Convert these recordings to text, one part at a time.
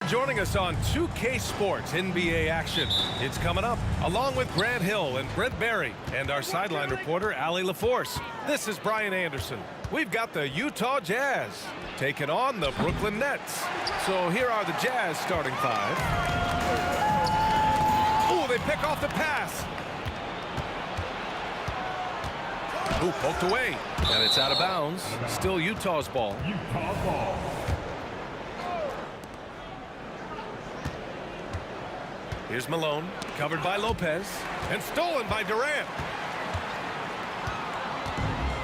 Joining us on 2K Sports NBA action. It's coming up along with Grant Hill and Brent Barry and our sideline reporter, Allie LaForce. This is Brian Anderson. We've got the Utah Jazz taking on the Brooklyn Nets. So here are the Jazz starting five. Oh, they pick off the pass. Ooh, poked away. And it's out of bounds. Still Utah's ball. Here's Malone, covered by Lopez, and stolen by Durant.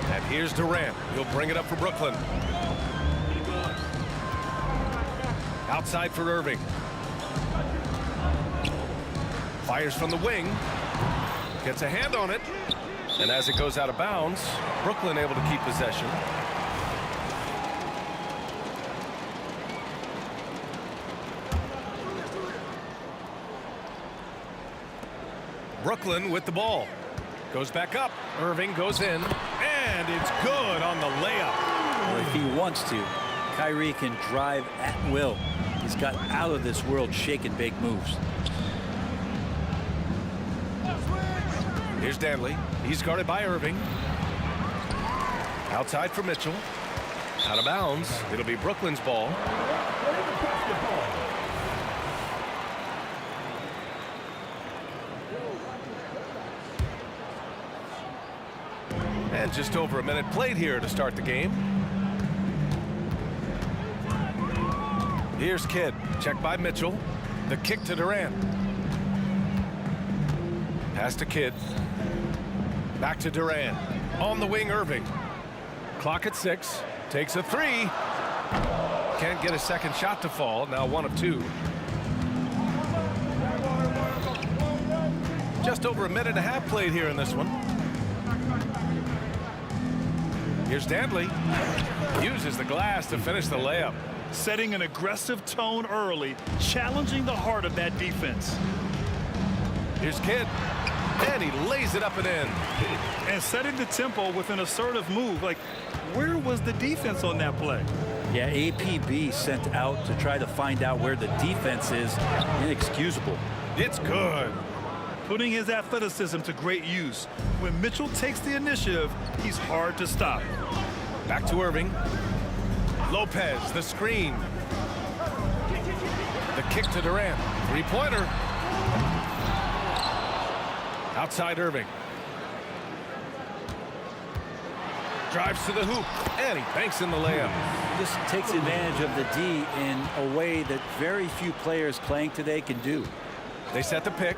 And here's Durant. He'll bring it up for Brooklyn. Outside for Irving. Fires from the wing. Gets a hand on it. And as it goes out of bounds, Brooklyn able to keep possession. Brooklyn with the ball. Goes back up. Irving goes in. And it's good on the layup. Well, if he wants to, Kyrie can drive at will. He's got out of this world shake and bake moves. Here's Danley. He's guarded by Irving. Outside for Mitchell. Out of bounds. It'll be Brooklyn's ball. And just over a minute played here to start the game. Here's Kidd. Checked by Mitchell. The kick to Durant. Pass to Kidd. Back to Durant. On the wing, Irving. Clock at 6. Takes a three. Can't get a second shot to fall. Now 1 of 2. Just over a minute and a half played here in this one. Here's Danley. Uses the glass to finish the layup. Setting an aggressive tone early, challenging the heart of that defense. Here's Kidd. And he lays it up and in. And setting the tempo with an assertive move. Like, where was the defense on that play? Yeah, APB sent out to try to find out where the defense is. Inexcusable. It's good. Putting his athleticism to great use. When Mitchell takes the initiative, he's hard to stop. Back to Irving. Lopez, the screen. The kick to Durant. Three-pointer. Outside Irving. Drives to the hoop. And he banks in the layup. Just takes advantage of the D in a way that very few players playing today can do. They set the pick.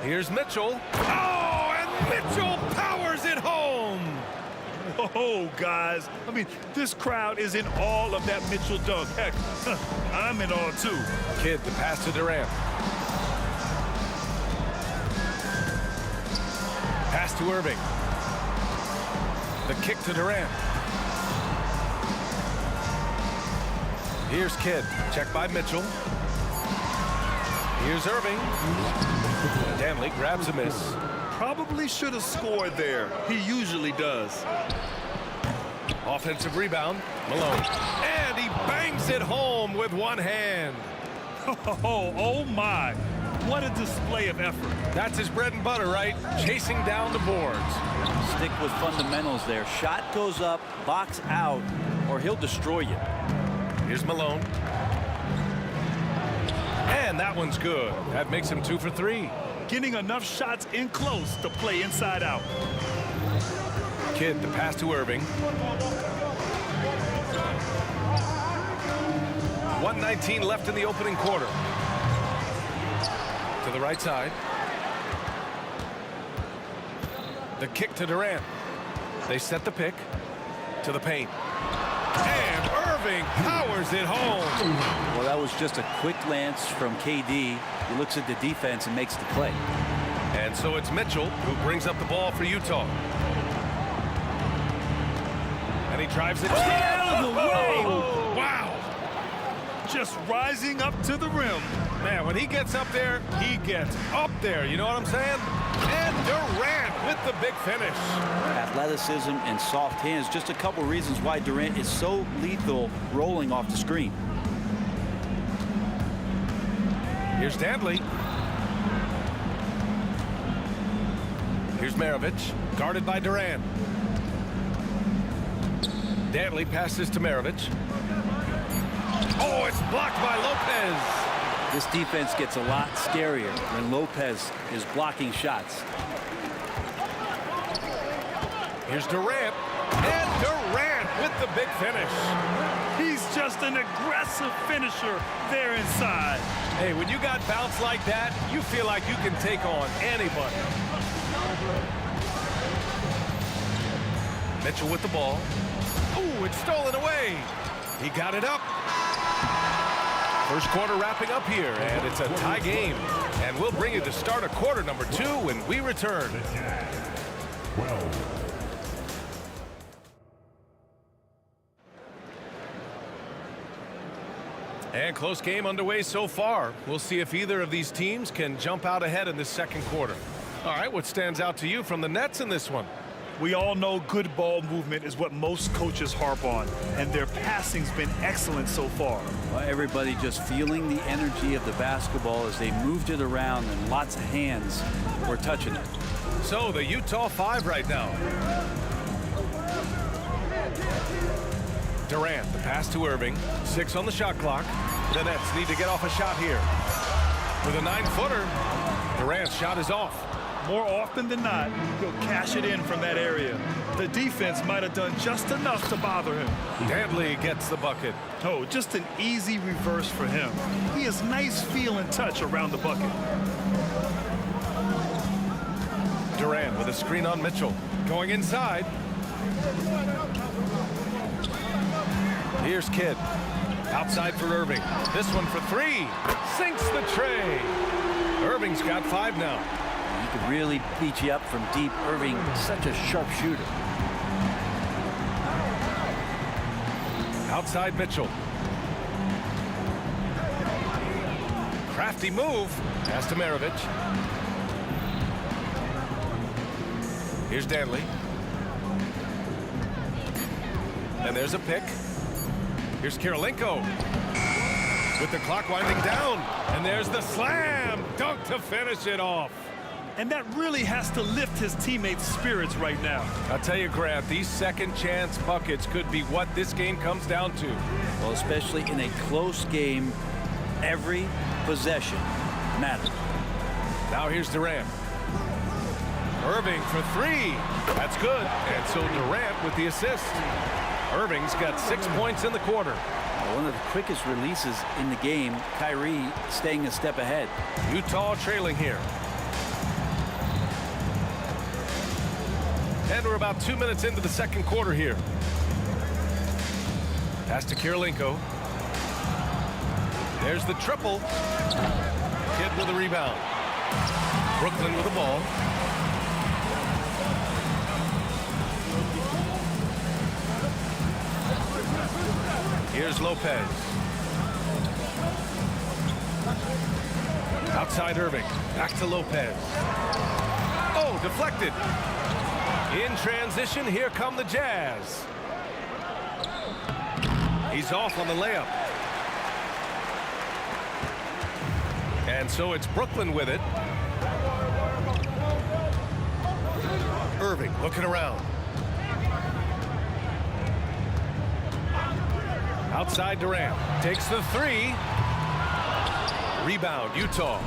Here's Mitchell. Oh, and Mitchell powers it home. Oh, guys. I mean, this crowd is in awe of that Mitchell dunk. Heck, I'm in awe, too. Kidd, the pass to Durant. Pass to Irving. The kick to Durant. Here's Kidd. Checked by Mitchell. Here's Irving. Danley grabs a miss. Probably should have scored there. He usually does. Offensive rebound. Malone. And he bangs it home with one hand. Oh my. What a display of effort. That's his bread and butter, right? Chasing down the boards. Stick with fundamentals there. Shot goes up, box out, or he'll destroy you. Here's Malone. And that one's good. That makes him 2 for 3. Getting enough shots in close to play inside out. Kidd, the pass to Irving. 1:19 left in the opening quarter. To the right side. The kick to Durant. They set the pick to the paint. And Irving powers it home. Well, that was just a quick glance from KD. He looks at the defense and makes the play. And so it's Mitchell who brings up the ball for Utah. And he drives it out of the way. Wow. Just rising up to the rim. Man, when he gets up there, he gets up there. You know what I'm saying? And Durant with the big finish. Athleticism and soft hands. Just a couple reasons why Durant is so lethal rolling off the screen. Here's Dantley. Here's Maravich, guarded by Durant. Dantley passes to Maravich. Oh, it's blocked by Lopez. This defense gets a lot scarier when Lopez is blocking shots. Here's Durant. And Durant with the big finish. He's just an aggressive finisher there inside. Hey, when you got bounce like that, you feel like you can take on anybody. Mitchell with the ball. Ooh, it's stolen away. He got it up. First quarter wrapping up here, and it's a tie game. And we'll bring you the start of quarter number 2 when we return. And close game underway so far. We'll see if either of these teams can jump out ahead in this second quarter. All right, what stands out to you from the Nets in this one? We all know good ball movement is what most coaches harp on, and their passing's been excellent so far. Well, everybody just feeling the energy of the basketball as they moved it around, and lots of hands were touching it. So the Utah 5 right now. Durant, the pass to Irving. 6 on the shot clock. The Nets need to get off a shot here. With a 9-footer, Durant's shot is off. More often than not, he'll cash it in from that area. The defense might have done just enough to bother him. Dantley gets the bucket. Oh, just an easy reverse for him. He has nice feel and touch around the bucket. Durant with a screen on Mitchell. Going inside. Here's Kidd. Outside for Irving. This one for 3. Sinks the tray. Irving's got 5 now. He could really beat you up from deep. Irving, such a sharp shooter. Outside Mitchell. Crafty move. Pass to Maravich. Here's Dantley. And there's a pick. Here's Kirilenko. With the clock winding down. And there's the slam. Dunk to finish it off. And that really has to lift his teammates' spirits right now. I'll tell you, Grant, these second chance buckets could be what this game comes down to. Well, especially in a close game, every possession matters. Now here's Durant. Irving for 3. That's good. And so Durant with the assist. Irving's got 6 points in the quarter. One of the quickest releases in the game. Kyrie staying a step ahead. Utah trailing here. And we're about 2 minutes into the second quarter here. Pass to Kirilenko. There's the triple. Kidd with a rebound. Brooklyn with the ball. Here's Lopez. Outside Irving. Back to Lopez. Oh, deflected. In transition, here come the Jazz. He's off on the layup. And so it's Brooklyn with it. Irving looking around. Outside Durant. Takes the 3. Rebound, Utah.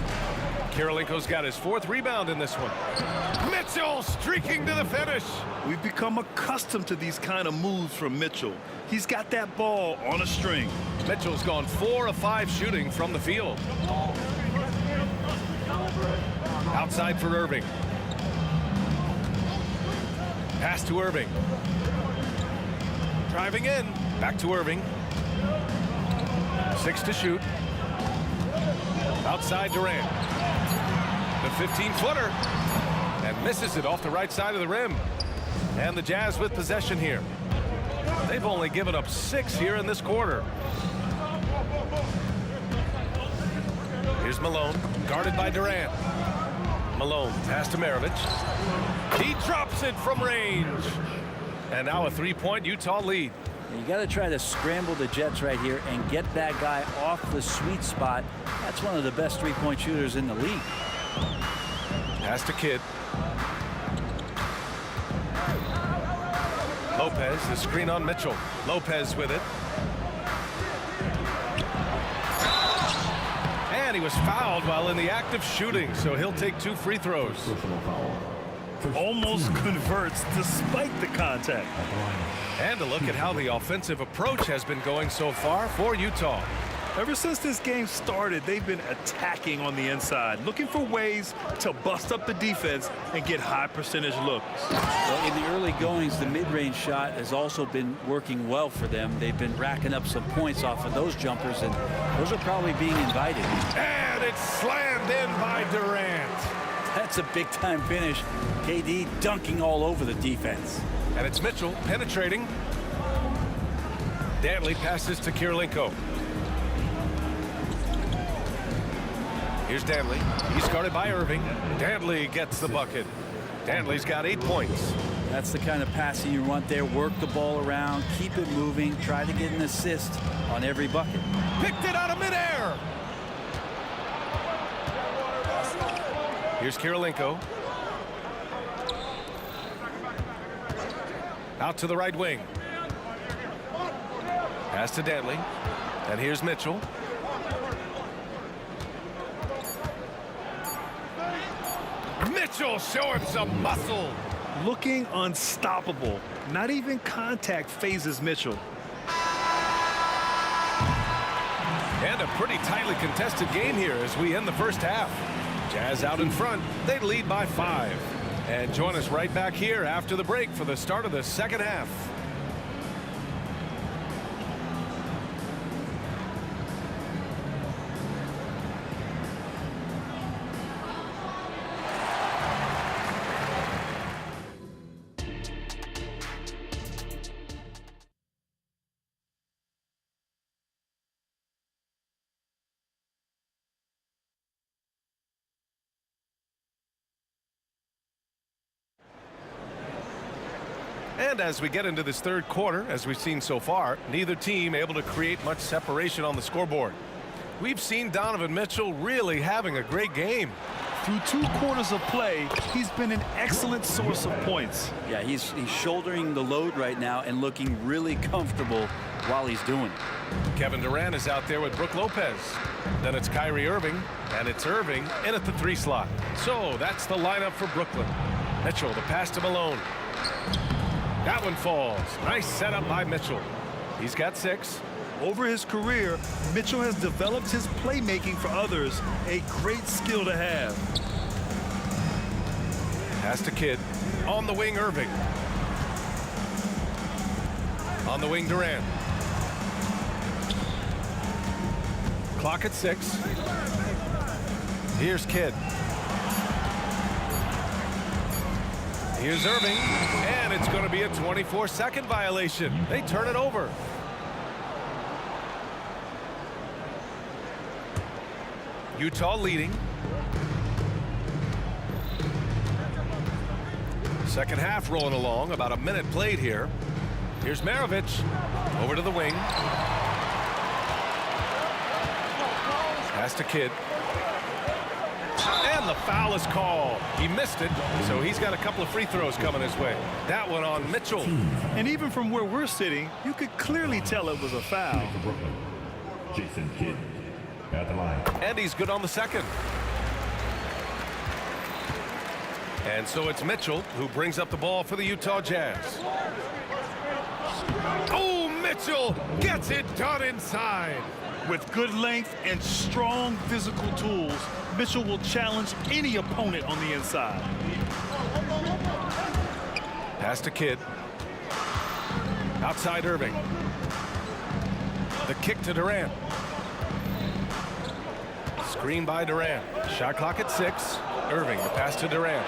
Kirilenko's got his 4th rebound in this one. Mitchell streaking to the finish. We've become accustomed to these kind of moves from Mitchell. He's got that ball on a string. Mitchell's gone 4 of 5 shooting from the field. Outside for Irving. Pass to Irving. Driving in. Back to Irving. 6 to shoot. Outside Durant. The 15-footer. And misses it off the right side of the rim. And the Jazz with possession here. They've only given up 6 here in this quarter. Here's Malone, guarded by Durant. Malone, pass to Maravich. He drops it from range. And now a 3-point Utah lead. You got to try to scramble the Jets right here and get that guy off the sweet spot. That's one of the best three-point shooters in the league. Pass to Kidd. Lopez, the screen on Mitchell. Lopez with it. And he was fouled while in the act of shooting, so he'll take 2 free throws. Almost converts despite the contact. And a look at how the offensive approach has been going so far for Utah. Ever since this game started, they've been attacking on the inside, looking for ways to bust up the defense and get high percentage looks. Well, in the early goings, the mid-range shot has also been working well for them. They've been racking up some points off of those jumpers, and those are probably being invited. And it's slammed in by Durant. That's a big-time finish. KD dunking all over the defense. And it's Mitchell penetrating. Dantley passes to Kirilenko. Here's Dantley. He's guarded by Irving. Dantley gets the bucket. Dantley's got 8 points. That's the kind of passing you want there. Work the ball around, keep it moving, try to get an assist on every bucket. Picked it out of midair. Here's Kirilenko. Out to the right wing. Pass to Dantley. And here's Mitchell. Mitchell showing some muscle. Looking unstoppable. Not even contact phases Mitchell. And a pretty tightly contested game here as we end the first half. Jazz out in front. They lead by 5. And join us right back here after the break for the start of the second half. And as we get into this third quarter, as we've seen so far, neither team able to create much separation on the scoreboard. We've seen Donovan Mitchell really having a great game. Through 2 quarters of play, he's been an excellent source of points. Yeah, he's shouldering the load right now and looking really comfortable while he's doing it. Kevin Durant is out there with Brook Lopez. Then it's Kyrie Irving, and it's Irving in at the 3 slot. So that's the lineup for Brooklyn. Mitchell, the pass to Malone. That one falls. Nice setup by Mitchell. He's got 6. Over his career, Mitchell has developed his playmaking for others, a great skill to have. Pass to Kidd. On the wing, Irving. On the wing, Durant. Clock at 6. Here's Kidd. Here's Irving, and it's going to be a 24-second violation. They turn it over. Utah leading. Second half rolling along, about a minute played here. Here's Maravich, over to the wing. Pass to Kidd. And the foul is called. He missed it, so he's got a couple of free throws coming his way. That one on Mitchell. And even from where we're sitting, you could clearly tell it was a foul. Jason Kidd at the line. And he's good on the second. And so it's Mitchell who brings up the ball for the Utah Jazz. Oh, Mitchell gets it done inside. With good length and strong physical tools, Mitchell will challenge any opponent on the inside. Pass to Kidd. Outside Irving. The kick to Durant. Screen by Durant. Shot clock at 6. Irving, the pass to Durant.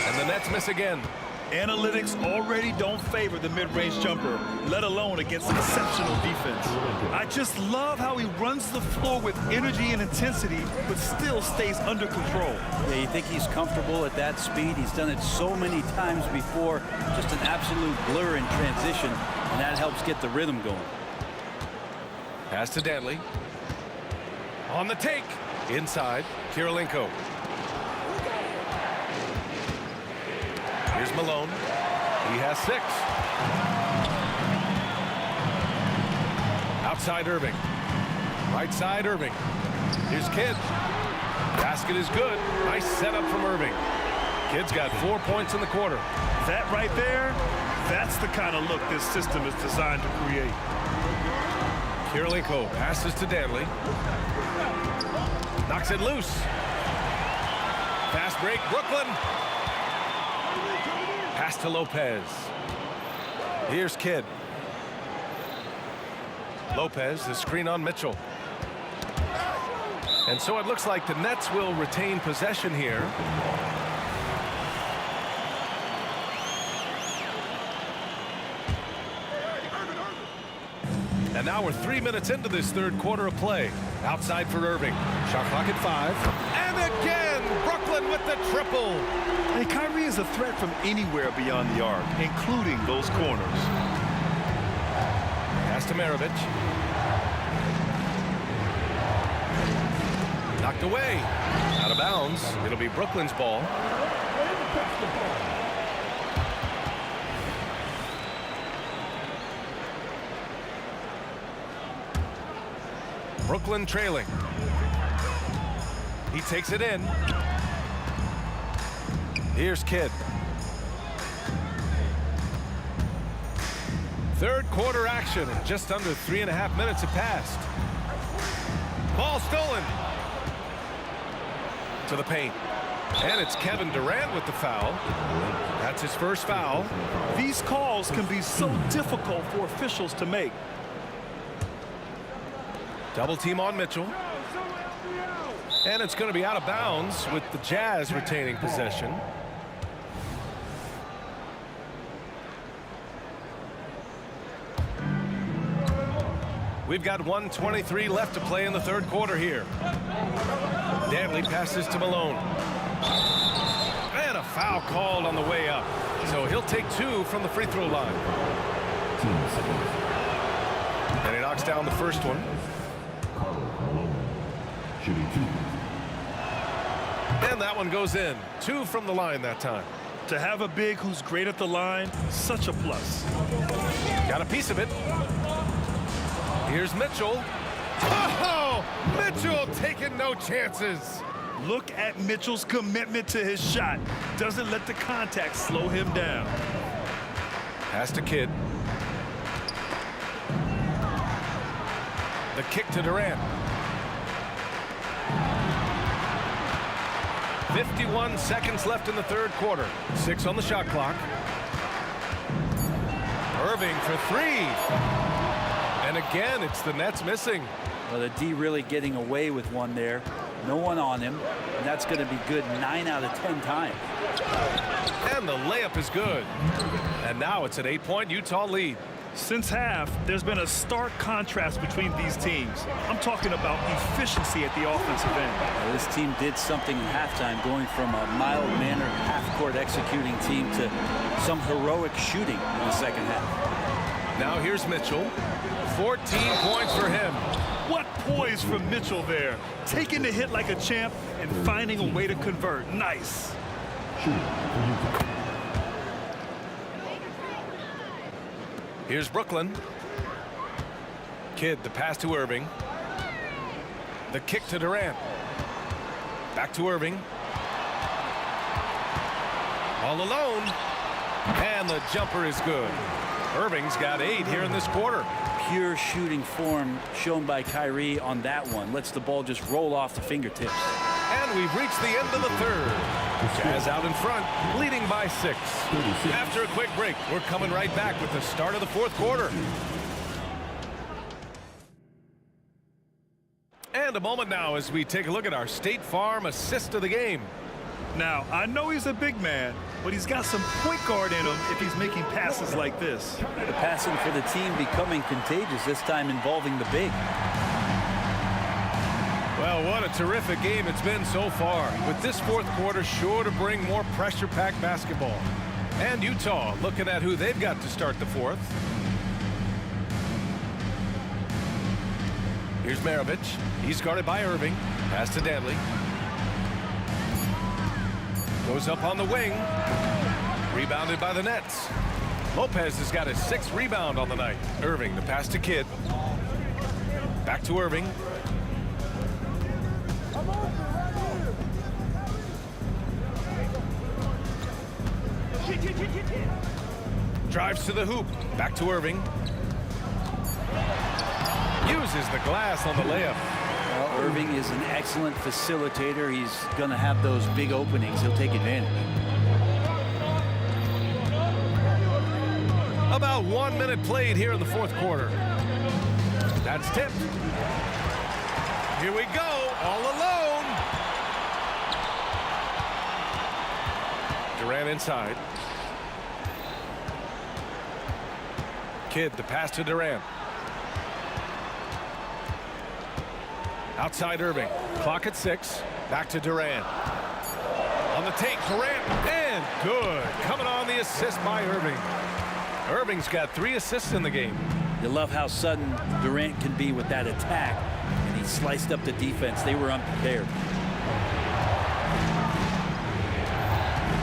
And the Nets miss again. Analytics already don't favor the mid-range jumper, let alone against exceptional defense. I just love how he runs the floor with energy and intensity, but still stays under control. Yeah, you think he's comfortable at that speed? He's done it so many times before. Just an absolute blur in transition, and that helps get the rhythm going. Pass to Dantley. On the take. Inside, Kirilenko. Here's Malone. He has 6. Outside Irving. Right side Irving. Here's Kidd. Basket is good. Nice setup from Irving. Kidd's got 4 points in the quarter. That right there, that's the kind of look this system is designed to create. Kirilenko passes to Dantley. Knocks it loose. Fast break, Brooklyn. Pass to Lopez. Here's Kidd. Lopez, the screen on Mitchell. And so it looks like the Nets will retain possession here. And now we're 3 minutes into this third quarter of play. Outside for Irving. Shot clock at 5. And again, Brooklyn with the triple. And Kyrie is a threat from anywhere beyond the arc, including those corners. Pass to Maravich. Knocked away. Out of bounds. It'll be Brooklyn's ball. Brooklyn trailing. He takes it in. Here's Kidd. Third quarter action. Just under 3.5 minutes have passed. Ball stolen. To the paint. And it's Kevin Durant with the foul. That's his first foul. These calls can be so difficult for officials to make. Double team on Mitchell. And it's going to be out of bounds with the Jazz retaining possession. We've got 1:23 left to play in the third quarter here. Dantley passes to Malone. And a foul called on the way up. So he'll take 2 from the free throw line. And he knocks down the first one. Shooting 2. And that one goes in. 2 from the line that time. To have a big who's great at the line, such a plus. Got a piece of it. Here's Mitchell. Oh! Mitchell taking no chances. Look at Mitchell's commitment to his shot. Doesn't let the contact slow him down. Pass to Kidd. The kick to Durant. 51 seconds left in the third quarter. 6 on the shot clock. Irving for 3. And again, it's the Nets missing. Well, the D really getting away with one there. No one on him. And that's going to be good 9 out of 10 times. And the layup is good. And now it's an 8-point Utah lead. Since half, there's been a stark contrast between these teams. I'm talking about efficiency at the offensive end. Well, this team did something in halftime, going from a mild-mannered half-court executing team to some heroic shooting in the second half. Now here's Mitchell. 14 points for him. What poise from Mitchell there. Taking the hit like a champ and finding a way to convert. Nice. Shooting for Utah. Here's Brooklyn. Kidd, the pass to Irving. The kick to Durant. Back to Irving. All alone. And the jumper is good. Irving's got 8 here in this quarter. Pure shooting form shown by Kyrie on that one. Lets the ball just roll off the fingertips. And we've reached the end of the third. Jazz out in front, leading by 6. After a quick break, we're coming right back with the start of the fourth quarter. And a moment now as we take a look at our State Farm assist of the game. Now, I know he's a big man, but he's got some point guard in him if he's making passes like this. The passing for the team becoming contagious, this time involving the big. Well, what a terrific game it's been so far, with this fourth quarter sure to bring more pressure-packed basketball. And Utah looking at who they've got to start the fourth. Here's Maravich. He's guarded by Irving. Pass to Danley. Goes up on the wing. Rebounded by the Nets. Lopez has got his 6th rebound on the night. Irving, the pass to Kidd. Back to Irving. Drives to the hoop. Back to Irving. Uses the glass on the layup. Well, Irving is an excellent facilitator. He's going to have those big openings. He'll take advantage. About 1 minute played here in the fourth quarter. That's tipped. Here we go, all alone. Durant inside. Kidd, the pass to Durant. Outside Irving. Clock at 6. Back to Durant. On the take, Durant, and good. Coming on the assist by Irving. Irving's got 3 assists in the game. You love how sudden Durant can be with that attack, and he sliced up the defense. They were unprepared.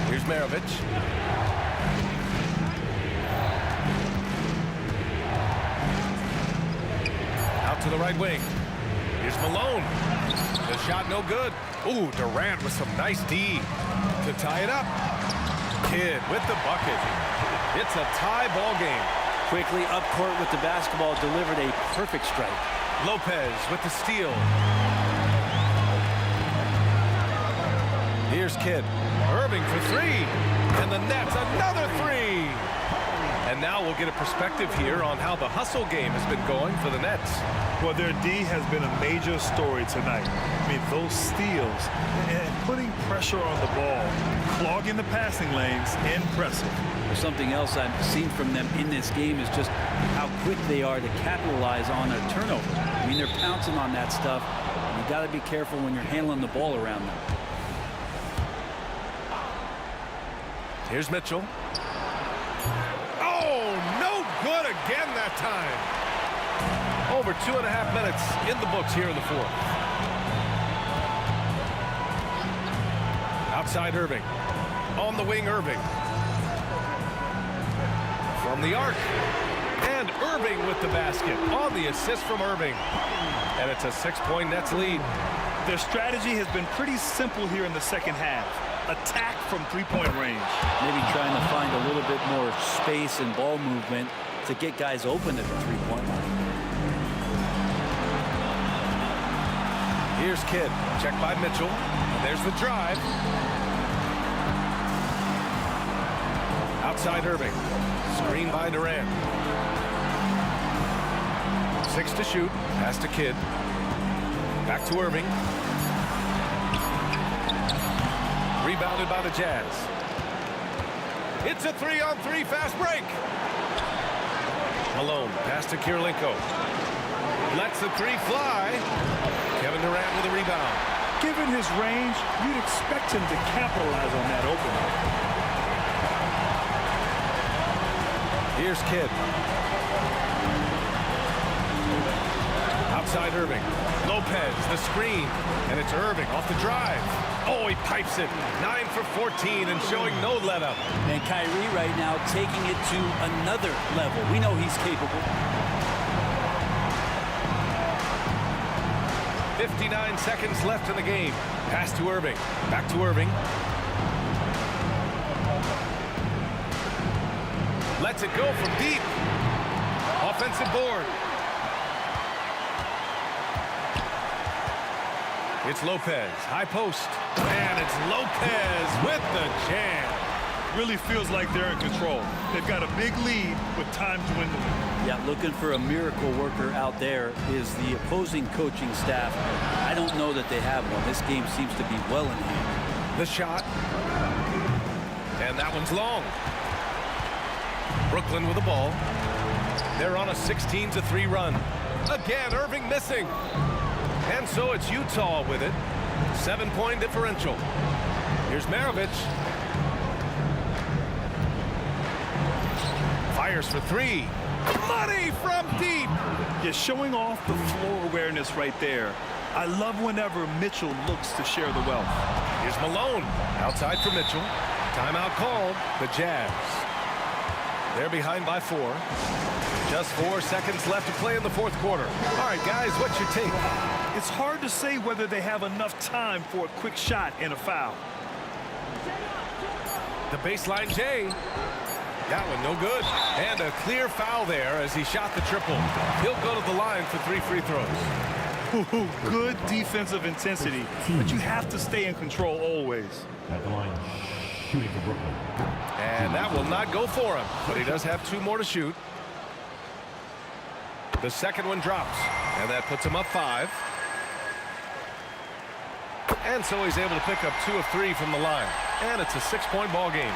Here's Maravich. Out to the right wing. Here's Malone. The shot no good. Ooh, Durant with some nice D to tie it up. Kidd with the bucket. It's a tie ball game. Quickly up court with the basketball, delivered a perfect strike. Lopez with the steal. Here's Kidd. Irving for 3. And the Nets, another 3. And now we'll get a perspective here on how the hustle game has been going for the Nets. Well, their D has been a major story tonight. I mean, those steals and putting pressure on the ball, clogging the passing lanes, impressive. Something else I've seen from them in this game is just how quick they are to capitalize on a turnover. I mean, they're pouncing on that stuff. You got to be careful when you're handling the ball around them. Here's Mitchell. Oh, no good again that time. Over 2.5 minutes in the books here in the fourth. Outside Irving. On the wing, Irving. From the arc. And Irving with the basket. On the assist from Irving. And it's a 6-point Nets lead. Their strategy has been pretty simple here in the second half. Attack from 3-point range. Maybe trying to find a little bit more space and ball movement to get guys open at the 3-point line. Here's Kidd. Checked by Mitchell. And there's the drive. Outside Irving. Screen by Durant. 6 to shoot. Pass to Kidd. Back to Irving. Rebounded by the Jazz. It's a 3-on-3 fast break. Malone. Pass to Kirilenko. Lets the 3 fly. Kevin Durant with a rebound. Given his range, you'd expect him to capitalize on that opening. Here's Kidd. Outside Irving. Lopez, the screen. And it's Irving off the drive. Oh, he pipes it. 9 for 14 and showing no let-up. And Kyrie right now taking it to another level. We know he's capable. 59 seconds left in the game. Pass to Irving. Back to Irving. Lets it go from deep. Offensive board. It's Lopez. High post. And it's Lopez with the jam. Really feels like they're in control. They've got a big lead with time dwindling. Yeah, looking for a miracle worker out there is the opposing coaching staff. I don't know that they have one. This game seems to be well in hand. The shot. And that one's long. Brooklyn with the ball. They're on a 16-3 run. Again, Irving missing. And so it's Utah with it. 7-point differential. Here's Maravich. Fires for three. Money from deep. Yeah, showing off the floor awareness right there. I love whenever Mitchell looks to share the wealth. Here's Malone. Outside for Mitchell. Timeout called. The Jazz. They're behind by 4. Just 4 seconds left to play in the fourth quarter. All right, guys, what's your take? It's hard to say whether they have enough time for a quick shot and a foul. The baseline J. That one no good. And a clear foul there as he shot the triple. He'll go to the line for 3 free throws. Good defensive intensity, but you have to stay in control always. At the line, shooting for Brooklyn. And that will not go for him, but he does have 2 more to shoot. The second one drops, and that puts him up 5. And so he's able to pick up 2 of 3 from the line. And it's a 6-point ball game.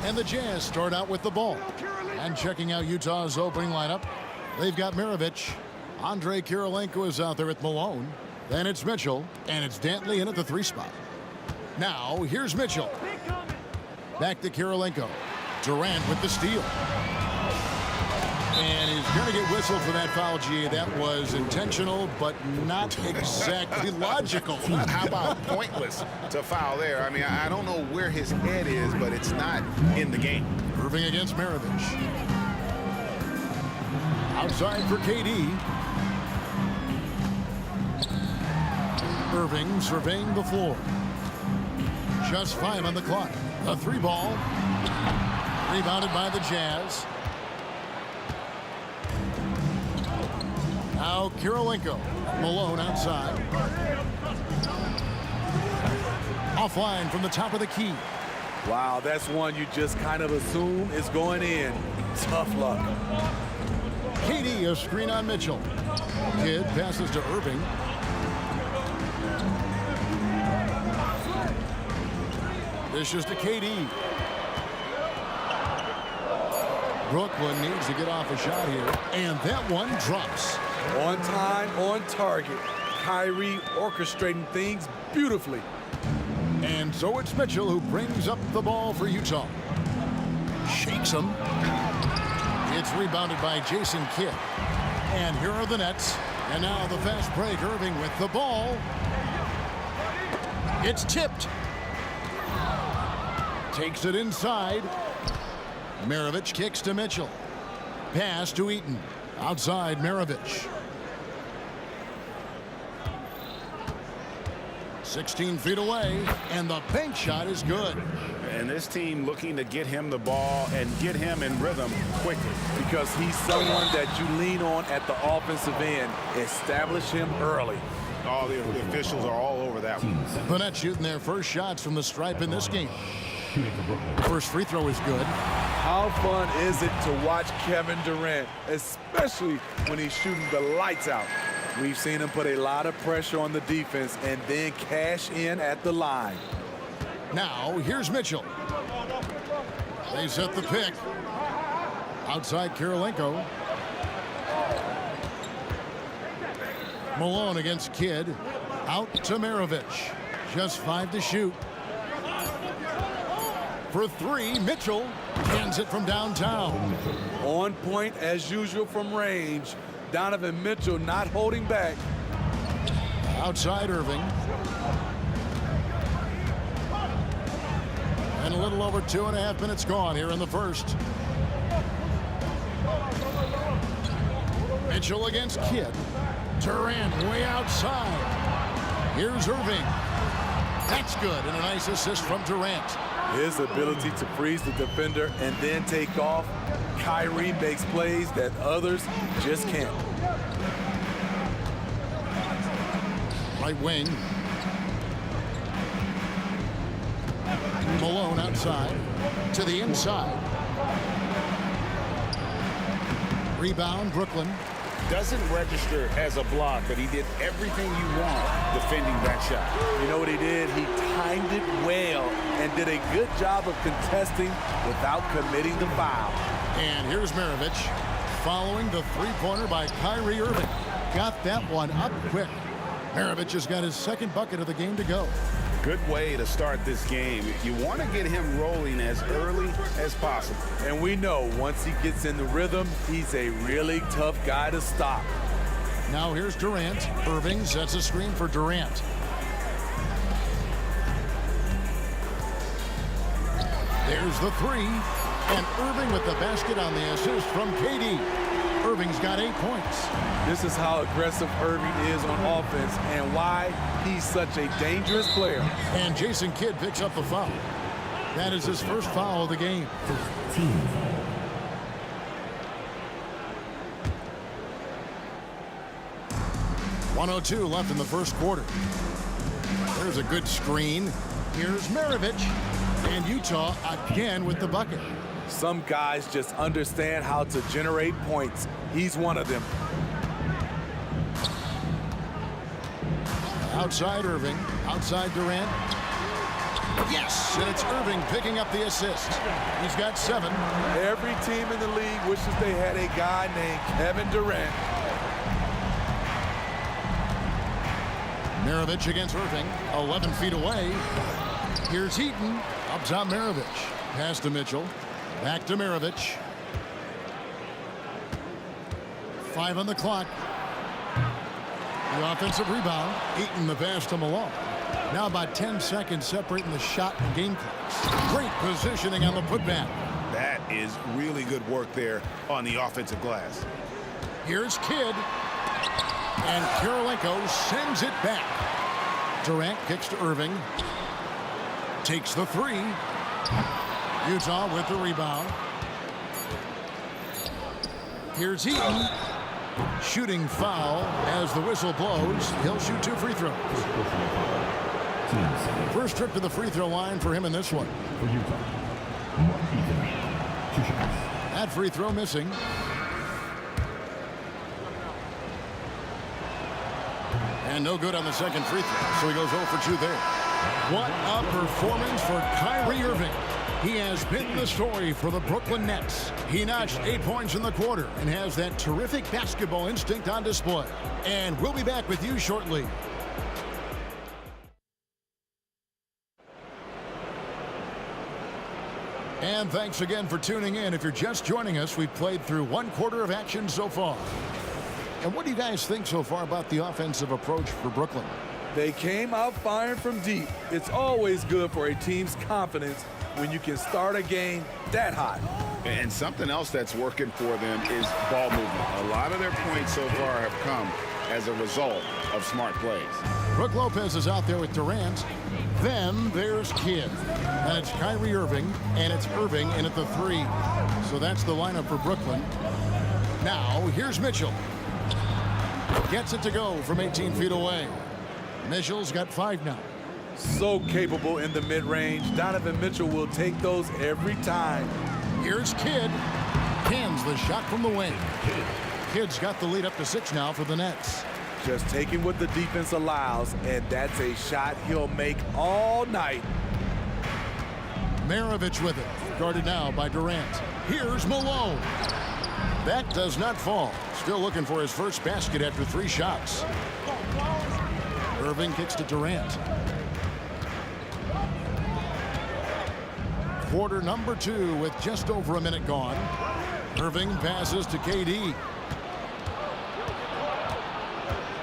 And the Jazz start out with the ball. And checking out Utah's opening lineup, they've got Maravich. Andrei Kirilenko is out there with Malone. Then it's Mitchell, and it's Dantley in at the 3 spot. Now, here's Mitchell. Back to Kirilenko. Durant with the steal. And he's going to get whistled for that foul, G. That was intentional, but not exactly logical. How about pointless to foul there? I mean, I don't know where his head is, but it's not in the game. Irving against Maravich. Outside for KD. Irving surveying the floor. Just 5 on the clock. A 3 ball. Rebounded by the Jazz. Now Kirilenko. Malone outside. Offline from the top of the key. Wow, that's one you just kind of assume is going in. Tough luck. KD, a screen on Mitchell. Kidd passes to Irving. This is to KD. Brooklyn needs to get off a shot here. And that one drops. On time, on target. Kyrie orchestrating things beautifully. And so it's Mitchell who brings up the ball for Utah. Shakes him. It's rebounded by Jason Kidd. And here are the Nets. And now the fast break. Irving with the ball. It's tipped. Takes it inside. Maravich kicks to Mitchell. Pass to Eaton. Outside Maravich. 16 feet away, and the bank shot is good. And this team looking to get him the ball and get him in rhythm quickly. Because he's someone that you lean on at the offensive end. Establish him early. All the officials are all over that one. The Nets shooting their first shots from the stripe in this game. The first free throw is good. How fun is it to watch Kevin Durant, especially when he's shooting the lights out? We've seen him put a lot of pressure on the defense and then cash in at the line. Now, here's Mitchell. They set the pick. Outside Kirilenko. Malone against Kidd. Out to Maravich. Just 5 to shoot. For three, Mitchell cans it from downtown. On point as usual from range. Donovan Mitchell not holding back. Outside Irving. And a little over 2.5 minutes gone here in the first. Mitchell against Kidd. Durant way outside. Here's Irving. That's good, and a nice assist from Durant. His ability to freeze the defender and then take off. Kyrie makes plays that others just can't. Right wing. Malone outside. To the inside. Rebound, Brooklyn. Doesn't register as a block, but he did everything you want defending that shot. You know what he did? He timed it well and did a good job of contesting without committing the foul. And here's Maravich following the three-pointer by Kyrie Irving. Got that one up quick. Maravich has got his second bucket of the game to go. Good way to start this game. You want to get him rolling as early as possible. And we know once he gets in the rhythm, he's a really tough guy to stop. Now here's Durant. Irving sets a screen for Durant. There's the three. And Irving with the basket on the assist from KD. Irving's got 8 points. This is how aggressive Irving is on offense and why he's such a dangerous player. And Jason Kidd picks up the foul. That is his first foul of the game. 1:02 left in the first quarter. There's a good screen. Here's Maravich. And Utah again with the bucket. Some guys just understand how to generate points. He's one of them. Outside Irving. Outside Durant. Yes, and it's Irving picking up the assist. He's got 7. Every team in the league wishes they had a guy named Kevin Durant. Maravich against Irving. 11 feet away. Here's Heaton. Up top Maravich. Pass to Mitchell. Back to Maravich. 5 on the clock. The offensive rebound. Eaton the pass to Malone. Now about 10 seconds separating the shot and game clocks. Great positioning on the putback. That is really good work there on the offensive glass. Here's Kidd. And Kirilenko sends it back. Durant kicks to Irving. Takes the 3. Utah with the rebound. Here's Heaton. Shooting foul as the whistle blows. He'll shoot 2 free throws. First trip to the free throw line for him in this one. That free throw missing. And no good on the second free throw, so he goes 0 for 2 there. What a performance for Kyrie Irving. He has been the story for the Brooklyn Nets. He notched 8 points in the quarter and has that terrific basketball instinct on display. And we'll be back with you shortly. And thanks again for tuning in. If you're just joining us, we've played through 1 quarter of action so far. And what do you guys think so far about the offensive approach for Brooklyn? They came out firing from deep. It's always good for a team's confidence when you can start a game that hot. And something else that's working for them is ball movement. A lot of their points so far have come as a result of smart plays. Brook Lopez is out there with Durant. Then there's Kidd. And it's Kyrie Irving, and it's Irving in at the 3. So that's the lineup for Brooklyn. Now, here's Mitchell. Gets it to go from 18 feet away. Mitchell's got 5 now. So capable in the mid-range. Donovan Mitchell will take those every time. Here's Kidd. Cans the shot from the wing. Kidd's got the lead up to 6 now for the Nets. Just taking what the defense allows, and that's a shot he'll make all night. Maravich with it. Guarded now by Durant. Here's Malone. That does not fall. Still looking for his first basket after 3 shots. Irving kicks to Durant. Quarter number 2 with just over a minute gone. Irving passes to KD.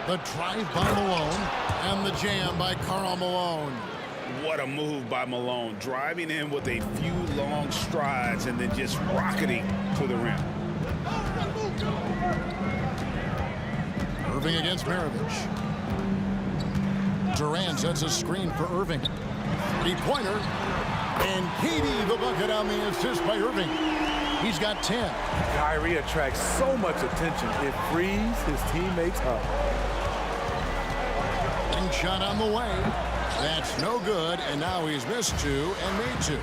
The drive by Malone and the jam by Karl Malone. What a move by Malone, driving in with a few long strides and then just rocketing to the rim. Irving against Maravich. Durant sets a screen for Irving. Three-pointer. And KD the bucket on the assist by Irving. He's got 10. Kyrie attracts so much attention. It frees his teammates up. And shot on the way. That's no good, and now he's missed 2 and made 2.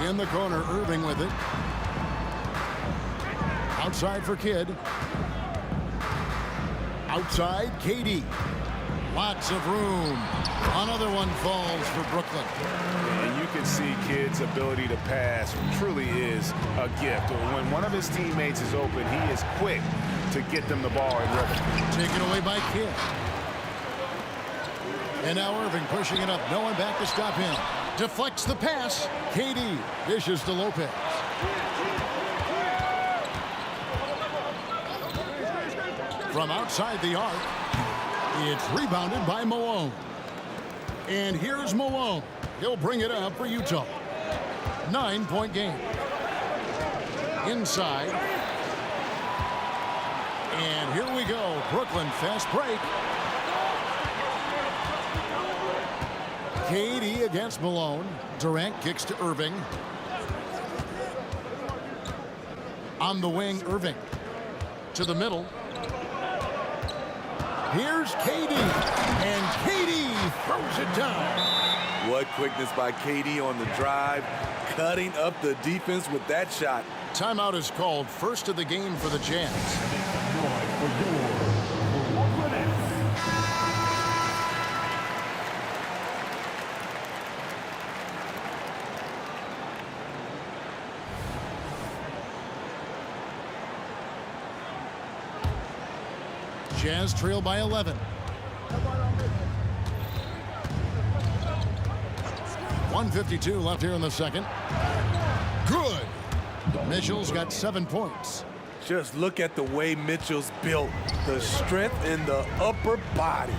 In the corner, Irving with it. Outside for Kidd. Outside, KD. Lots of room. Another one falls for Brooklyn. And you can see Kidd's ability to pass truly is a gift. When one of his teammates is open, he is quick to get them the ball in rhythm. Taken away by Kidd. And now Irving pushing it up. No one back to stop him. Deflects the pass. KD dishes to Lopez. From outside the arc, it's rebounded by Malone. And here's Malone. He'll bring it up for Utah. 9-point game. Inside. And here we go. Brooklyn fast break. KD against Malone. Durant kicks to Irving. On the wing, Irving. To the middle. Here's KD. And KD throws it down. What quickness by KD on the drive. Cutting up the defense with that shot. Timeout is called. First of the game for the Jazz. Jazz trail by 11. 1:52 left here in the second. Good. Mitchell's got 7 points. Just look at the way Mitchell's built. The strength in the upper body.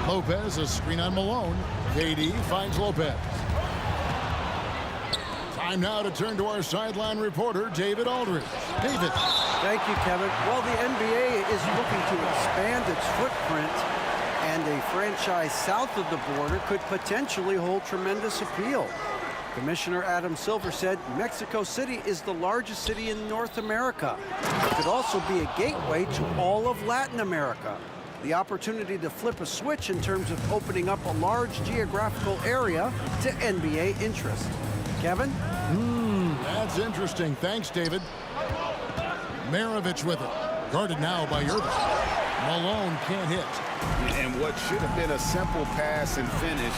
Lopez, a screen on Malone. KD finds Lopez. Time now to turn to our sideline reporter, David Aldridge. David. Thank you, Kevin. Well, the NBA is looking to expand its footprint, and a franchise south of the border could potentially hold tremendous appeal. Commissioner Adam Silver said Mexico City is the largest city in North America. It could also be a gateway to all of Latin America. The opportunity to flip a switch in terms of opening up a large geographical area to NBA interest. Kevin? That's interesting. Thanks, David. Maravich with it. Guarded now by Irving. Malone can't hit. And what should have been a simple pass and finish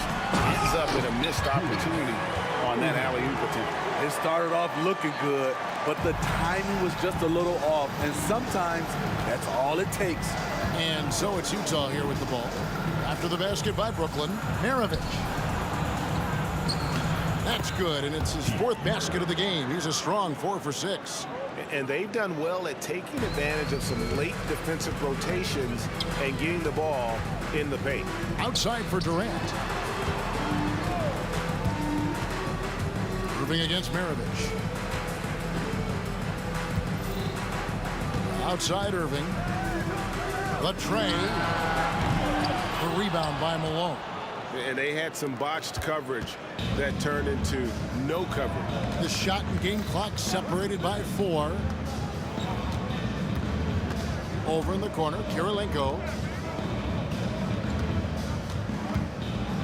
ends up with a missed opportunity on that alley-oop attempt. It started off looking good, but the timing was just a little off, and sometimes that's all it takes. And so it's Utah here with the ball. After the basket by Brooklyn, Maravich. That's good, and it's his 4th basket of the game. He's a strong 4 for 6. And they've done well at taking advantage of some late defensive rotations and getting the ball in the paint. Outside for Durant. Irving against Maravich. Outside Irving. The tray. The rebound by Malone. And they had some botched coverage that turned into no coverage. The shot and game clock separated by 4. Over in the corner, Kirilenko.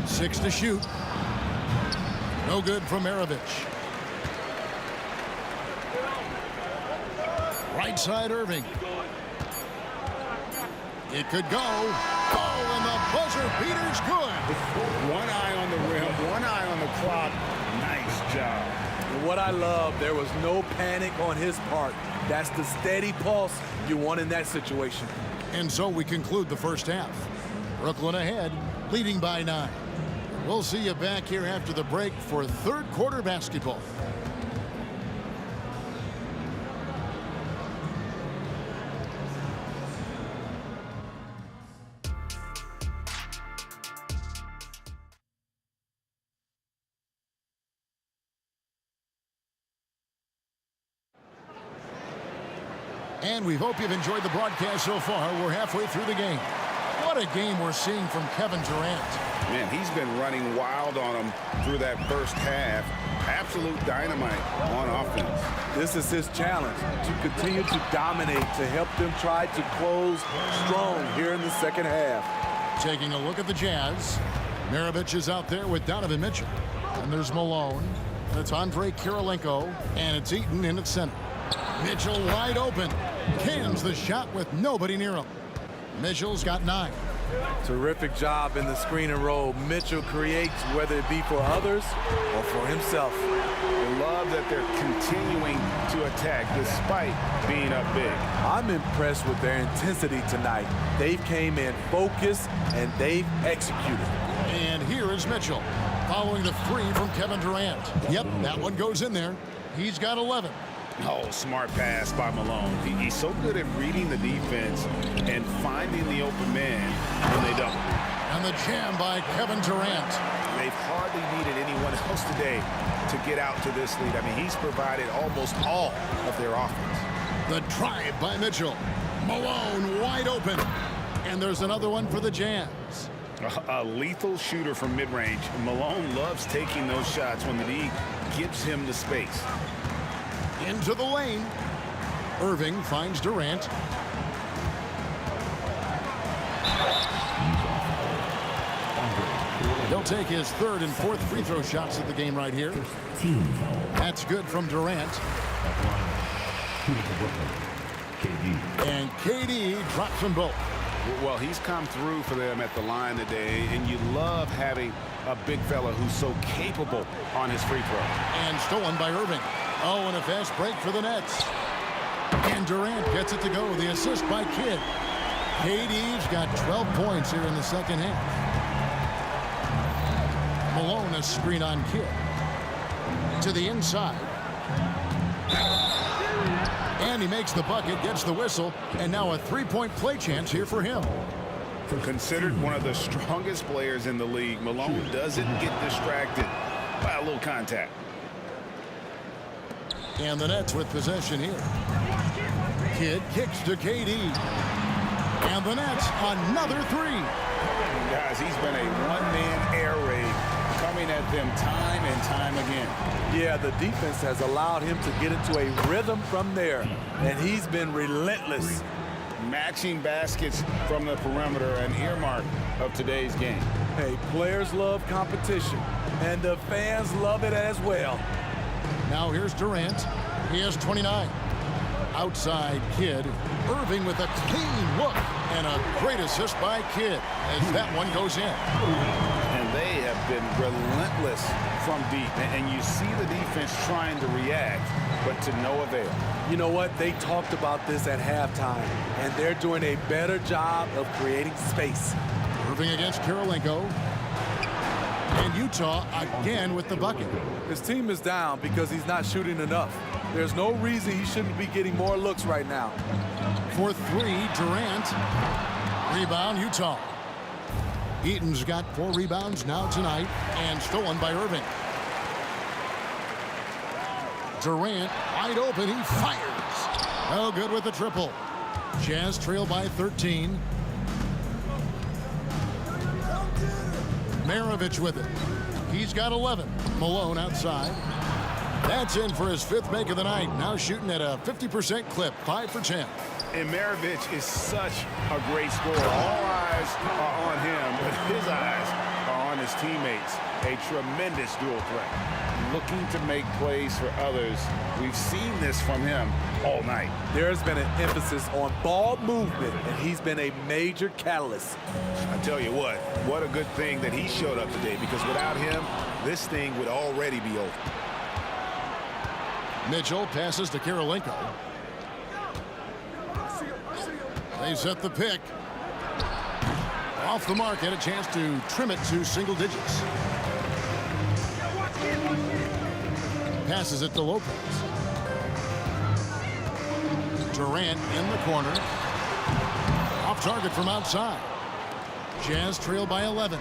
6 to shoot. No good from Maravich. Right side Irving. It could go. Oh, and the buzzer beater's good. One eye on the rim, one eye on the clock. Nice job. And what I love, there was no panic on his part. That's the steady pulse you want in that situation. And so we conclude the first half. Brooklyn ahead, leading by 9. We'll see you back here after the break for third quarter basketball. And we hope you've enjoyed the broadcast so far. We're halfway through the game. What a game we're seeing from Kevin Durant. Man, he's been running wild on him through that first half. Absolute dynamite on offense. This is his challenge, to continue to dominate, to help them try to close strong here in the second half. Taking a look at the Jazz. Maravich is out there with Donovan Mitchell. And there's Malone. That's Andrei Kirilenko. And it's Eaton in its center. Mitchell wide open. Cans the shot with nobody near him. Mitchell's got 9. Terrific job in the screen and roll. Mitchell creates, whether it be for others or for himself. I love that they're continuing to attack despite being up big. I'm impressed with their intensity tonight. They came in focused and they've executed. And here is Mitchell following the 3 from Kevin Durant. Yep, that one goes in there. He's got 11. Oh, smart pass by Malone. He's so good at reading the defense and finding the open man when they double. And the jam by Kevin Durant. They've hardly needed anyone else today to get out to this lead. I mean, he's provided almost all of their offense. The drive by Mitchell. Malone wide open. And there's another one for the Jazz. A lethal shooter from mid-range. Malone loves taking those shots when the D gives him the space. Into the lane. Irving finds Durant. He'll take his 3rd and 4th free throw shots of the game right here. That's good from Durant. And KD drops them both. Well, he's come through for them at the line today, and you love having a big fella who's so capable on his free throw. And stolen by Irving. Oh, and a fast break for the Nets. And Durant gets it to go. The assist by Kidd. KD's got 12 points here in the second half. Malone a screen on Kidd. To the inside. And he makes the bucket, gets the whistle, and now a 3-point play chance here for him. Considered one of the strongest players in the league, Malone doesn't get distracted by a little contact. And the Nets with possession here. Kidd kicks to KD. And the Nets, another 3. Guys, he's been a one-man air raid coming at them time and time again. Yeah, the defense has allowed him to get into a rhythm from there, and he's been relentless. Matching baskets from the perimeter, an earmark of today's game. Hey, players love competition, and the fans love it as well. Now here's Durant. He has 29. Outside Kidd. Irving with a clean look. And a great assist by Kidd as that one goes in. And they have been relentless from deep. And you see the defense trying to react, but to no avail. You know what? They talked about this at halftime, and they're doing a better job of creating space. Irving against Kirilenko. And Utah again with the bucket. His team is down because he's not shooting enough. There's no reason he shouldn't be getting more looks right now. For 3, Durant. Rebound, Utah. Eaton's got 4 rebounds now tonight and stolen by Irving. Durant wide open. He fires. Oh, good with the triple. Jazz trail by 13. Maravich with it. He's got 11. Malone outside. That's in for his 5th make of the night. Now shooting at a 50% clip. 5 for 10. And Maravich is such a great scorer. All eyes are on him, but his eyes are on his teammates. A tremendous dual threat. Looking to make plays for others. We've seen this from him all night. There's been an emphasis on ball movement, and he's been a major catalyst. I tell you what a good thing that he showed up today, because without him, this thing would already be over. Mitchell passes to Kirilenko. They set the pick. Off the mark, had a chance to trim it to single digits. passes it to Lopez. Durant in the corner. Off target from outside. Jazz trail by 11.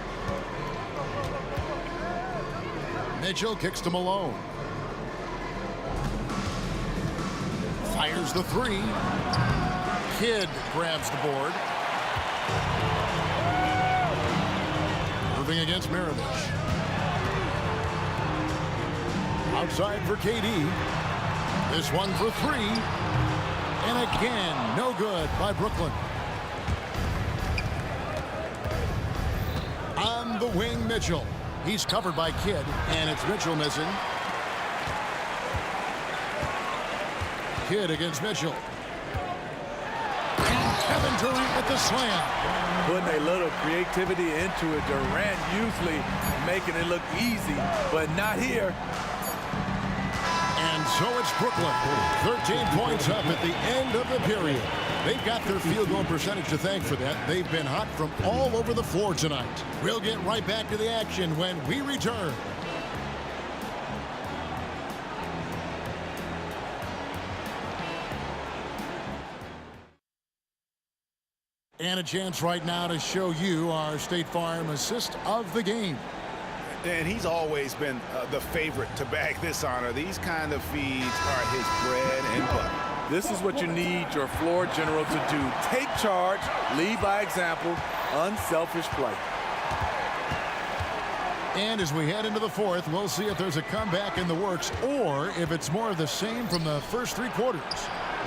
Mitchell kicks to Malone. Fires the three. Kidd grabs the board. Irving against Maravich. Outside for KD. This one for three. And again, no good by Brooklyn. On the wing, Mitchell. He's covered by Kidd, and it's Mitchell missing. Kidd against Mitchell. And Kevin Durant with the slam. Putting a little creativity into it. Durant usually making it look easy, but not here. And so it's Brooklyn. 13 points up at the end of the period. They've got their field goal percentage to thank for that. They've been hot from all over the floor tonight. We'll get right back to the action when we return. And a chance right now to show you our State Farm assist of the game. And he's always been the favorite to bag this honor. These kind of feeds are his bread and butter. This is what you need your floor general to do. Take charge, lead by example, unselfish play. And as we head into the fourth, we'll see if there's a comeback in the works or if it's more of the same from the first three quarters.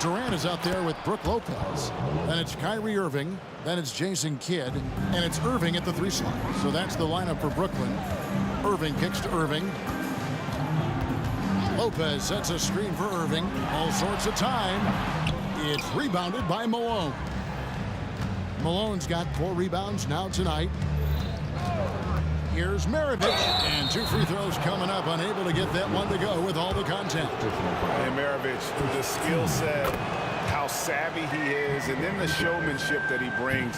Durant is out there with Brook Lopez. Then it's Kyrie Irving. Then it's Jason Kidd. And it's Irving at the three slot. So that's the lineup for Brooklyn. Irving kicks to Irving. Lopez sets a screen for Irving. All sorts of time. It's rebounded by Malone. Malone's got 4 rebounds now tonight. Here's Maravich. And 2 free throws coming up. Unable to get that one to go with all the contact. And Maravich, the skill set, how savvy he is, and then the showmanship that he brings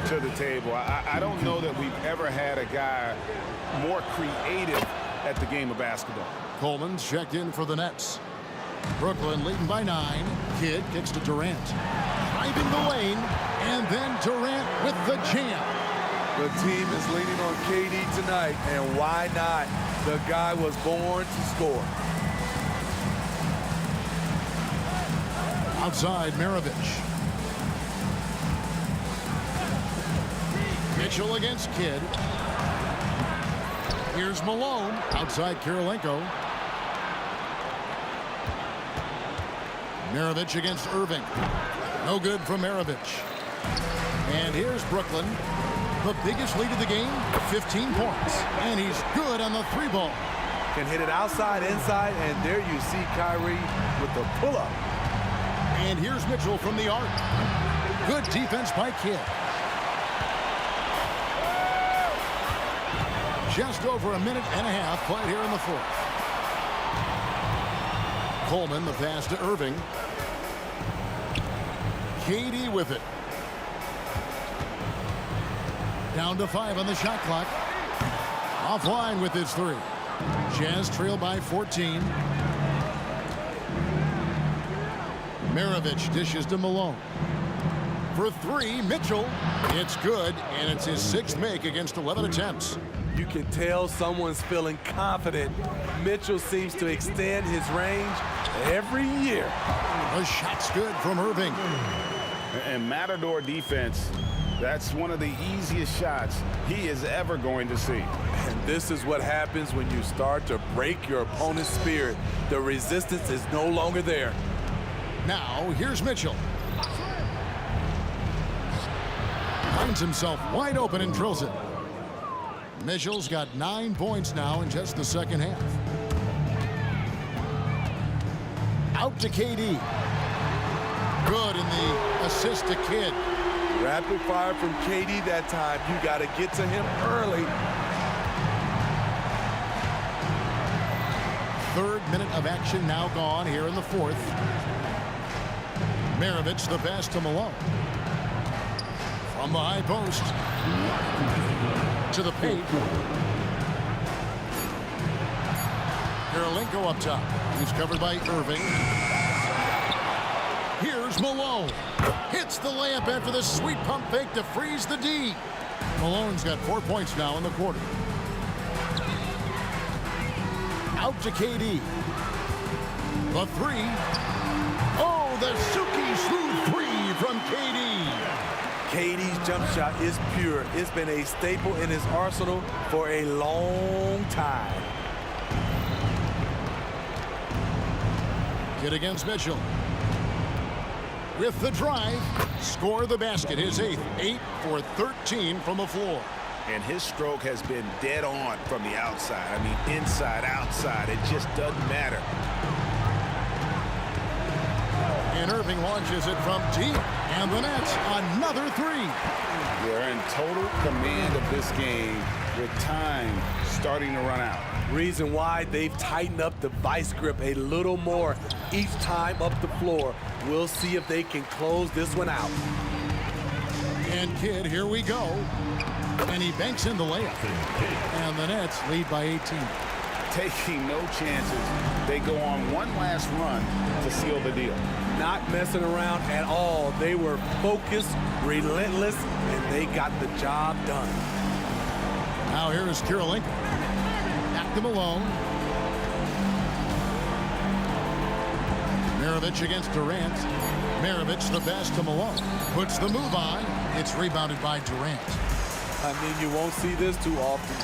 to the table. I don't know that we've ever had a guy more creative at the game of basketball. Coleman's checked in for the Nets. Brooklyn leading by 9. Kidd kicks to Durant. Driving the lane, and then Durant with the jam. The team is leaning on KD tonight, and why not? The guy was born to score. Outside, Maravich. Mitchell against Kidd. Here's Malone. Outside, Kirilenko. Maravich against Irving. No good from Maravich. And here's Brooklyn. The biggest lead of the game, 15 points. And he's good on the 3-ball. Can hit it outside, inside, and there you see Kyrie with the pull-up. And here's Mitchell from the arc. Good defense by Kidd. Just over a minute and a half played here in the fourth. Coleman, the pass to Irving. KD with it. Down to 5 on the shot clock. Offline with his 3. Jazz trail by 14. Maravich dishes to Malone. For 3, Mitchell. It's good, and it's his 6th make against 11 attempts. You can tell someone's feeling confident. Mitchell seems to extend his range every year. The shot's good from Irving. And Matador defense, that's one of the easiest shots he is ever going to see. And this is what happens when you start to break your opponent's spirit. The resistance is no longer there. Now, here's Mitchell. Finds himself wide open and drills it. Mitchell's got 9 points now in just the second half. Out to KD. Good in the assist to Kidd. Rapid fire from KD that time. You got to get to him early. 3rd minute of action now gone here in the 4th. Maravich the pass to Malone. From the high post to the paint. Kirilenko up top. He's covered by Irving. Here's Malone. Hits the layup after the sweet pump fake to freeze the D. Malone's got 4 points now in the quarter. Out to KD. The three. Oh, the Suki smooth three from KD. KD's jump shot is pure. It's been a staple in his arsenal for a long time. Kid against Mitchell. With the drive, score the basket. His 8th, 8 for 13 from the floor. And his stroke has been dead on from the outside. I mean, inside, outside, it just doesn't matter. And Irving launches it from deep. And the Nets, another three. They're in total command of this game with time starting to run out. Reason why they've tightened up the vice grip a little more each time up the floor. We'll see if they can close this one out. And Kidd, here we go. And he banks in the layup. And the Nets lead by 18. Taking no chances. They go on one last run to seal the deal. Not messing around at all. They were focused, relentless, and they got the job done. Now here is Kirilenko. Back to Malone. Maravich against Durant. Maravich the pass to Malone. Puts the move on. It's rebounded by Durant. I mean, you won't see this too often.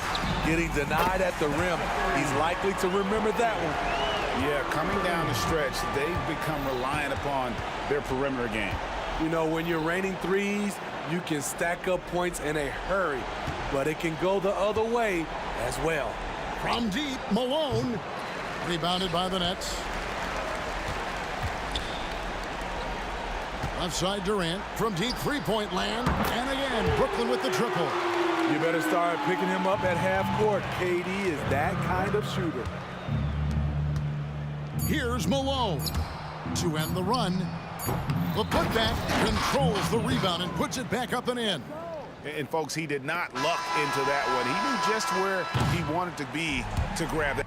Getting denied at the rim. He's likely to remember that one. Yeah, coming down the stretch, they've become reliant upon their perimeter game. You know, when you're raining threes, you can stack up points in a hurry, but it can go the other way as well. From deep, Malone. Rebounded by the Nets. Outside Durant. From deep three-point land. And again, Brooklyn with the triple. You better start picking him up at half court. KD is that kind of shooter. Here's Malone to end the run. The putback controls the rebound and puts it back up and in. And folks, he did not luck into that one. He knew just where he wanted to be to grab that.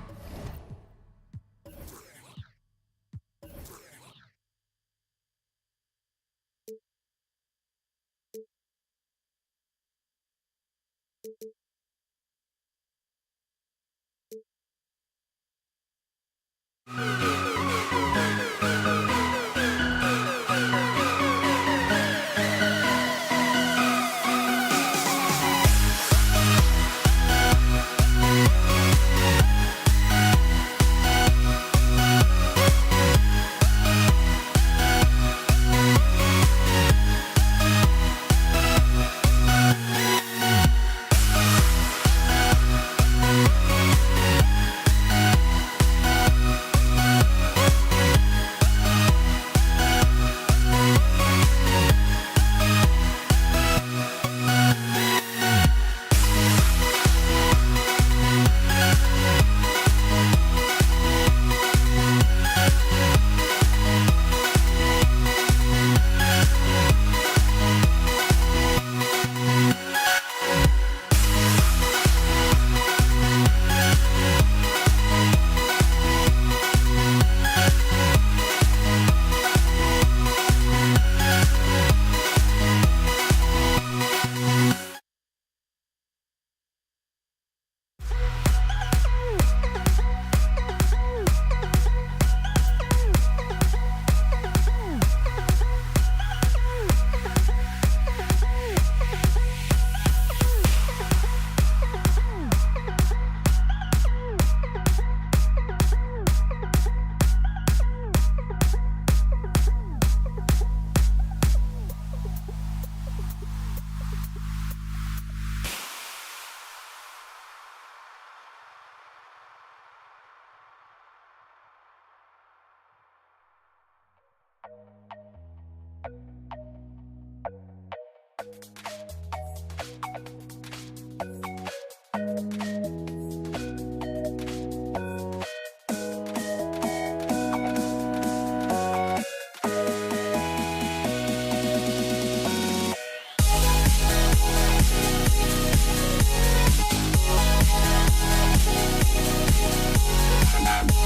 Bye.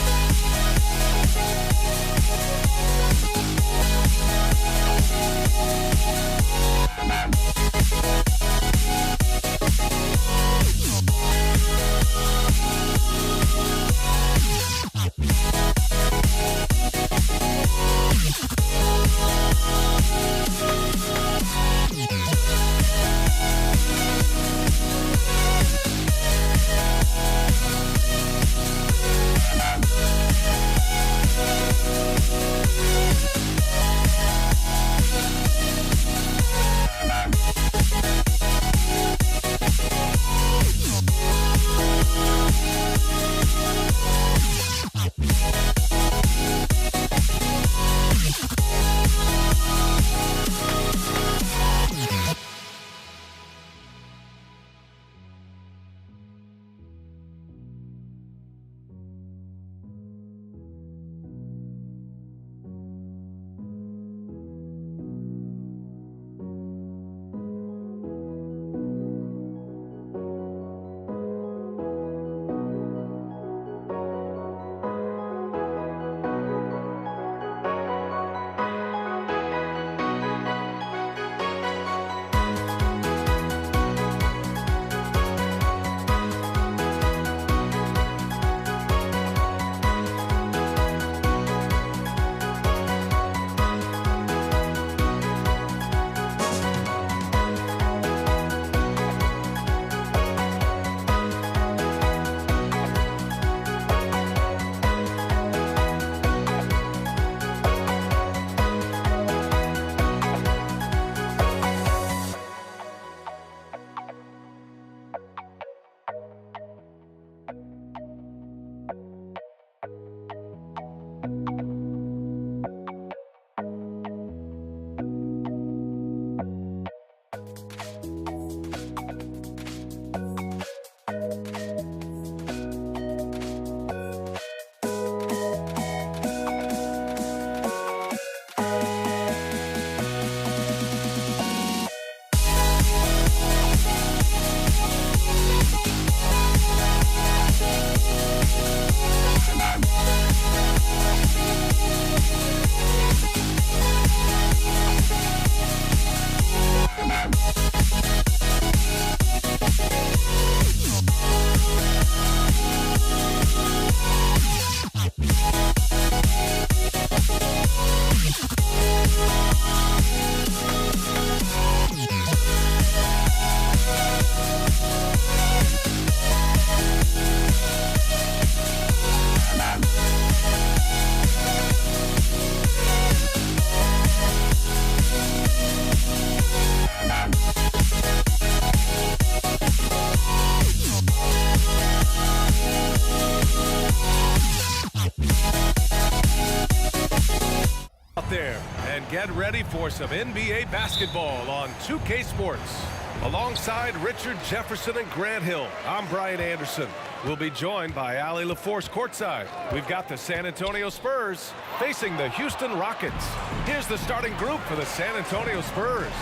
there and get ready for some NBA basketball on 2K Sports. Alongside Richard Jefferson and Grant Hill, I'm Brian Anderson. We'll be joined by Allie LaForce courtside. We've got the San Antonio Spurs facing the Houston Rockets. Here's the starting group for the San Antonio Spurs.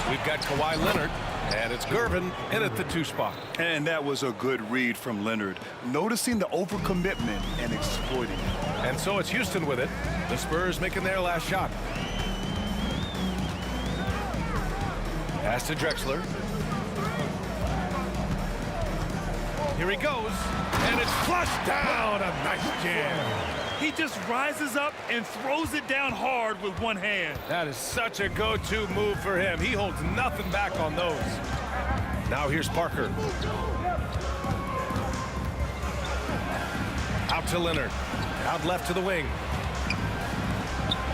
We've got Kawhi Leonard, and it's Gervin in at the 2 spot. And that was a good read from Leonard, noticing the overcommitment and exploiting it. And so it's Houston with it. The Spurs making their last shot. Pass to Drexler. Here he goes, and it's flushed down. A nice jam. He just rises up and throws it down hard with one hand. That is such a go-to move for him. He holds nothing back on those. Now here's Parker. Out to Leonard. Out left to the wing.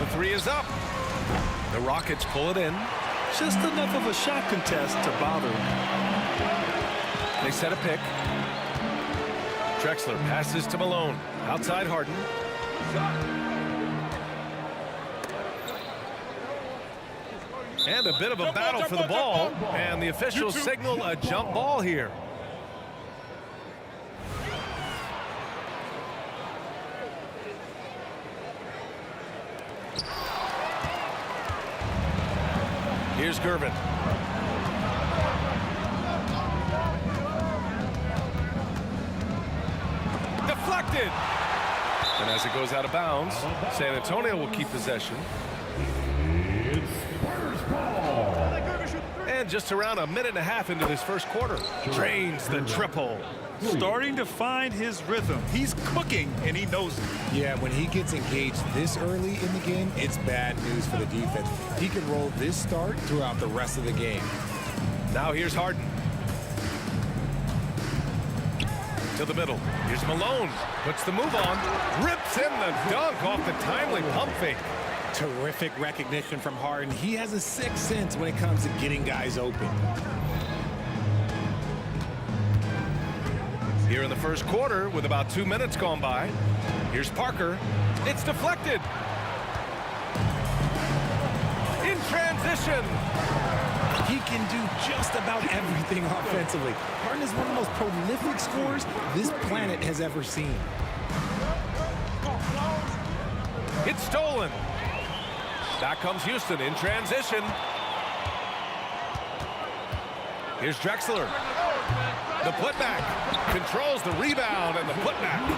The 3 is up. The Rockets pull it in. Just enough of a shot contest to bother him. They set a pick. Drexler passes to Malone. Outside Harden. And a bit of a battle for the ball. And the officials signal a jump ball here. Here's Gervin. Deflected. And as it goes out of bounds, San Antonio will keep possession. And just around a minute and a half into this first quarter, drains the triple. Starting to find his rhythm. He's cooking, and he knows it. Yeah, when he gets engaged this early in the game, it's bad news for the defense. He can roll this start throughout the rest of the game. Now here's Harden. To the middle. Here's Malone. Puts the move on. Rips in the dunk off the timely pump fake. Terrific recognition from Harden. He has a sixth sense when it comes to getting guys open. Here in the first quarter, with about 2 minutes gone by, here's Parker. It's deflected. In transition. He can do just about everything offensively. Harden is one of the most prolific scorers this planet has ever seen. It's stolen. Back comes Houston in transition. Here's Drexler. The putback. Controls the rebound and the putback.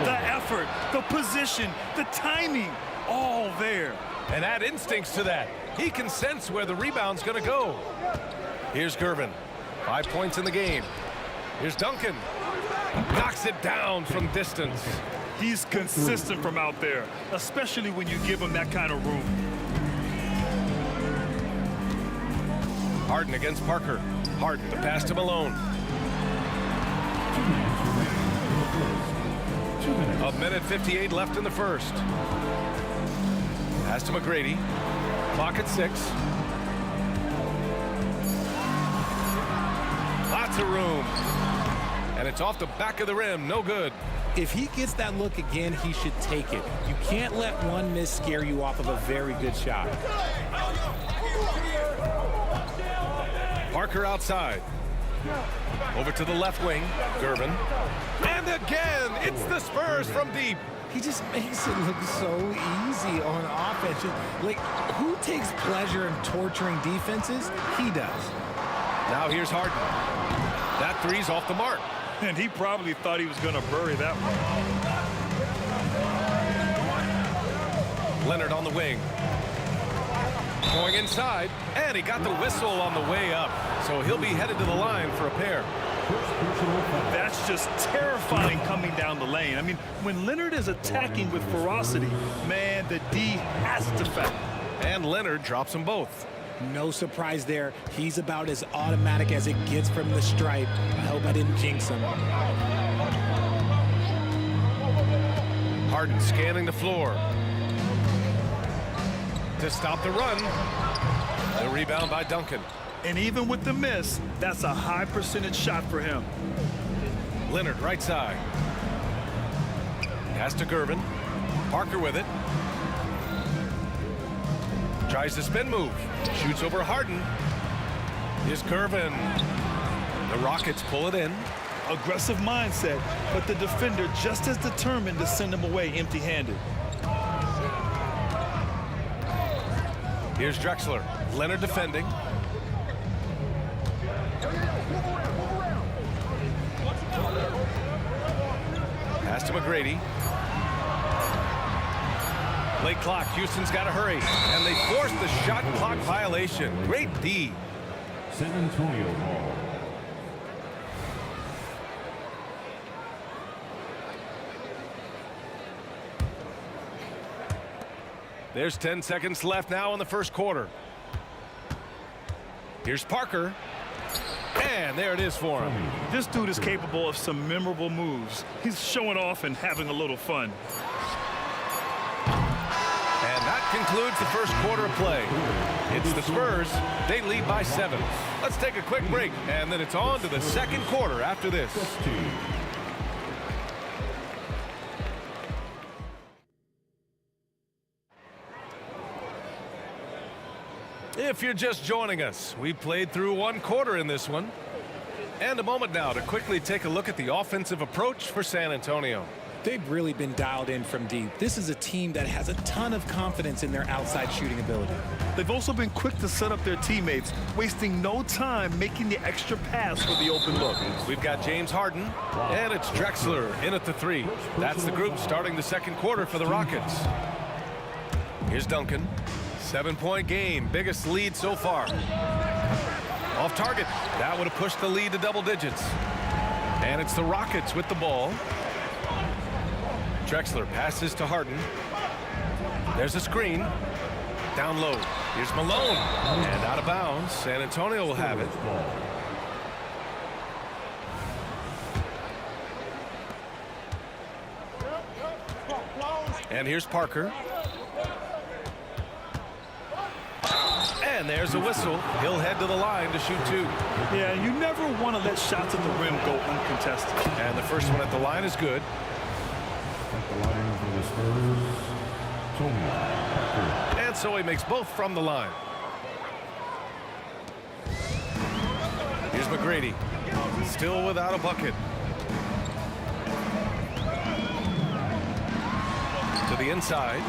The effort, the position, the timing, all there. And add instincts to that. He can sense where the rebound's going to go. Here's Gervin. 5 points in the game. Here's Duncan. Knocks it down from distance. He's consistent from out there, especially when you give him that kind of room. Harden against Parker. Harden, the pass to Malone. A minute 58 left in the first. Pass to McGrady. Clock at 6. Lots of room. And it's off the back of the rim. No good. If he gets that look again, he should take it. You can't let one miss scare you off of a very good shot. Parker outside. Over to the left wing. Gervin. And again, it's the Spurs from deep. He just makes it look so easy on offense. Like, who takes pleasure in torturing defenses? He does. Now here's Harden. That 3's off the mark. And he probably thought he was going to bury that one. Leonard on the wing. Going inside, and he got the whistle on the way up. So he'll be headed to the line for a pair. That's just terrifying coming down the lane. I mean, when Leonard is attacking with ferocity, man, the D has to foul. And Leonard drops them both. No surprise there. He's about as automatic as it gets from the stripe. I hope I didn't jinx him. Harden scanning the floor. To stop the run. The rebound by Duncan. And even with the miss, that's a high percentage shot for him. Leonard right side. Pass to Gervin. Parker with it. Tries the spin move. Shoots over Harden. Is Curvin. The Rockets pull it in. Aggressive mindset, but the defender just as determined to send him away empty-handed. Here's Drexler. Leonard defending. Pass to McGrady. Late clock. Houston's got to hurry. And they force the shot clock violation. Great D. San Antonio ball. There's 10 seconds left now in the first quarter. Here's Parker. And there it is for him. This dude is capable of some memorable moves. He's showing off and having a little fun. And that concludes the first quarter of play. It's the Spurs. They lead by 7. Let's take a quick break, and then it's on to the second quarter after this. If you're just joining us, we played through one quarter in this one. And a moment now to quickly take a look at the offensive approach for San Antonio. They've really been dialed in from deep. This is a team that has a ton of confidence in their outside shooting ability. They've also been quick to set up their teammates, wasting no time making the extra pass for the open look. We've got James Harden, and it's Drexler in at the 3. That's the group starting the second quarter for the Rockets. Here's Duncan. 7-point game, biggest lead so far. Off target. That would have pushed the lead to double digits. And it's the Rockets with the ball. Drexler passes to Harden. There's a screen. Down low. Here's Malone. And out of bounds. San Antonio will have it. And here's Parker. And there's a whistle. He'll head to the line to shoot 2. Yeah, you never want to let shots at the rim go uncontested. And the first one at the line is good. At the line for the Spurs, Tony Parker. And so he makes both from the line. Here's McGrady. Still without a bucket. To the inside.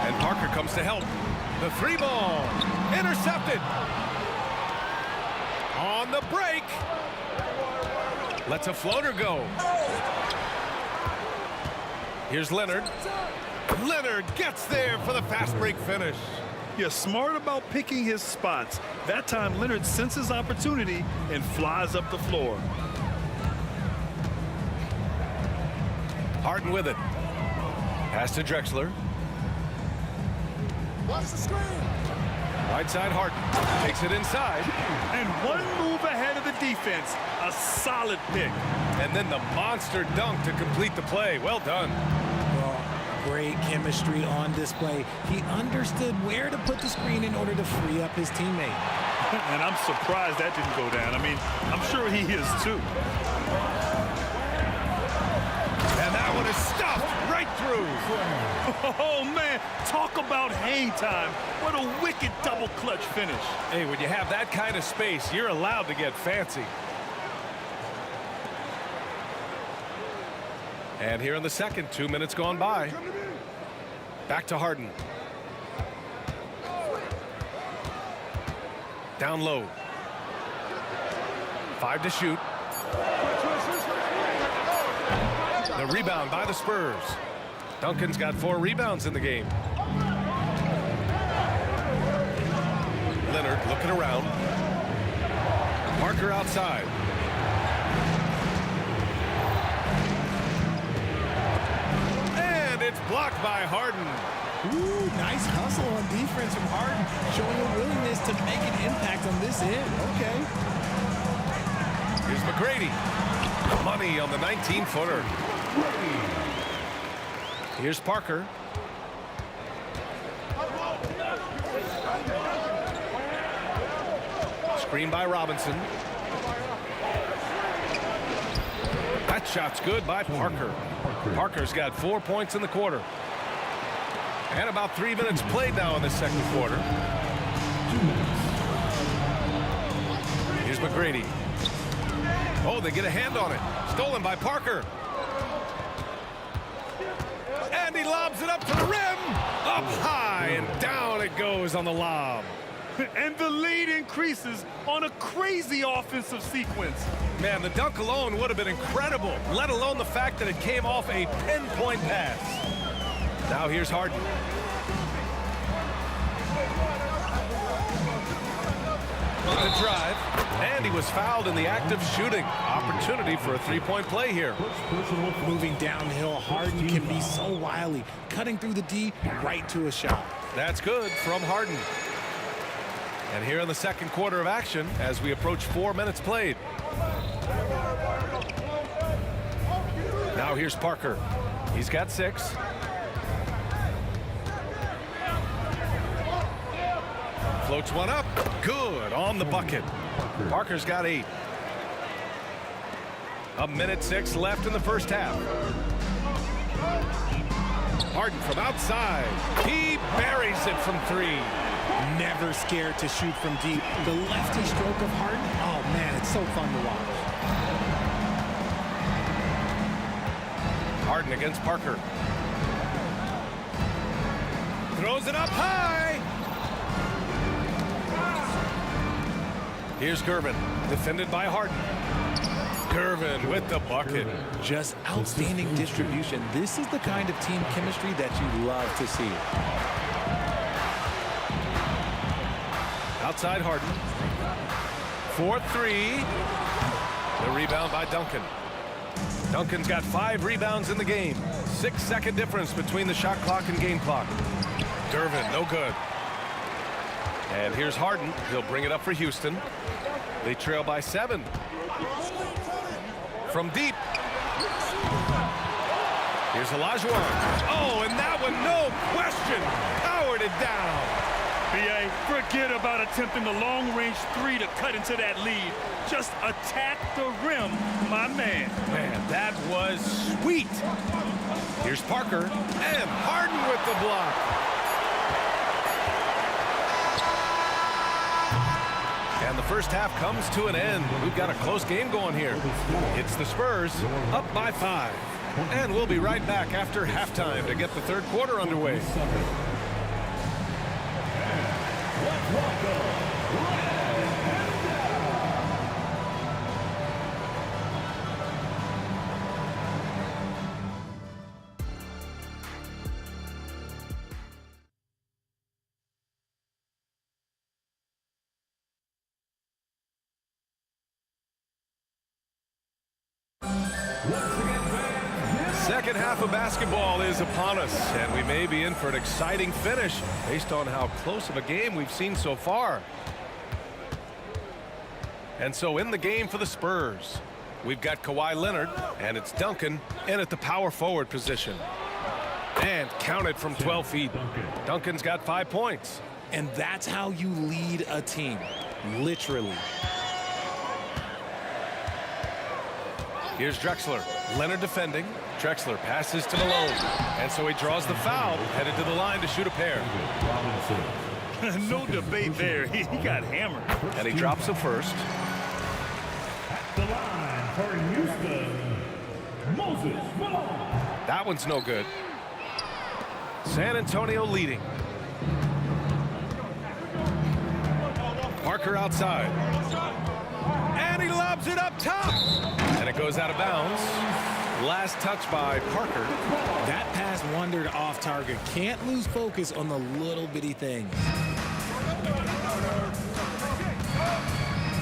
And Parker comes to help. The 3 ball. Intercepted. On the break. Lets a floater go. Here's Leonard. Leonard gets there for the fast break finish. You're smart about picking his spots. That time, Leonard senses opportunity and flies up the floor. Harden with it. Pass to Drexler. Watch the screen. Right side Harden. Takes it inside. And one move ahead of the defense. A solid pick. And then the monster dunk to complete the play. Well done. Well, great chemistry on display. He understood where to put the screen in order to free up his teammate. And I'm surprised that didn't go down. I mean, I'm sure he is too. And that one is stuffed right through. Oh, man, talk about hang time. What a wicked double clutch finish. Hey, when you have that kind of space, you're allowed to get fancy. And here in the second, 2 minutes gone by. Back to Harden. Down low. 5 to shoot. The rebound by the Spurs. Duncan's got 4 rebounds in the game. Leonard looking around. Parker outside. And it's blocked by Harden. Ooh, nice hustle on defense from Harden, showing a willingness to make an impact on this end. Okay. Here's McGrady. Money on the 19-footer. Here's Parker. Screen by Robinson. That shot's good by Parker. Parker's got 4 points in the quarter. And about 3 minutes played now in the second quarter. Here's McGrady. Oh, they get a hand on it. Stolen by Parker. And he lobs it up to the rim. Up high and down it goes on the lob. And the lead increases on a crazy offensive sequence. Man, the dunk alone would have been incredible, let alone the fact that it came off a pinpoint pass. Now here's Harden. With the drive, and he was fouled in the act of shooting. Opportunity for a three-point play here. Moving downhill, Harden can be so wily, cutting through the D right to a shot. That's good from Harden. And here in the second quarter of action, as we approach 4 minutes played. Now here's Parker. He's got 6. Floats one up. Good on the bucket. Parker's got 8. 1:06 left in the first half. Harden from outside. He buries it from 3. Never scared to shoot from deep. The lefty stroke of Harden, oh man, it's so fun to watch. Harden against Parker. Throws it up high. Here's Gervin, defended by Harden. Gervin with the bucket. Just outstanding distribution. This is the kind of team chemistry that you love to see. Outside Harden. 4-3. The rebound by Duncan. Duncan's got 5 rebounds in the game. 6-second difference between the shot clock and game clock. Gervin, no good. And here's Harden. He'll bring it up for Houston. They trail by 7. From deep. Here's Olajuwon. Oh, and that one, no question, powered it down. B.A., forget about attempting the long-range 3 to cut into that lead. Just attack the rim, my man. Man, that was sweet. Here's Parker, and Harden with the block. And the first half comes to an end. We've got a close game going here. It's the Spurs up by 5. And we'll be right back after halftime to get the third quarter underway. Second half of basketball is upon us, and we may be in for an exciting finish based on how close of a game we've seen so far. And so in the game for the Spurs, we've got Kawhi Leonard, and it's Duncan in at the power forward position. And counted from 12 feet. Duncan's got 5 points. And that's how you lead a team, literally. Here's Drexler. Leonard defending. Drexler passes to Malone. And so he draws the foul, headed to the line to shoot a pair. No debate there. He got hammered. And he drops it first. The line for Houston, Moses Malone. That one's no good. San Antonio leading. Parker outside. And he lobs it up top. And it goes out of bounds. Last touch by Parker. That pass wandered off target. Can't lose focus on the little bitty things.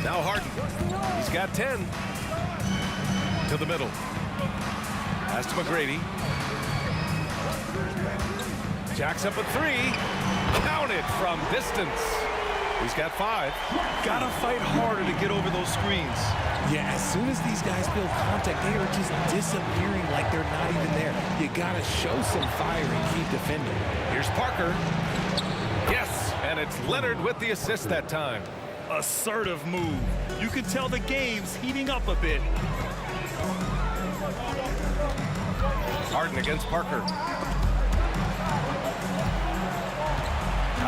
Now Harden. He's got 10. To the middle. Pass to McGrady. Jacks up a 3. Counted from distance. He's got 5. Gotta fight harder to get over those screens. Yeah, as soon as these guys feel contact, they are just disappearing like they're not even there. You gotta show some fire and keep defending. Here's Parker. Yes, and it's Leonard with the assist that time. Assertive move. You can tell the game's heating up a bit. Harden against Parker.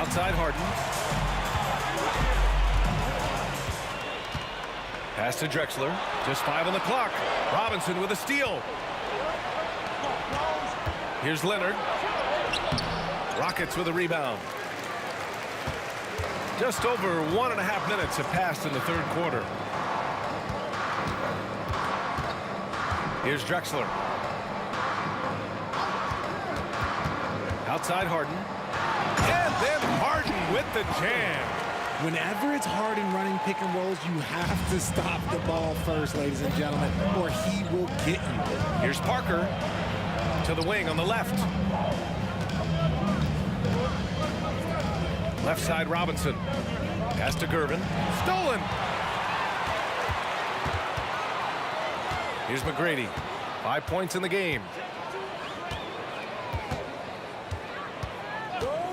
Outside Harden. Pass to Drexler. Just 5 on the clock. Robinson with a steal. Here's Leonard. Rockets with a rebound. Just over 1.5 minutes have passed in the third quarter. Here's Drexler. Outside Harden. And then Harden with the jam. Whenever it's Harden running pick and rolls, you have to stop the ball first, ladies and gentlemen, or he will get you. Here's Parker to the wing on the left. Left side Robinson. Pass to Gervin. Stolen. Here's McGrady. 5 points in the game.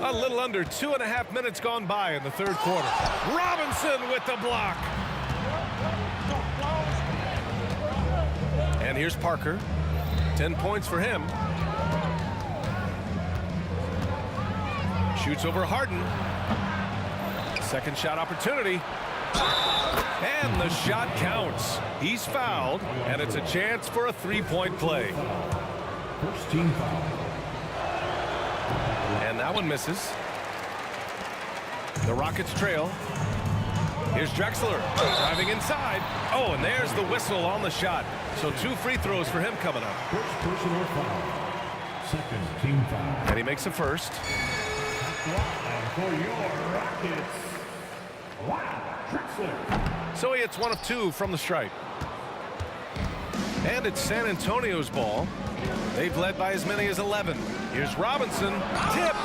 A little under 2.5 minutes gone by in the third quarter. Robinson with the block. And here's Parker. 10 points for him. Shoots over Harden. Second shot opportunity. And the shot counts. He's fouled, and it's a chance for a three-point play. First team foul. And that one misses. The Rockets trail. Here's Drexler driving inside. Oh, and there's the whistle on the shot. So 2 free throws for him coming up. First personal foul. Second team foul. And he makes a first. And for your Rockets, Drexler. So he hits 1 of 2 from the stripe. And it's San Antonio's ball. They've led by as many as 11. Here's Robinson. Tipped.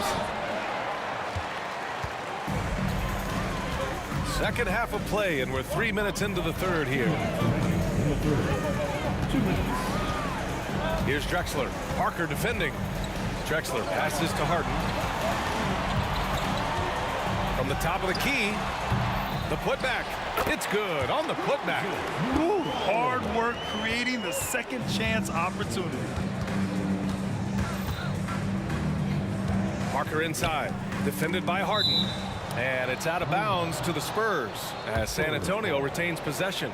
Second half of play, and we're 3 minutes into the third here. In the third. 2 minutes. Here's Drexler. Parker defending. Drexler passes to Harden. From the top of the key. The putback. It's good on the putback. Ooh, hard work creating the second chance opportunity. Parker inside. Defended by Harden. And it's out of bounds to the Spurs as San Antonio retains possession.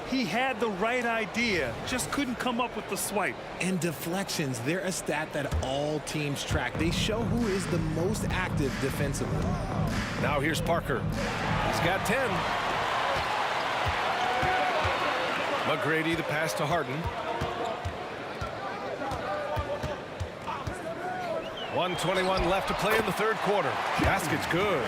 He had the right idea, just couldn't come up with the swipe. And deflections, they're a stat that all teams track. They show who is the most active defensively. Now here's Parker. He's got 10. McGrady the pass to Harden. 1:21 left to play in the third quarter. Basket's good.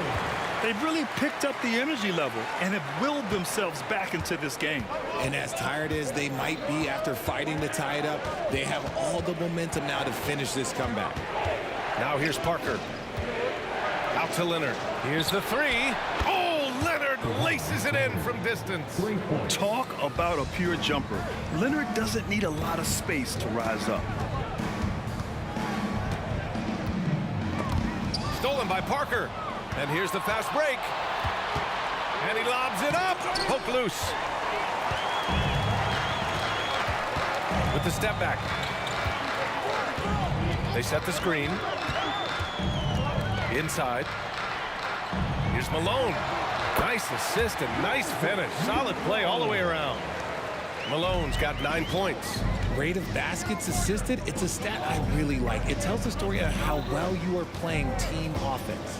They've really picked up the energy level and have willed themselves back into this game. And as tired as they might be after fighting to tie it up, they have all the momentum now to finish this comeback. Now here's Parker. Out to Leonard. Here's the three. Oh, Leonard laces it in from distance. Talk about a pure jumper. Leonard doesn't need a lot of space to rise up. Stolen by Parker. And here's the fast break. And he lobs it up. Poke loose. With the step back. They set the screen. Inside. Here's Malone. Nice assist and nice finish. Solid play all the way around. Malone's got 9 points. Rate of baskets assisted, it's a stat I really like. It tells the story of how well you are playing team offense.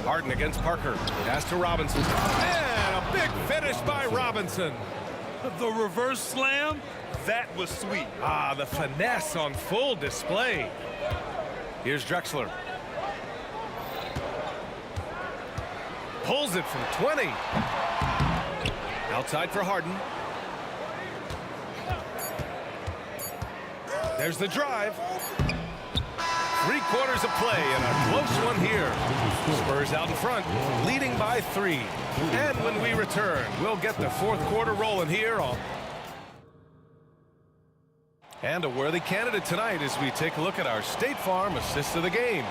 Harden against Parker. Pass to Robinson. And a big finish by Robinson. The reverse slam, that was sweet. Ah, the finesse on full display. Here's Drexler. Pulls it from 20. Outside for Harden. There's the drive. 3 quarters of play and a close one here. Spurs out in front, leading by 3. And when we return, we'll get the fourth quarter rolling here. And a worthy candidate tonight as we take a look at our State Farm assist of the game.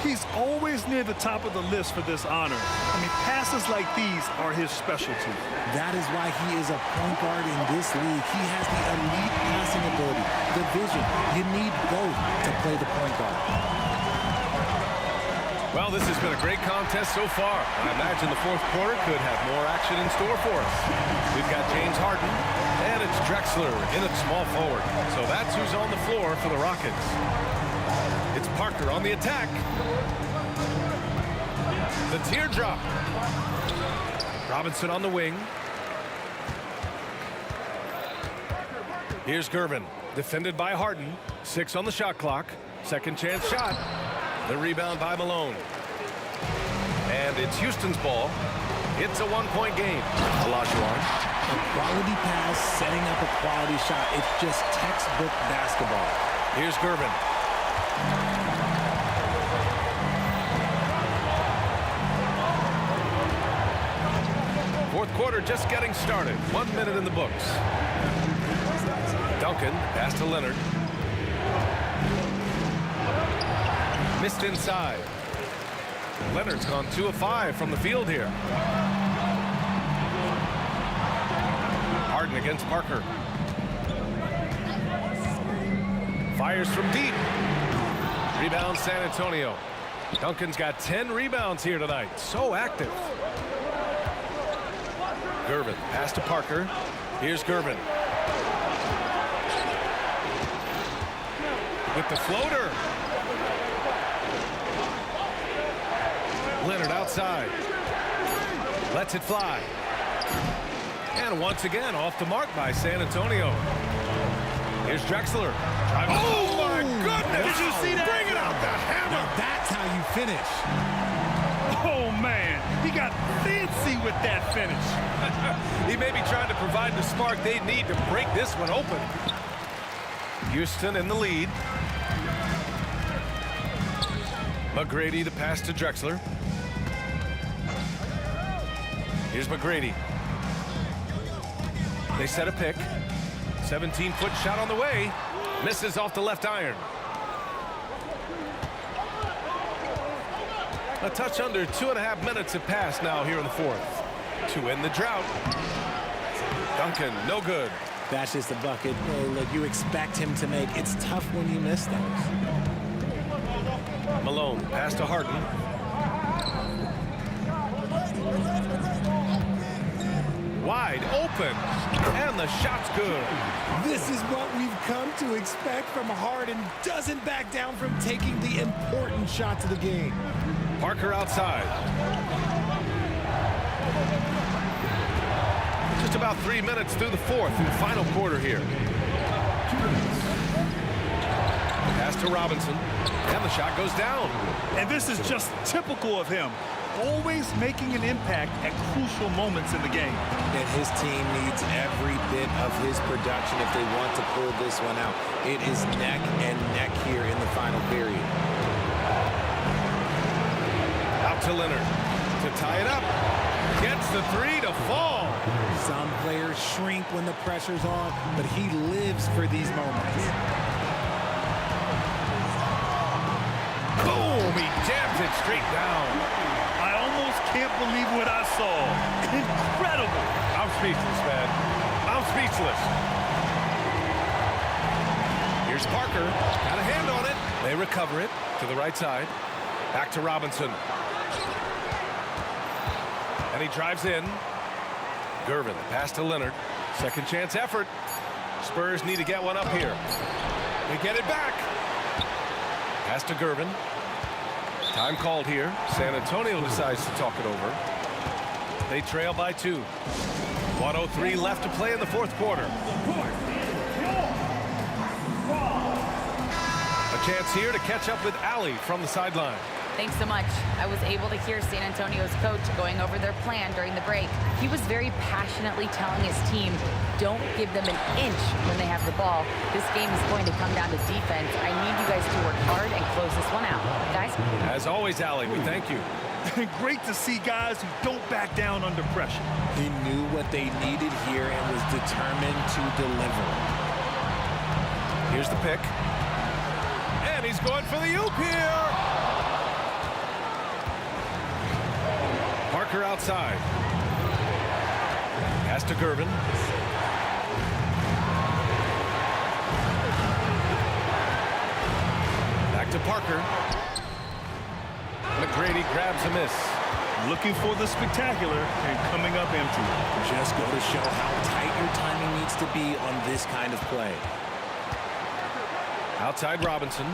He's always near the top of the list for this honor. I mean, passes like these are his specialty. That is why he is a point guard in this league. He has the elite passing ability, the vision. You need both to play the point guard. Well, this has been a great contest so far. I imagine the fourth quarter could have more action in store for us. We've got James Harden, and it's Drexler in at small forward. So that's who's on the floor for the Rockets. It's Parker on the attack. The teardrop. Robinson on the wing. Here's Gervin, defended by Harden. 6 on the shot clock. Second chance shot. The rebound by Malone. And it's Houston's ball. It's a one-point game. Olajuwon. A quality pass, setting up a quality shot. It's just textbook basketball. Here's Gervin. Fourth quarter just getting started. 1 minute in the books. Duncan, pass to Leonard. Missed inside. Leonard's gone 2 of 5 from the field here. Harden against Parker. Fires from deep. Rebound San Antonio. Duncan's got 10 rebounds here tonight. So active. Gervin, pass to Parker. Here's Gervin. With the floater. Leonard outside. Lets it fly. And once again, off the mark by San Antonio. Here's Drexler. Oh, my goodness! Did you see that? Bring it out, the hammer! Now that's how you finish. Oh, man. He got fancy with that finish. He may be trying to provide the spark they need to break this one open. Houston in the lead. McGrady the pass to Drexler. Here's McGrady. They set a pick. 17-foot shot on the way. Misses off the left iron. A touch under 2.5 minutes have passed now here in the fourth. To end the drought. Duncan, no good. That's just a bucket. Look, you expect him to make. It's tough when you miss those. Malone, pass to Harden. Wide open, and the shot's good. This is what we've come to expect from Harden. Doesn't back down from taking the important shots of the game. Parker outside. Just about 3 minutes through the fourth, through the final quarter here. Pass to Robinson, and the shot goes down. And this is just typical of him. Always making an impact at crucial moments in the game. And his team needs every bit of his production if they want to pull this one out. It is neck and neck here in the final period. Out to Leonard to tie it up. Gets the 3 to fall. Some players shrink when the pressure's on, but he lives for these moments. Boom! He jams it straight down. I almost can't believe what I saw. Incredible. I'm speechless, man. I'm speechless. Here's Parker. Got a hand on it. They recover it to the right side. Back to Robinson. And he drives in. Gervin, pass to Leonard. Second chance effort. Spurs need to get one up here. They get it back. Pass to Gervin. Time called here. San Antonio decides to talk it over. They trail by 2. 1:03 left to play in the fourth quarter. A chance here to catch up with Allie from the sideline. Thanks so much. I was able to hear San Antonio's coach going over their plan during the break. He was very passionately telling his team, don't give them an inch when they have the ball. This game is going to come down to defense. I need you guys to work hard and close this one out. Guys? As always, Allie, we thank you. Great to see guys who don't back down under pressure. He knew what they needed here and was determined to deliver. Here's the pick. And he's going for the oop here. Parker outside. Pass to Gervin. Back to Parker. Grady grabs a miss. Looking for the spectacular and coming up empty. Just go to show how tight your timing needs to be on this kind of play. Outside Robinson.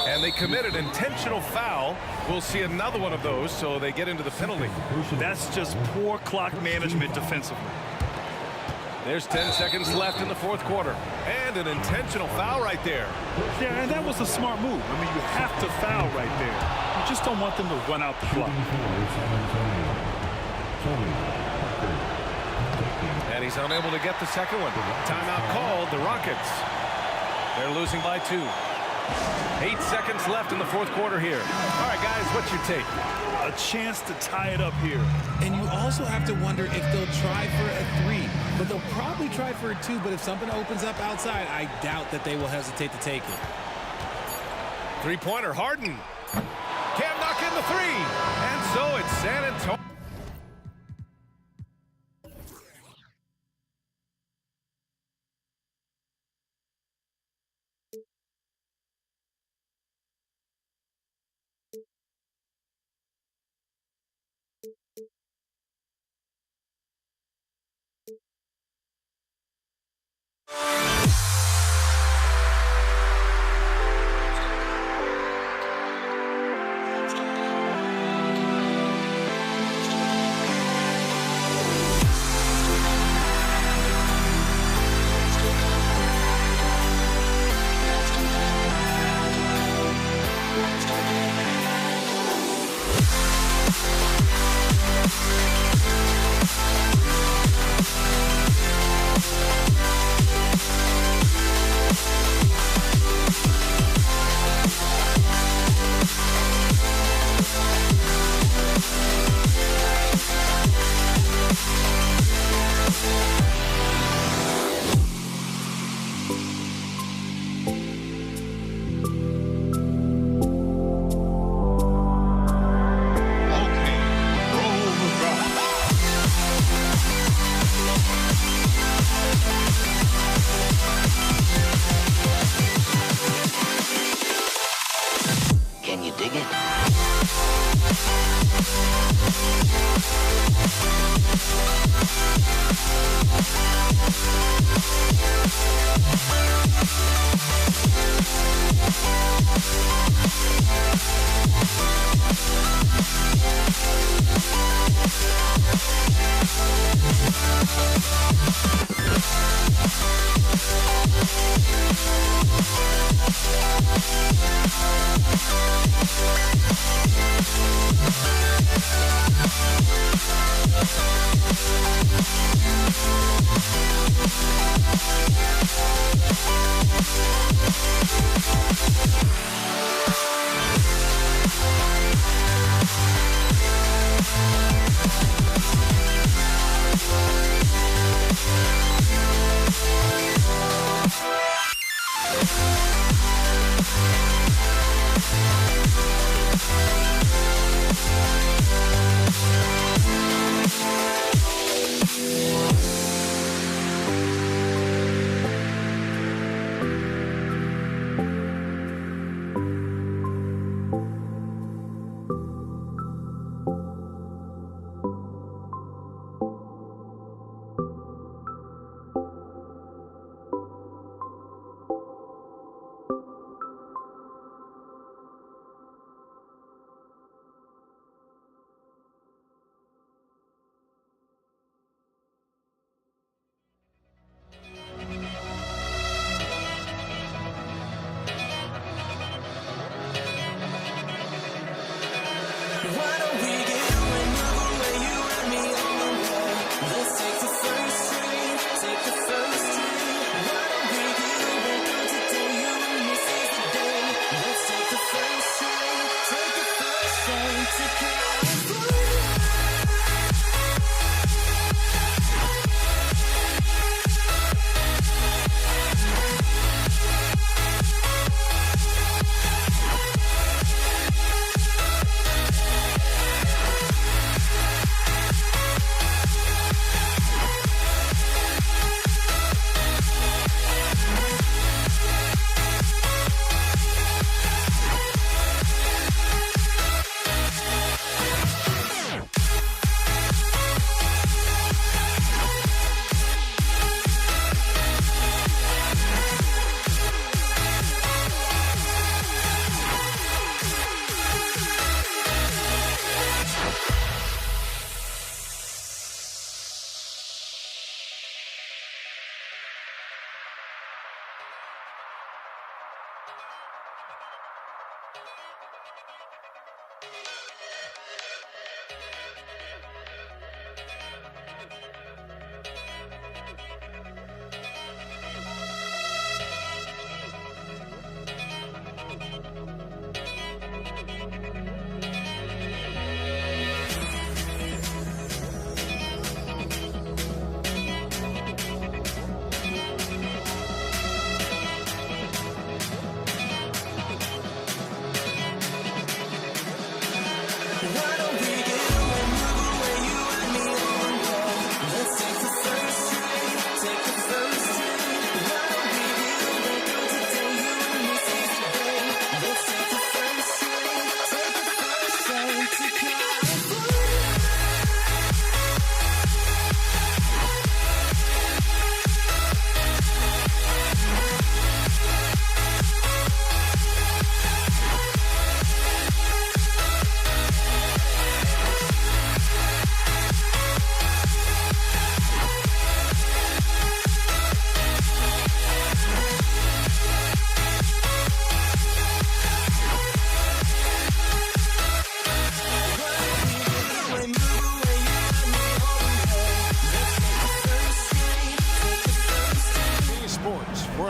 And they committed intentional foul. We'll see another one of those, so they get into the penalty. That's just poor clock management defensively. There's 10 seconds left in the fourth quarter. And an intentional foul right there. Yeah, and that was a smart move. I mean, you have to foul right there. You just don't want them to run out the clock. And he's unable to get the second one. Timeout called, the Rockets. They're losing by 2. 8 seconds left in the fourth quarter here. All right, guys, what's your take? A chance to tie it up here. And you also have to wonder if they'll try for a 3. But they'll probably try for a 2. But if something opens up outside, I doubt that they will hesitate to take it. Three-pointer, Harden. Can't knock in the 3. And so it's San Antonio.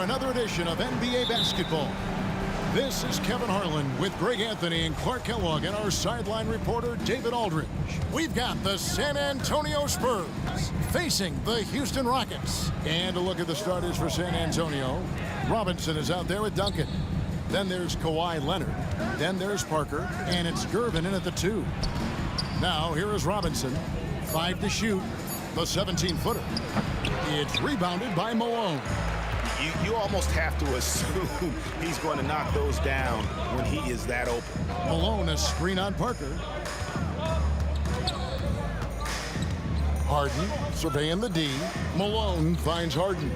Another edition of NBA basketball. This is Kevin Harlan with Greg Anthony and Clark Kellogg and our sideline reporter David Aldridge. We've got the San Antonio Spurs facing the Houston Rockets. And a look at the starters for San Antonio. Robinson is out there with Duncan. Then there's Kawhi Leonard. Then there's Parker. And it's Gervin in at the 2. Now here is Robinson. 5 to shoot. The 17-footer. It's rebounded by Malone. You almost have to assume he's going to knock those down when he is that open. Malone, a screen on Parker. Harden surveying the D. Malone finds Harden.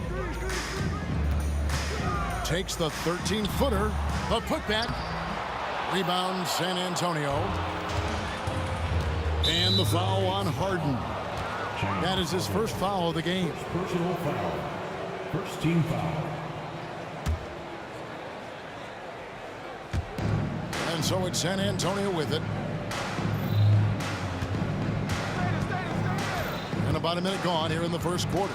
Takes the 13-footer. The putback. Rebound San Antonio. And the foul on Harden. That is his first foul of the game. Personal foul. First team foul. And so it's San Antonio with it. And about a minute gone here in the first quarter.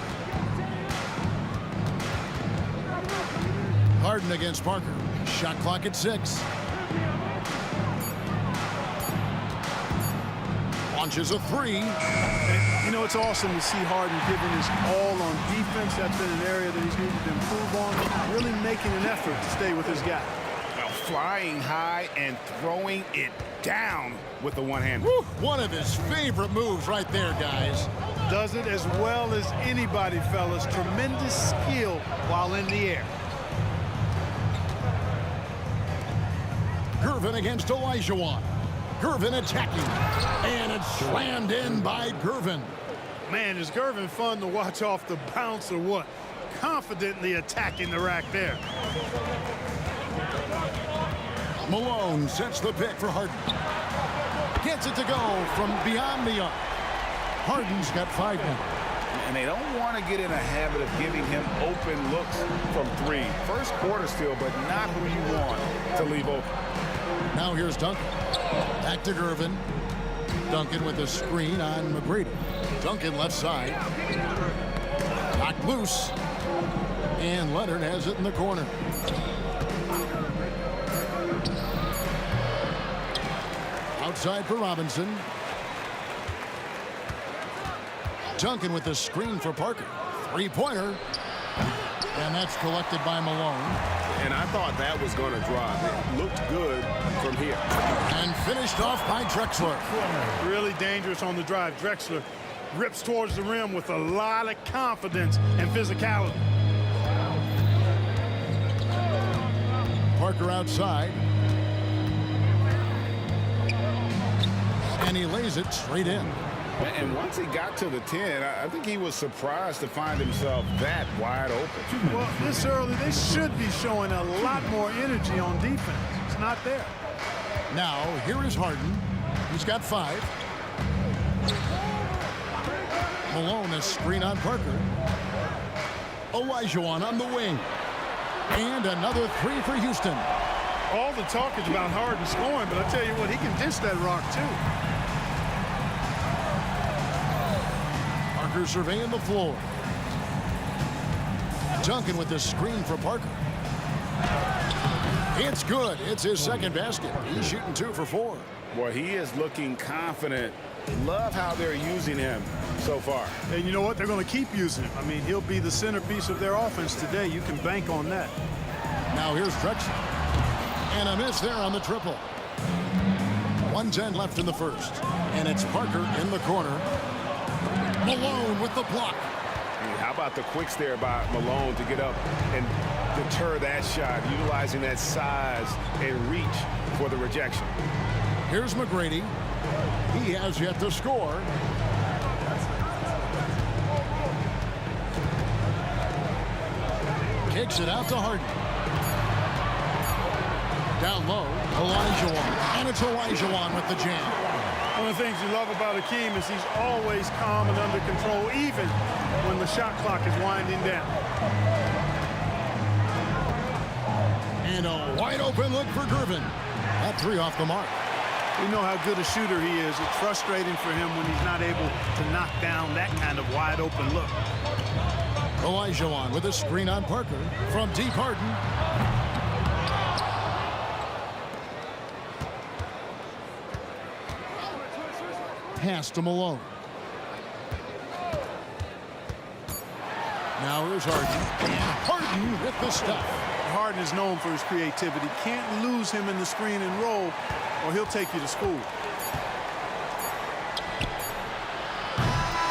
Harden against Parker. Shot clock at 6. Launches a 3. And, you know, it's awesome to see Harden giving his all on defense. That's been an area that he's needed to improve on. Really making an effort to stay with his guy. Well, flying high and throwing it down with the one hand. Woo, one of his favorite moves right there, guys. Does it as well as anybody, fellas. Tremendous skill while in the air. Gervin against Olajuwon. Gervin attacking. And it's slammed in by Gervin. Man, is Gervin fun to watch off the bounce or what? Confidently attacking the rack there. Malone sets the pick for Harden. Gets it to go from beyond the arc. Harden's got 5 now. And they don't want to get in a habit of giving him open looks from 3. First quarter still, but not who you want to leave open. Now here's Duncan. Back to Gervin. Duncan with a screen on McGrady. Duncan left side. Knocked loose. And Leonard has it in the corner. Outside for Robinson. Duncan with the screen for Parker. 3-pointer. And that's collected by Malone. And I thought that was going to drop. It looked good from here. And finished off by Drexler. Really dangerous on the drive. Drexler rips towards the rim with a lot of confidence and physicality. Parker outside. And he lays it straight in. And once he got to the 10, I think he was surprised to find himself that wide open. Well, this early, they should be showing a lot more energy on defense. It's not there. Now, here is Harden. He's got 5. Malone, a screen on Parker. Olajuwon on the wing. And another three for Houston. All the talk is about Harden scoring, but I tell you what, he can dish that rock too. Parker surveying the floor. Duncan with the screen for Parker. It's good. It's his second basket. He's shooting 2 for 4. Boy, he is looking confident. Love how they're using him so far. And you know what? They're going to keep using him. I mean, he'll be the centerpiece of their offense today. You can bank on that. Now here's Drexler. And a miss there on the triple. 1:10 left in the first. And it's Parker in the corner. Malone with the block. How about the quicks there by Malone to get up and deter that shot, utilizing that size and reach for the rejection. Here's McGrady. He has yet to score. Kicks it out to Harden. Down low, Olajuwon. And it's Olajuwon with the jam. One of the things you love about Hakeem is he's always calm and under control, even when the shot clock is winding down. And a wide open look for Gervin. That 3 off the mark. We know how good a shooter he is. It's frustrating for him when he's not able to knock down that kind of wide open look. Olajuwon with a screen on Parker from deep. Harden. Pass to Malone. Now here's Harden. And Harden with the stuff. Harden is known for his creativity. Can't lose him in the screen and roll, or he'll take you to school.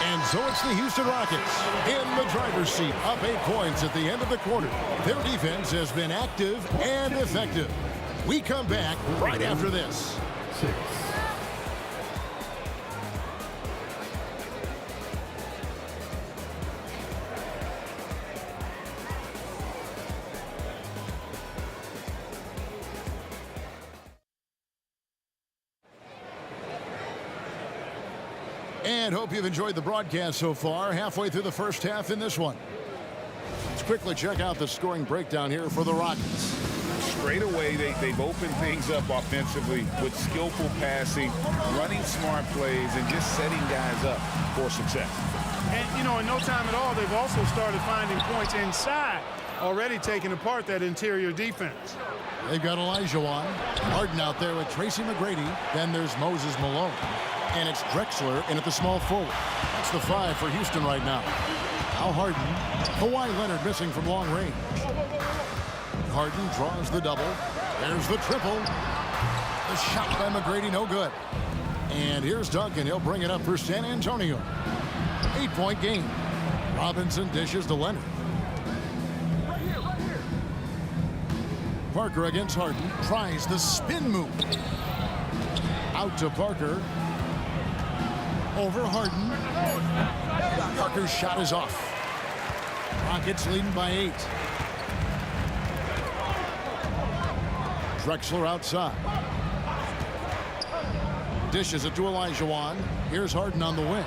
And so it's the Houston Rockets in the driver's seat, up 8 points at the end of the quarter. Their defense has been active and effective. We come back right after this. 6. And hope you've enjoyed the broadcast so far. Halfway through the first half in this one. Let's quickly check out the scoring breakdown here for the Rockets. Straight away, they've opened things up offensively with skillful passing, running smart plays, and just setting guys up for success. And, you know, in no time at all, they've also started finding points inside, already taking apart that interior defense. They've got Olajuwon. Harden out there with Tracy McGrady. Then there's Moses Malone. And it's Drexler in at the small forward. That's the 5 for Houston right now. Now Harden. Kawhi Leonard missing from long range. Harden draws the double. There's the triple. The shot by McGrady, no good. And here's Duncan. He'll bring it up for San Antonio. 8-point game. Robinson dishes to Leonard. Parker against Harden. Tries the spin move. Out to Parker. Over Harden. Parker's shot is off. Rockets leading by 8. Drexler outside. Dishes it to Olajuwon. Here's Harden on the wing.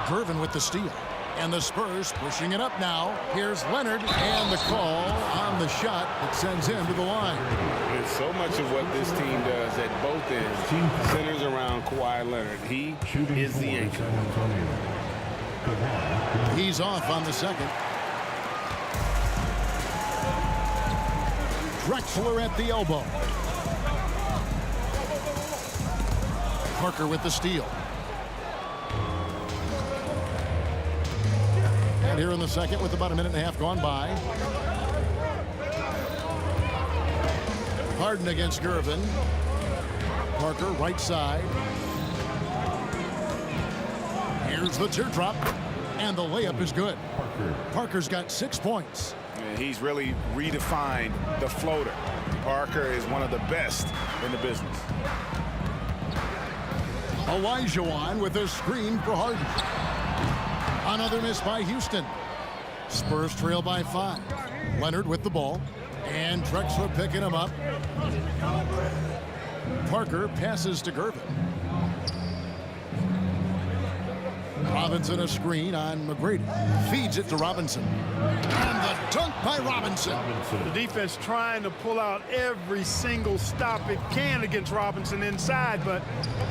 Gervin with the steal. And the Spurs pushing it up now. Here's Leonard. And the call on the shot that sends him to the line. And so much of what this team does at both ends centers around Kawhi Leonard. He is the anchor. He's off on the second. Drexler at the elbow. Parker with the steal. And here in the second with about a minute and a half gone by. Harden against Gervin. Parker right side. Here's the teardrop. And the layup is good. Parker's got 6 points. And he's really redefined the floater. Parker is one of the best in the business. Olajuwon with a screen for Harden. Another miss by Houston. Spurs trail by 5. Leonard with the ball. And Drexler picking him up. Parker passes to Gervin. Robinson a screen on McGrady. Feeds it to Robinson. And the dunk by Robinson. The defense trying to pull out every single stop it can against Robinson inside, but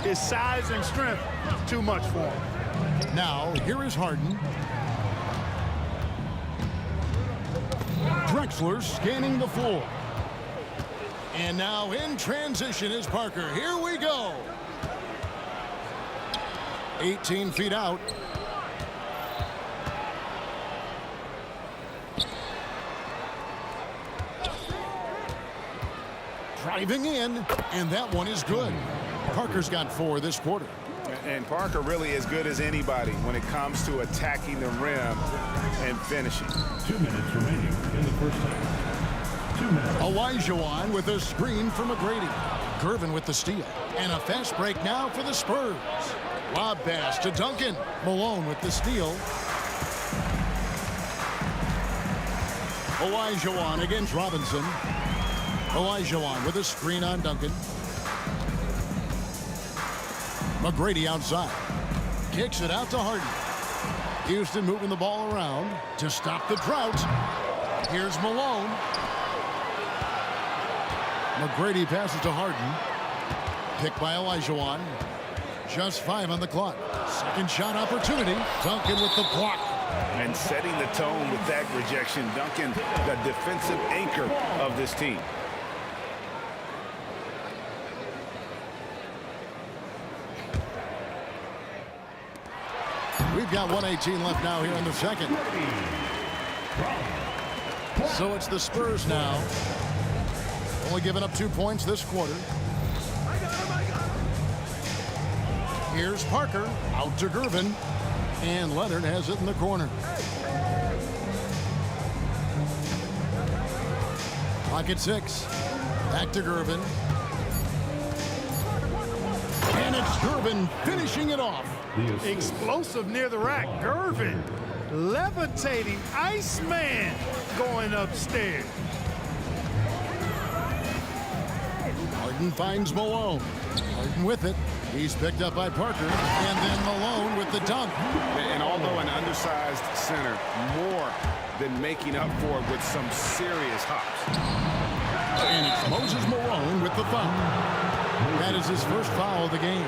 his size and strength too much for him. Now, here is Harden. Drexler scanning the floor. And now in transition is Parker. Here we go. 18 feet out. Driving in, and that one is good. Parker's got 4 this quarter. And Parker really as good as anybody when it comes to attacking the rim and finishing. 2 minutes remaining in the first half. 2 minutes. Olajuwon with a screen from McGrady. Gervin with the steal. And a fast break now for the Spurs. Lob pass to Duncan. Malone with the steal. Olajuwon against Robinson. Olajuwon with a screen on Duncan. McGrady outside. Kicks it out to Harden. Houston moving the ball around to stop the drought. Here's Malone. McGrady passes to Harden. Picked by Olajuwon. Just 5 on the clock. Second shot opportunity. Duncan with the block. And setting the tone with that rejection. Duncan, the defensive anchor of this team. We've got 1:18 left now here in the second. So it's the Spurs now. Only giving up 2 points this quarter. Here's Parker out to Gervin. And Leonard has it in the corner. Clock at 6. Back to Gervin. And it's Gervin finishing it off. Explosive near the rack. Gervin levitating. Iceman going upstairs. Harden finds Malone. Harden with it. He's picked up by Parker. And then Malone with the dunk. And although an undersized center, more than making up for it with some serious hops. And it's Moses Malone with the foul. That is his first foul of the game.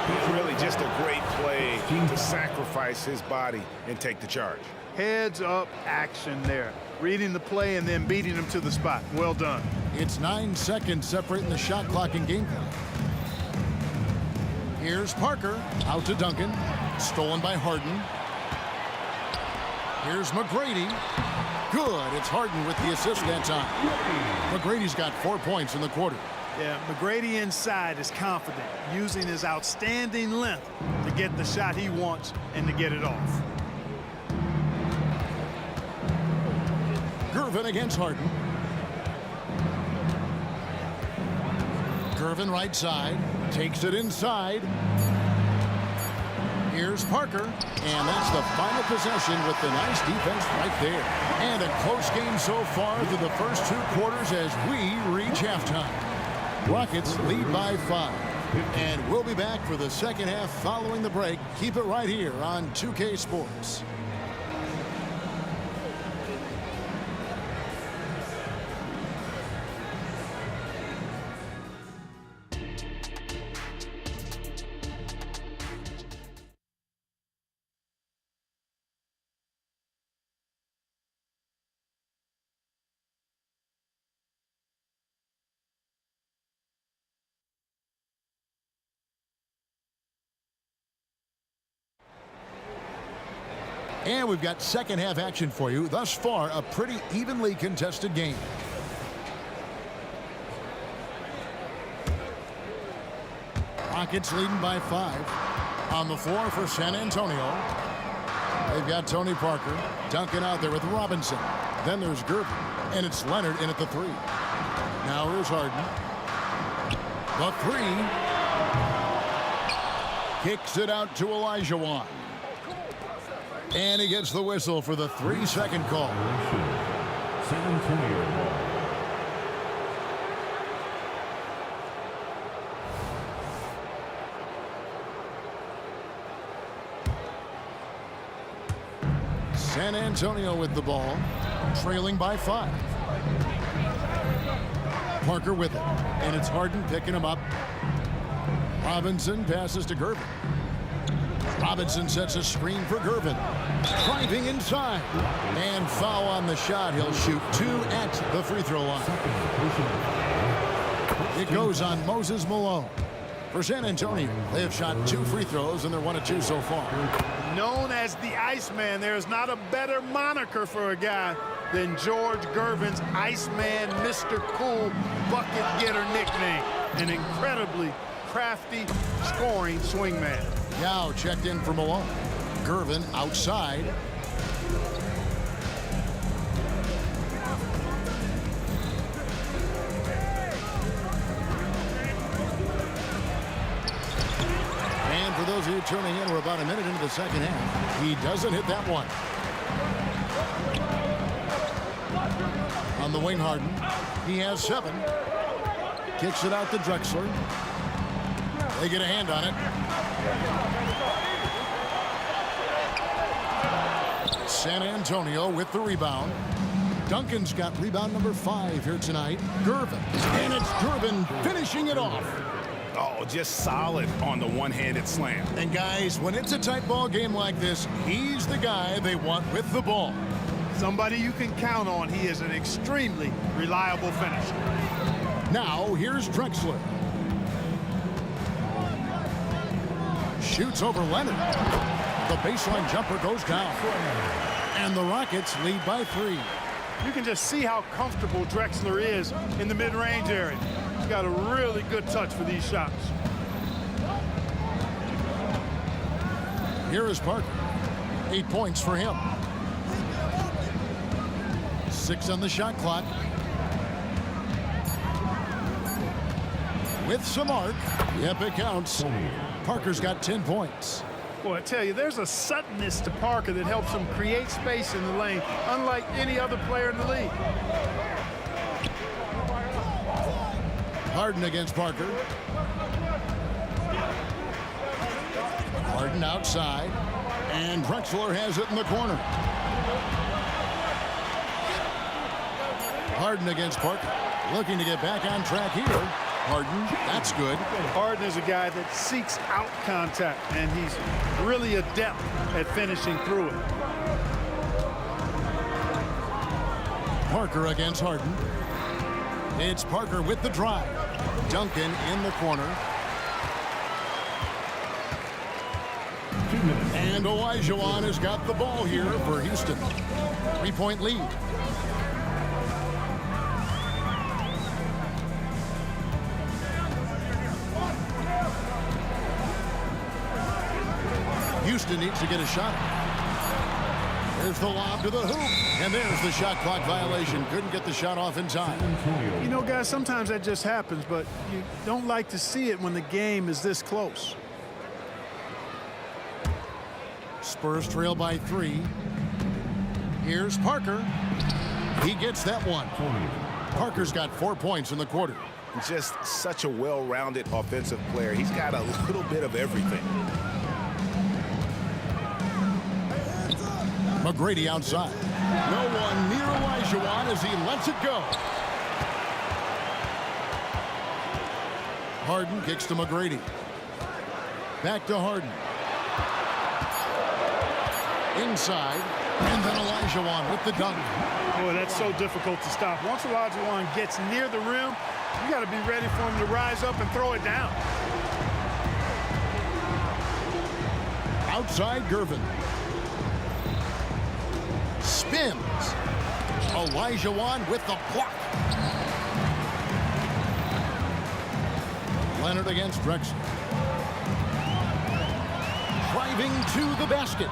It's really just a great play to sacrifice his body and take the charge. Heads up action there. Reading the play and then beating him to the spot. Well done. It's 9 seconds separating the shot clock and game clock. Here's Parker out to Duncan. Stolen by Harden. Here's McGrady. Good. It's Harden with the assist that time. McGrady's got 4 points in the quarter. Yeah, McGrady inside is confident, using his outstanding length to get the shot he wants and to get it off. Gervin against Harden. Gervin right side. Takes it inside. Here's Parker. And that's the final possession with the nice defense right there. And a close game so far through the first 2 quarters as we reach halftime. Rockets lead by 5. And we'll be back for the second half following the break. Keep it right here on 2K Sports. And we've got second half action for you. Thus far, a pretty evenly contested game. Rockets leading by 5. On the floor for San Antonio. They've got Tony Parker. Duncan out there with Robinson. Then there's Gervin. And it's Leonard in at the 3. Now here's Harden. The 3. Kicks it out to Olajuwon. And he gets the whistle for the 3-second call. San Antonio ball. San Antonio with the ball, trailing by 5. Parker with it, and it's Harden picking him up. Robinson passes to Gervin. Robinson sets a screen for Gervin. Driving inside. And foul on the shot. He'll shoot 2 at the free throw line. It goes on Moses Malone. For San Antonio, they have shot 2 free throws, and they're 1 of 2 so far. Known as the Iceman, there's not a better moniker for a guy than George Gervin's Iceman, Mr. Cool bucket getter nickname. An incredibly crafty scoring swingman. Yao checked in for Malone. Gervin outside. And for those of you tuning in, we're about a minute into the second half. He doesn't hit that one. On the wing, Harden. He has 7. Kicks it out to Drexler. They get a hand on it. San Antonio with the rebound. Duncan's got rebound number 5 here tonight. Gervin. And it's Gervin finishing it off. Oh, just solid on the one-handed slam. And guys, when it's a tight ball game like this, he's the guy they want with the ball. Somebody you can count on. He is an extremely reliable finisher. Now, here's Drexler. Shoots over Leonard. The baseline jumper goes down. And the Rockets lead by 3. You can just see how comfortable Drexler is in the mid-range area. He's got a really good touch for these shots. Here is Parker. 8 points for him. 6 on the shot clock. With some arc. Yep, it counts. Parker's got 10 points. Boy, I tell you, there's a suddenness to Parker that helps him create space in the lane, unlike any other player in the league. Harden against Parker. Harden outside. And Drexler has it in the corner. Harden against Parker. Looking to get back on track here. Harden, that's good. Harden is a guy that seeks out contact, and he's really adept at finishing through it. Parker against Harden. It's Parker with the drive. Duncan in the corner. And Olajuwon has got the ball here for Houston. 3-point lead. Houston needs to get a shot. There's the lob to the hoop. And there's the shot clock violation. Couldn't get the shot off in time. You know, guys, sometimes that just happens, but you don't like to see it when the game is this close. Spurs trail by 3. Here's Parker. He gets that one. Parker's got 4 points in the quarter. Just such a well-rounded offensive player. He's got a little bit of everything. McGrady outside. No one near Olajuwon as he lets it go. Harden kicks to McGrady. Back to Harden. Inside. And then Olajuwon with the dunk. Boy, that's so difficult to stop. Once Olajuwon gets near the rim, you got to be ready for him to rise up and throw it down. Outside Gervin. Spins. Olajuwon with the block. Leonard against Drexler. Driving to the basket.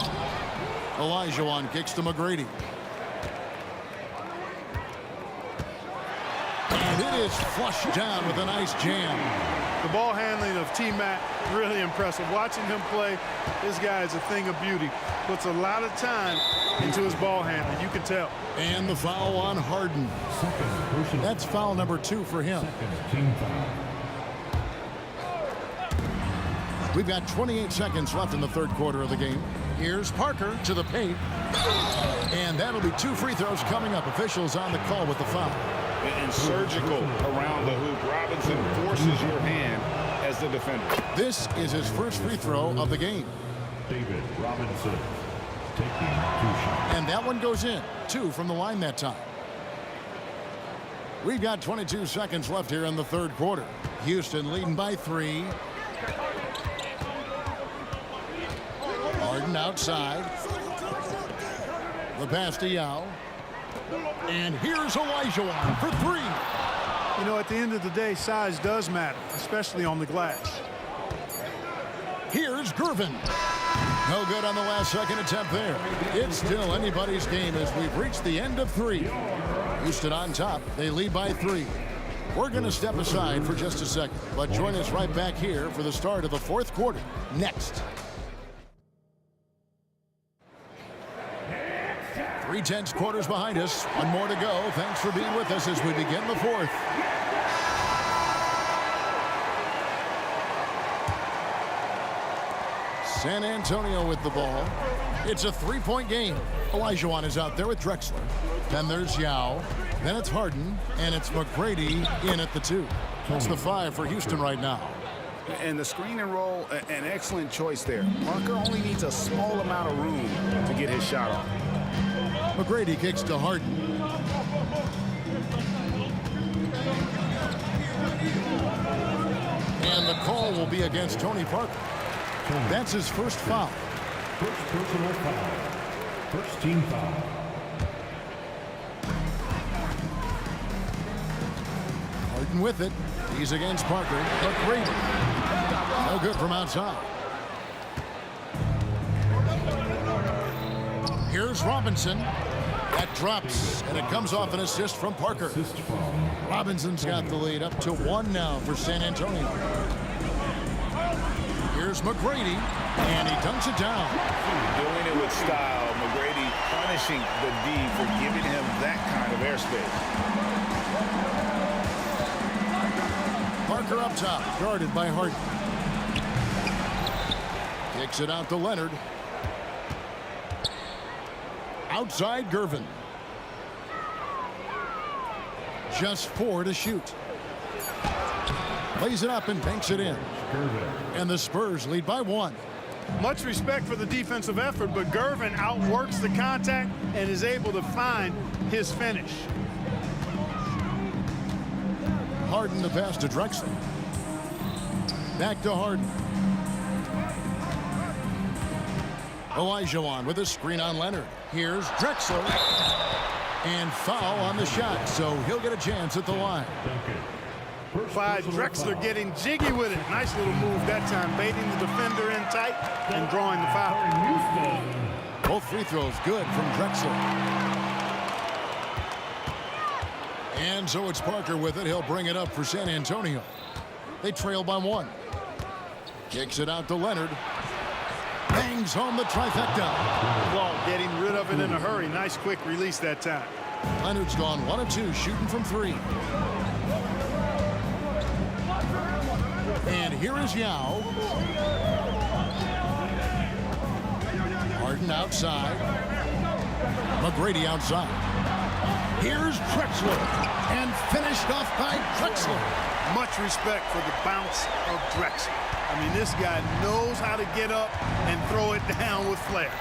Olajuwon kicks to McGrady. And it is flushed down with a nice jam. The ball handling of T-Mac, really impressive. Watching him play, this guy is a thing of beauty. Puts a lot of time into his ball handling, you can tell. And the foul on Harden. That's foul number 2 for him. We've got 28 seconds left in the third quarter of the game. Here's Parker to the paint. And that'll be 2 free throws coming up. Officials on the call with the foul. And surgical around the hoop. Robinson forces your hand as the defender. This is his first free throw of the game. David Robinson taking 2 shots. And that one goes in. 2 from the line that time. We've got 22 seconds left here in the third quarter. Houston leading by 3. Harden outside. The pass to Yao. And here's Olajuwon for 3. You know, at the end of the day, size does matter, especially on the glass. Here's Gervin. No good on the last second attempt there. It's still anybody's game as we've reached the end of 3. Houston on top. They lead by 3. We're going to step aside for just a second, but join us right back here for the start of the fourth quarter next. 3/10 quarters behind us. One more to go. Thanks for being with us as we begin the fourth. San Antonio with the ball. It's a 3-point game. Olajuwon is out there with Drexler. Then there's Yao. Then it's Harden. And it's McGrady in at the 2. That's the 5 for Houston right now. And the screen and roll, an excellent choice there. Parker only needs a small amount of room to get his shot off. McGrady kicks to Harden. And the call will be against Tony Parker. That's his first foul. First personal foul. First team foul. Harden with it. He's against Parker. McGrady. No good from outside. Here's Robinson. That drops, and it comes off an assist from Parker. Robinson's got the lead up to 1 now for San Antonio. Here's McGrady, and he dunks it down. Doing it with style. McGrady punishing the D for giving him that kind of airspace. Parker up top, guarded by Harden. Kicks it out to Leonard. Outside Gervin. Just 4 to shoot. Lays it up and banks it in. And the Spurs lead by 1. Much respect for the defensive effort, but Gervin outworks the contact and is able to find his finish. Harden the pass to Drexler. Back to Harden. Olajuwon with a screen on Leonard. Here's Drexler. And foul on the shot, so he'll get a chance at the line. Clyde Drexler getting jiggy with it. Nice little move that time, baiting the defender in tight and drawing the foul. Both free throws good from Drexler. And so it's Parker with it. He'll bring it up for San Antonio. They trail by 1. Kicks it out to Leonard. Bangs home the trifecta. Ball getting rid of it in a hurry. Nice quick release that time. Leonard's gone 1 of 2, shooting from 3. And here is Yao. Harden outside. McGrady outside. Here's Drexler. And finished off by Drexler. Much respect for the bounce of Drexler. I mean, this guy knows how to get up and throw it down with flair.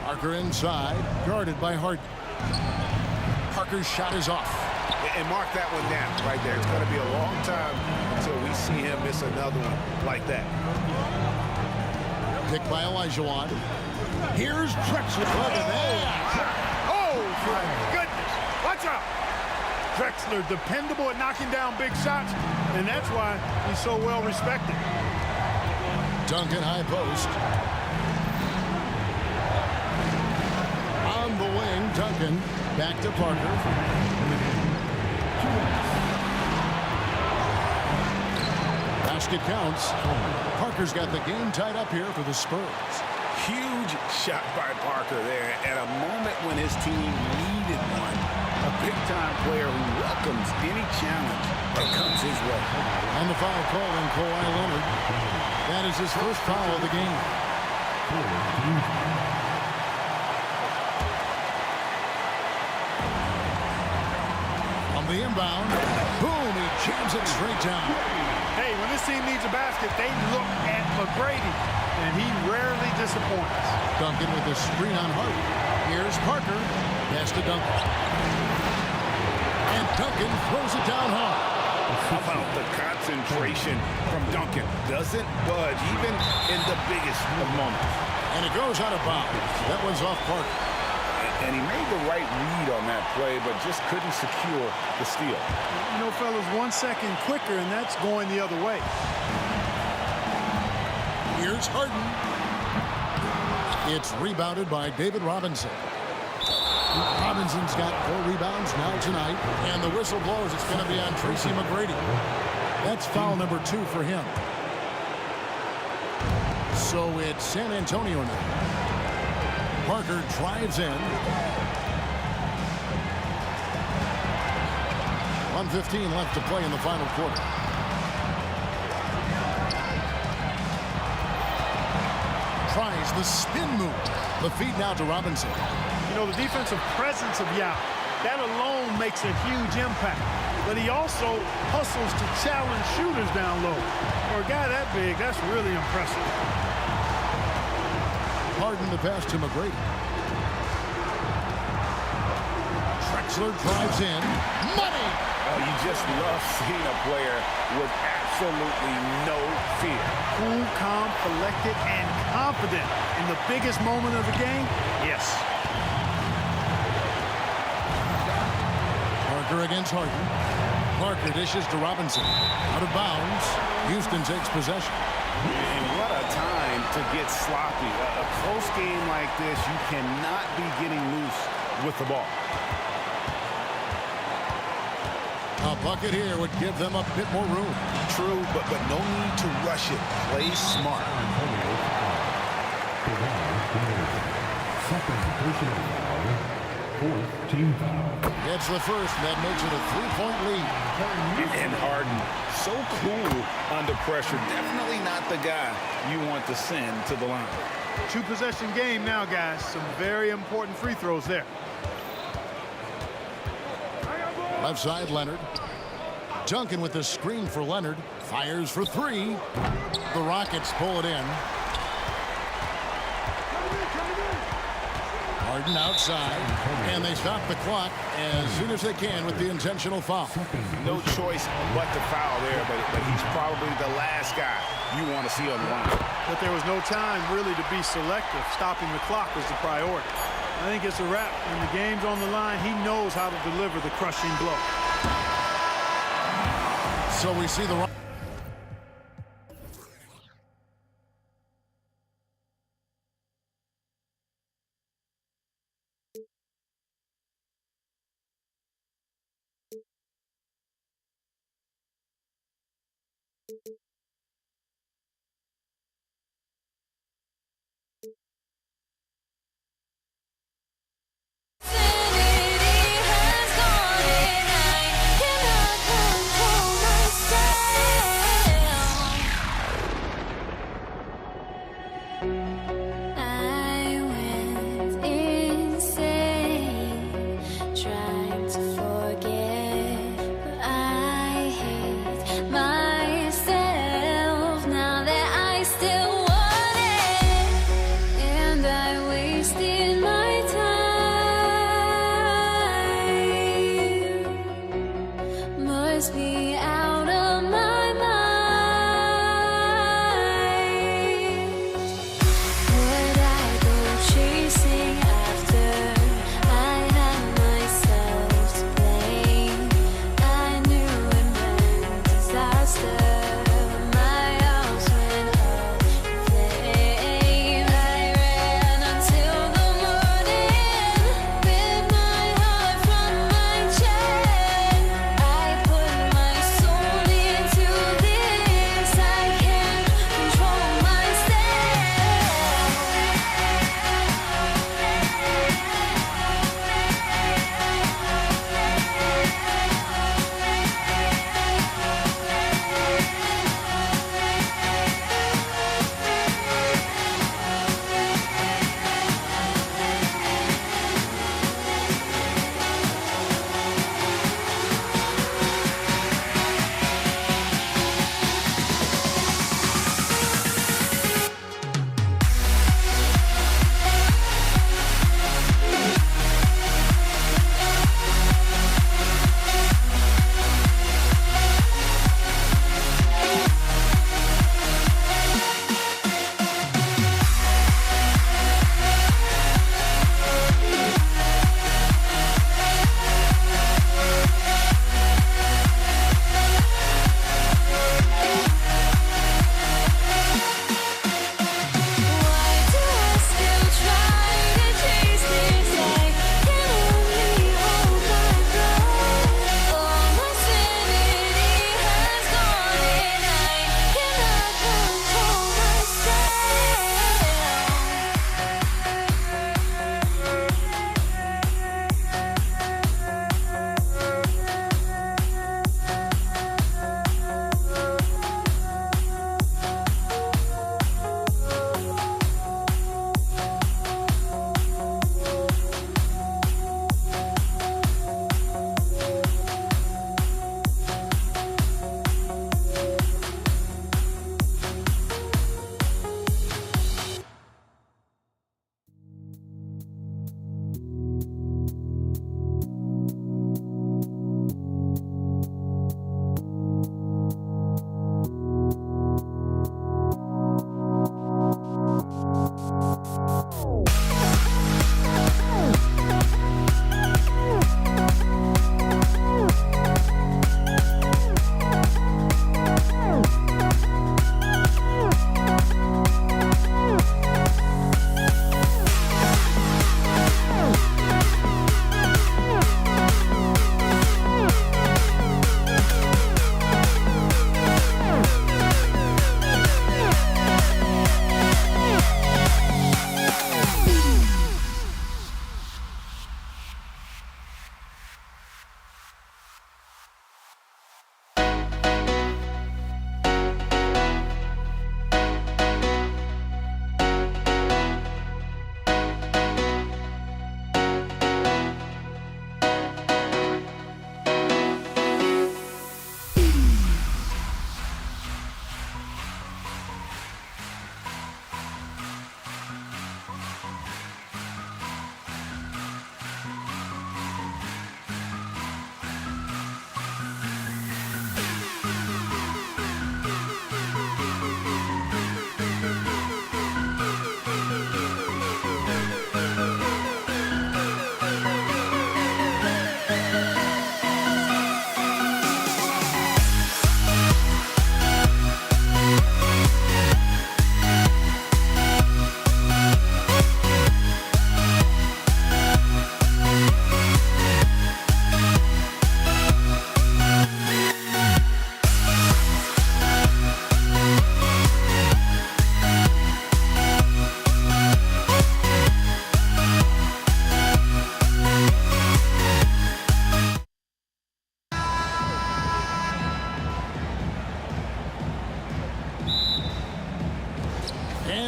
Parker inside, guarded by Harden. Parker's shot is off. And mark that one down right there. It's going to be a long time until we see him miss another one like that. Picked by Olajuwon. Here's Drexler. Look at that. Oh, my goodness. Watch out. Drexler dependable at knocking down big shots, and that's why he's so well respected. Duncan high post. On the wing, Duncan. Back to Parker. Basket counts. Parker's got the game tied up here for the Spurs. Huge shot by Parker there at a moment when his team needed one. A A big-time player who welcomes any challenge that comes his way. And the foul call on Kawhi Leonard. That is his first foul of the game. On the inbound, boom, he jams it straight down. Hey, when this team needs a basket, they look at McGrady, and he rarely disappoints. Duncan with the screen on Harden. Here's Parker. Pass to Duncan. And Duncan throws it down hard. How about the concentration from Duncan? Doesn't budge, even in the biggest of moments. And it goes out of bounds. That one's off Parker. And he made the right read on that play, but just couldn't secure the steal. You know, fellas, 1 second quicker, and that's going the other way. Here's Harden. It's rebounded by David Robinson. Robinson's got 4 rebounds now tonight, and the whistle blows. It's going to be on Tracy McGrady. That's foul number 2 for him. So it's San Antonio now. Parker drives in. 1:15 left to play in the final quarter. Tries the spin move. The feed now to Robinson. You know, the defensive presence of Yao, that alone makes a huge impact. But he also hustles to challenge shooters down low. For a guy that big, that's really impressive. Harden the pass to McGrady. Drexler drives in. Money! You just love seeing a player with absolutely no fear. Cool, calm, collected, and confident in the biggest moment of the game. Yes. Parker against Harden. Parker dishes to Robinson. Out of bounds. Houston takes possession. And what a time to get sloppy. A close game like this, you cannot be getting loose with the ball. A bucket here would give them a bit more room. True, but no need to rush it. Play smart. Second personal foul. Fourth team foul. Gets the first, and that makes it a 3-point lead. And Harden, so cool under pressure. Definitely not the guy you want to send to the line. 2-possession game now, guys. Some very important free throws there. Left side, Leonard. Duncan with the screen for Leonard. Fires for 3. The Rockets pull it in. Harden outside. And they stop the clock as soon as they can with the intentional foul. No choice but to foul there, but he's probably the last guy you want to see on the line. But there was no time really to be selective. Stopping the clock was the priority. I think it's a wrap. When the game's on the line, he knows how to deliver the crushing blow. So we see the...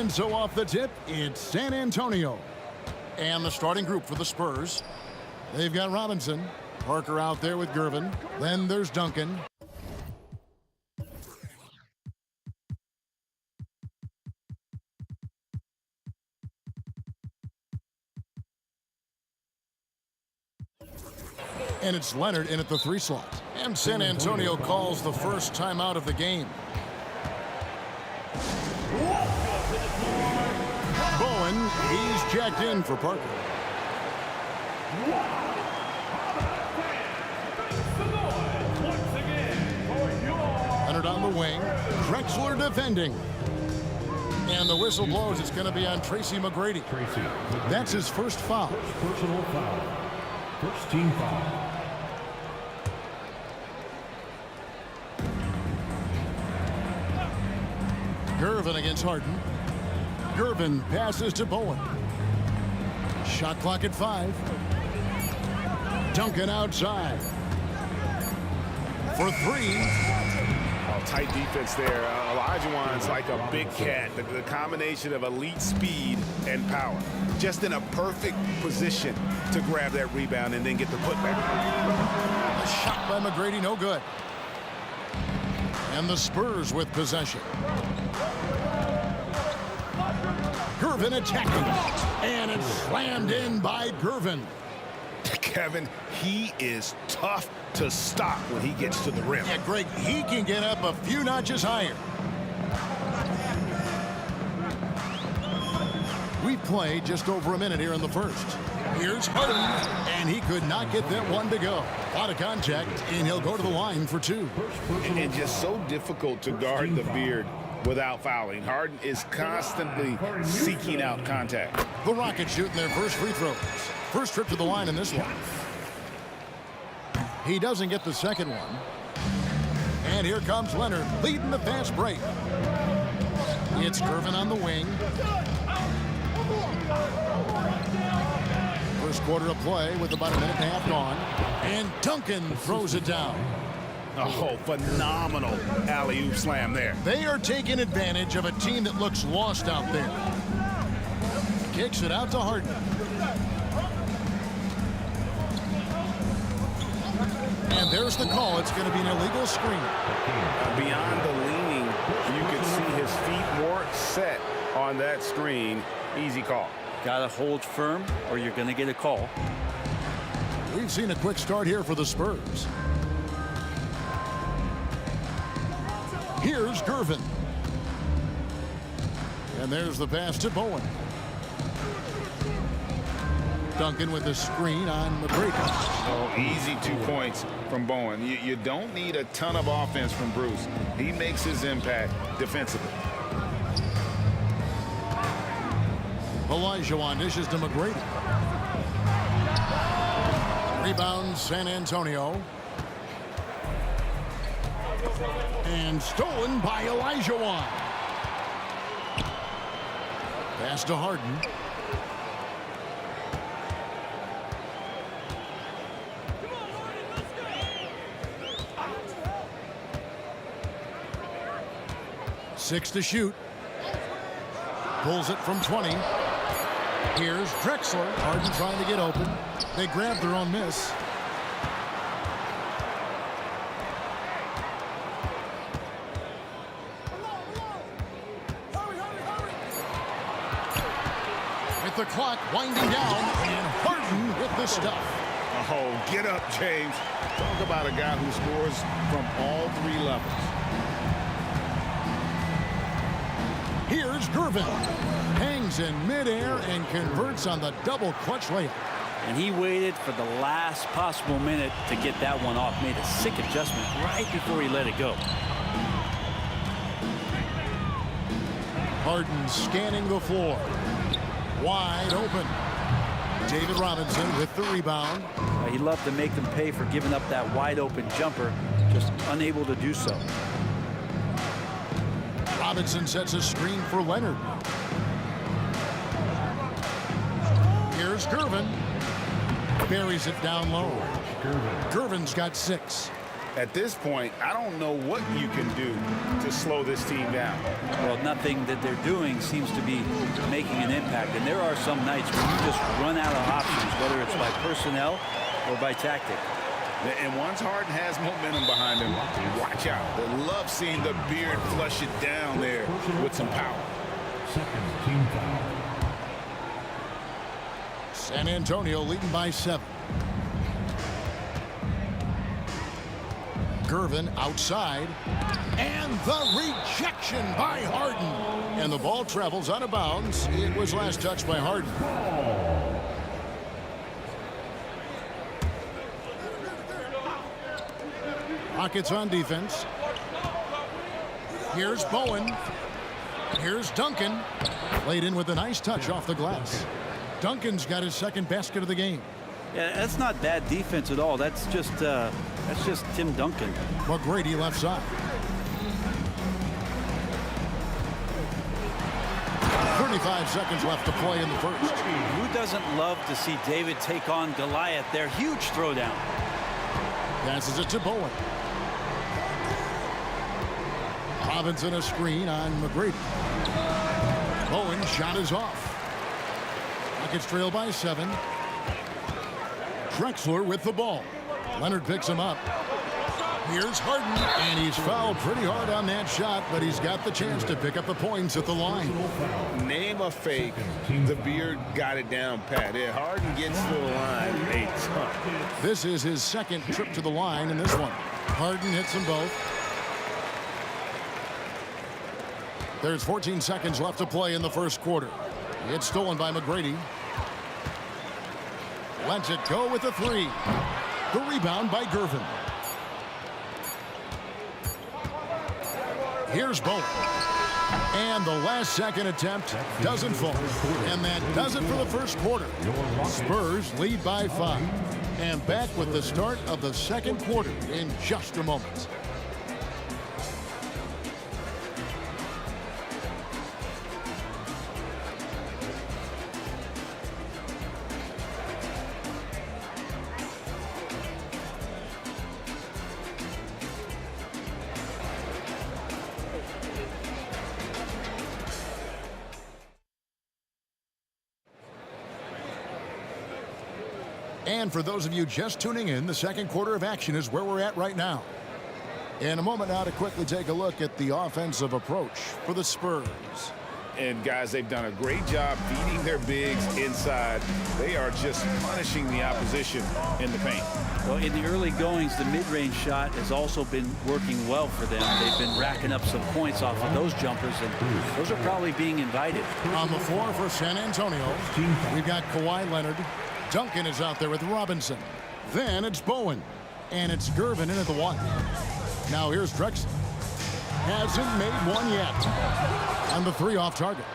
And so off the tip, it's San Antonio. And the starting group for the Spurs. They've got Robinson, Parker out there with Gervin. Then there's Duncan. And it's Leonard in at the 3 slot. And San Antonio calls the first timeout of the game. Bowen, he's checked in for Parker. Leonard on the wing. Drexler defending. And the whistle blows. It's going to be on Tracy McGrady. That's his first foul. Personal foul. First team foul. Gervin against Harden. Gervin passes to Bowen. Shot clock at 5. Duncan outside. For 3. Tight defense there. Olajuwon's like a big cat. The combination of elite speed and power. Just in a perfect position to grab that rebound and then get the putback. A shot by McGrady, no good. And the Spurs with possession. Gervin attacking. And it's slammed in by Gervin. Kevin, he is tough to stop when he gets to the rim. Yeah, Greg, he can get up a few notches higher. We played just over a minute here in the first. Here's Harden, and he could not get that one to go. Out of contact, and he'll go to the line for 2. And just so difficult to guard the beard without fouling. Harden is constantly seeking out contact. The Rockets shooting their first free throws. First trip to the line in this one. He doesn't get the second one. And here comes Leonard leading the fast break. It's Gervin on the wing. First quarter of play with about a minute and a half gone. And Duncan throws it down. Oh, phenomenal alley-oop slam there. They are taking advantage of a team that looks lost out there. Kicks it out to Harden. And there's the call. It's going to be an illegal screen. Beyond the leaning, you can see his feet more set on that screen. Easy call. Got to hold firm or you're going to get a call. We've seen a quick start here for the Spurs. Here's Gervin. And there's the pass to Bowen. Duncan with a screen on McGrady. Oh, easy 2 points from Bowen. You don't need a ton of offense from Bruce. He makes his impact defensively. Olajuwon dishes to McGrady. Rebound San Antonio. And stolen by Olajuwon. Pass to Harden. Six to shoot. Pulls it from 20. Here's Drexler. Harden trying to get open. They grab their own miss. With the clock winding down, and Harden with the stuff. Oh, get up, James. Talk about a guy who scores from all 3 levels. Here's Gervin. Hangs in midair and converts on the double clutch layup. And he waited for the last possible minute to get that one off. Made a sick adjustment right before he let it go. Harden scanning the floor. Wide open. David Robinson with the rebound. He loved to make them pay for giving up that wide open jumper. Just unable to do so. Robinson sets a screen for Leonard. Here's Gervin. Buries it down low. Gervin's got 6. At this point, I don't know what you can do to slow this team down. Well, nothing that they're doing seems to be making an impact. And there are some nights where you just run out of options, whether it's by personnel or by tactic. And once Harden has momentum behind him, watch out. They love seeing the Beard flush it down there with some power. Second team foul. San Antonio leading by 7. Gervin outside. And the rejection by Harden. And the ball travels out of bounds. It was last touched by Harden. Rockets on defense. Here's Bowen. Here's Duncan. Laid in with a nice touch off the glass. Duncan's got his second basket of the game. Yeah, that's not bad defense at all. That's just Tim Duncan. McGrady left side. 35 seconds left to play in the first. Who doesn't love to see David take on Goliath? Their huge throwdown. Passes it to Bowen. Robinson a screen on McGrady. Bowen shot is off. Rockets trail by 7. Drexler with the ball. Leonard picks him up. Here's Harden, and he's fouled pretty hard on that shot, but he's got the chance to pick up the points at the line. Name a fake. The Beard got it down pat. Yeah, Harden gets to the line a ton. This is his second trip to the line in this one. Harden hits them both. There's 14 seconds left to play in the first quarter. It's stolen by McGrady. Lets it go with a 3. The rebound by Gervin. Here's Bowen. And the last second attempt doesn't fall. And that does it for the first quarter. Spurs lead by 5. And back with the start of the second quarter in just a moment. And for those of you just tuning in, the second quarter of action is where we're at right now. In a moment now to quickly take a look at the offensive approach for the Spurs. And guys, they've done a great job feeding their bigs inside. They are just punishing the opposition in the paint. Well, in the early goings, the mid-range shot has also been working well for them. They've been racking up some points off of those jumpers, and those are probably being invited. On the floor for San Antonio, we've got Kawhi Leonard. Duncan is out there with Robinson. Then it's Bowen. And it's Gervin in at the 1. Now here's Drexler. Hasn't made one yet. And the 3 off target.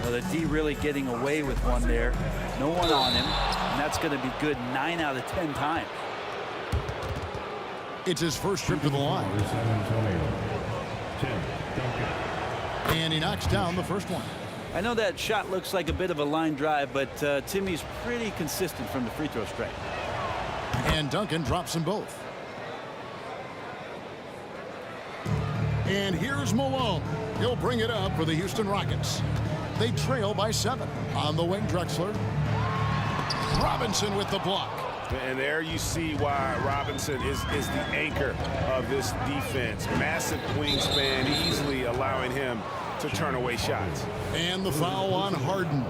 Well, the D really getting away with one there. No one on him. And that's going to be good 9 out of 10 times. It's his first trip to the line. And he knocks down the first one. I know that shot looks like a bit of a line drive, but Timmy's pretty consistent from the free throw strike. And Duncan drops them both. And here's Malone. He'll bring it up for the Houston Rockets. They trail by 7. On the wing, Drexler. Robinson with the block. And there you see why Robinson is the anchor of this defense. Massive wingspan, easily allowing him to turn away shots. And the foul on Harden.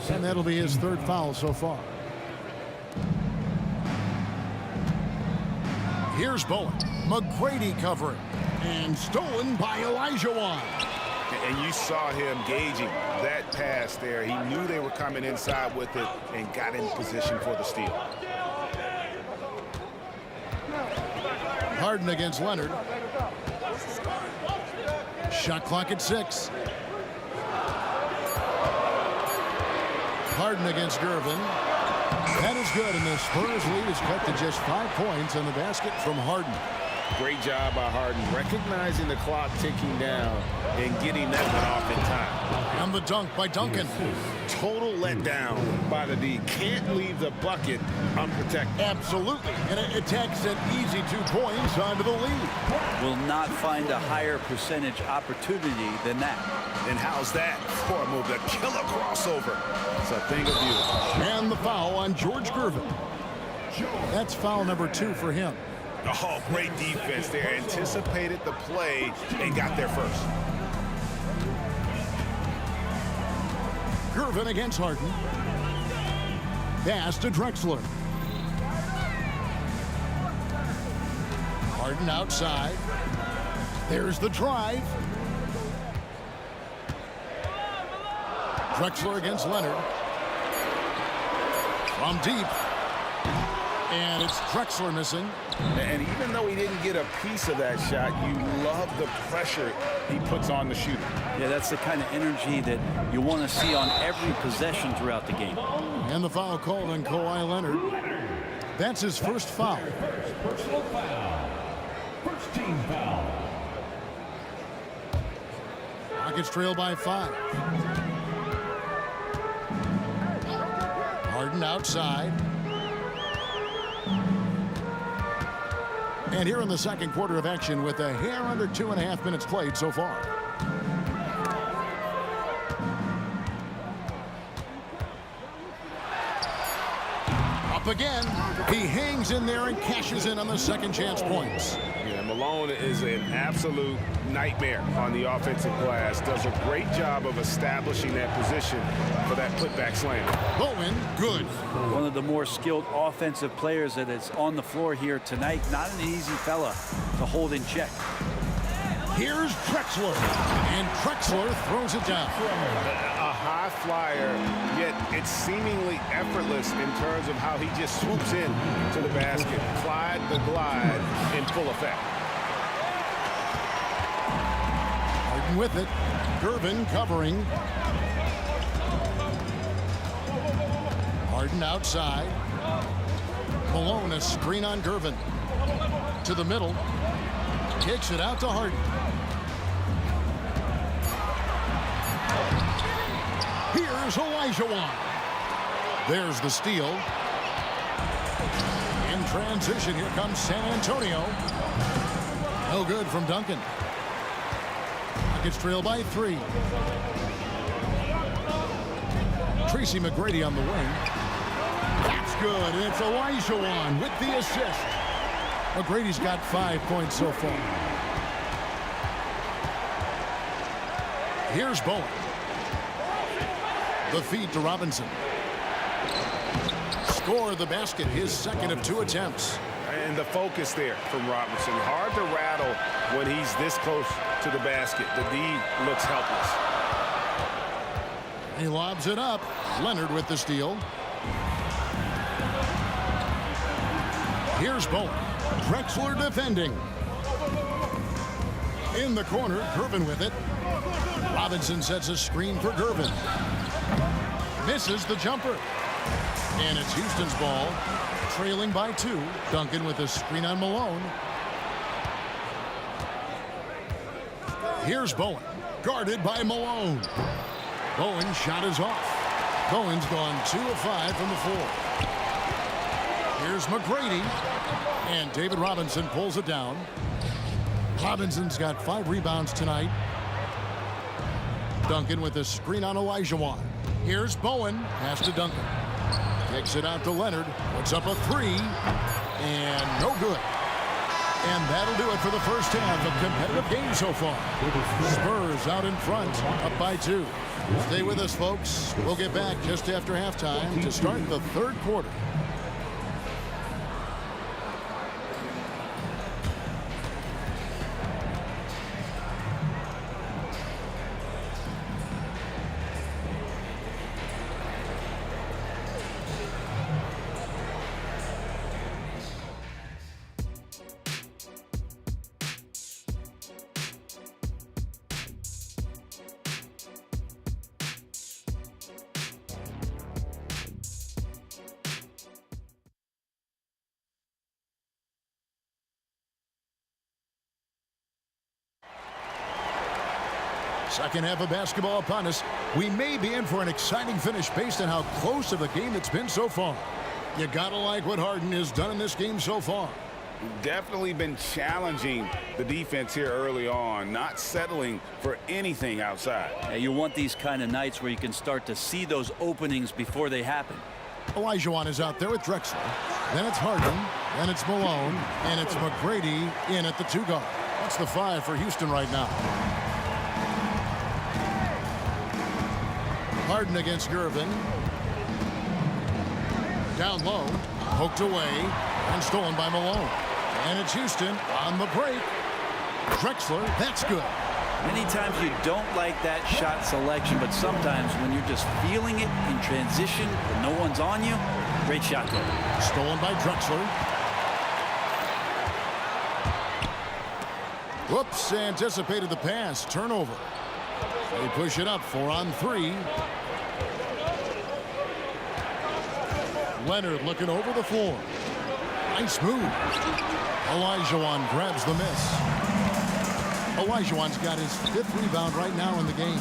And that'll be his 3rd foul so far. Here's Bowen. McGrady covering. And stolen by Olajuwon. And you saw him gauging that pass there. He knew they were coming inside with it and got in position for the steal. Harden against Leonard. Shot clock at 6. Harden against Gervin. That is good, and the Spurs lead is cut to just 5 points on the basket from Harden. Great job by Harden, recognizing the clock ticking down and getting that one off in time. And the dunk by Duncan. Total letdown by the D. Can't leave the bucket unprotected. Absolutely. And it takes an easy 2 points onto the lead. Will not find a higher percentage opportunity than that. And how's that for a move? The killer crossover. It's a thing of beauty. And the foul on George Gervin. That's foul number 2 for him. Oh, great defense there. Anticipated the play and got there first. Gervin against Harden. Pass to Drexler. Harden outside. There's the drive. Drexler against Leonard. From deep. And it's Drexler missing. And even though he didn't get a piece of that shot, you love the pressure he puts on the shooter. Yeah, that's the kind of energy that you want to see on every possession throughout the game. And the foul called on Kawhi Leonard. That's his first foul. Personal foul. First team foul. Rockets trail by 5. Harden outside. And here in the second quarter of action with a hair under 2.5 minutes played so far. Up again. He hangs in there and cashes in on the second chance points. Yeah, Malone is an absolute nightmare on the offensive glass. Does a great job of establishing that position for that putback slam. Bowen, good. One of the more skilled offensive players that is on the floor here tonight. Not an easy fella to hold in check. Here's Drexler. And Drexler throws it down. A high flyer, yet it's seemingly effortless in terms of how he just swoops in to the basket. Clyde the glide in full effect. Harden with it. Gervin covering. Harden outside. Malone, a screen on Gervin. To the middle. Kicks it out to Harden. Here's Olajuwon. There's the steal. In transition, here comes San Antonio. No good from Duncan. Rockets trail by 3. Tracy McGrady on the wing. That's good, and it's Olajuwon with the assist. McGrady's got 5 points so far. Here's Bowen. The feed to Robinson. Score the basket, his second of 2 attempts. And the focus there from Robinson. Hard to rattle when he's this close to the basket. The D looks helpless. He lobs it up. Leonard with the steal. Here's Bowen. Drexler defending. In the corner, Gervin with it. Robinson sets a screen for Gervin. Misses the jumper. And it's Houston's ball. Trailing by 2. Duncan with a screen on Malone. Here's Bowen. Guarded by Malone. Bowen's shot is off. Bowen's gone 2 of 5 from the floor. Here's McGrady. And David Robinson pulls it down. Robinson's got 5 rebounds tonight. Duncan with a screen on Olajuwon. Here's Bowen. Pass to Duncan. Takes it out to Leonard. Puts up a 3. And no good. And that'll do it for the first half of competitive game so far. Spurs out in front, up by 2. Stay with us, folks. We'll get back just after halftime to start the third quarter. Second half of basketball upon us. We may be in for an exciting finish based on how close of a game it's been so far. You gotta like what Harden has done in this game so far. Definitely been challenging the defense here early on, not settling for anything outside. Yeah, you want these kind of nights where you can start to see those openings before they happen. Olajuwon is out there with Drexler. Then it's Harden. Then it's Malone. And it's McGrady in at the 2 guard. That's the 5 for Houston right now. Harden against Gervin. Down low. Poked away. And stolen by Malone. And it's Houston on the break. Drexler, that's good. Many times you don't like that shot selection, but sometimes when you're just feeling it in transition and no one's on you, great shot there. Stolen by Drexler. Whoops, anticipated the pass. Turnover. They push it up 4 on 3. Leonard looking over the floor. Nice move. Olajuwon grabs the miss. Olajuwon's got his 5th rebound right now in the game.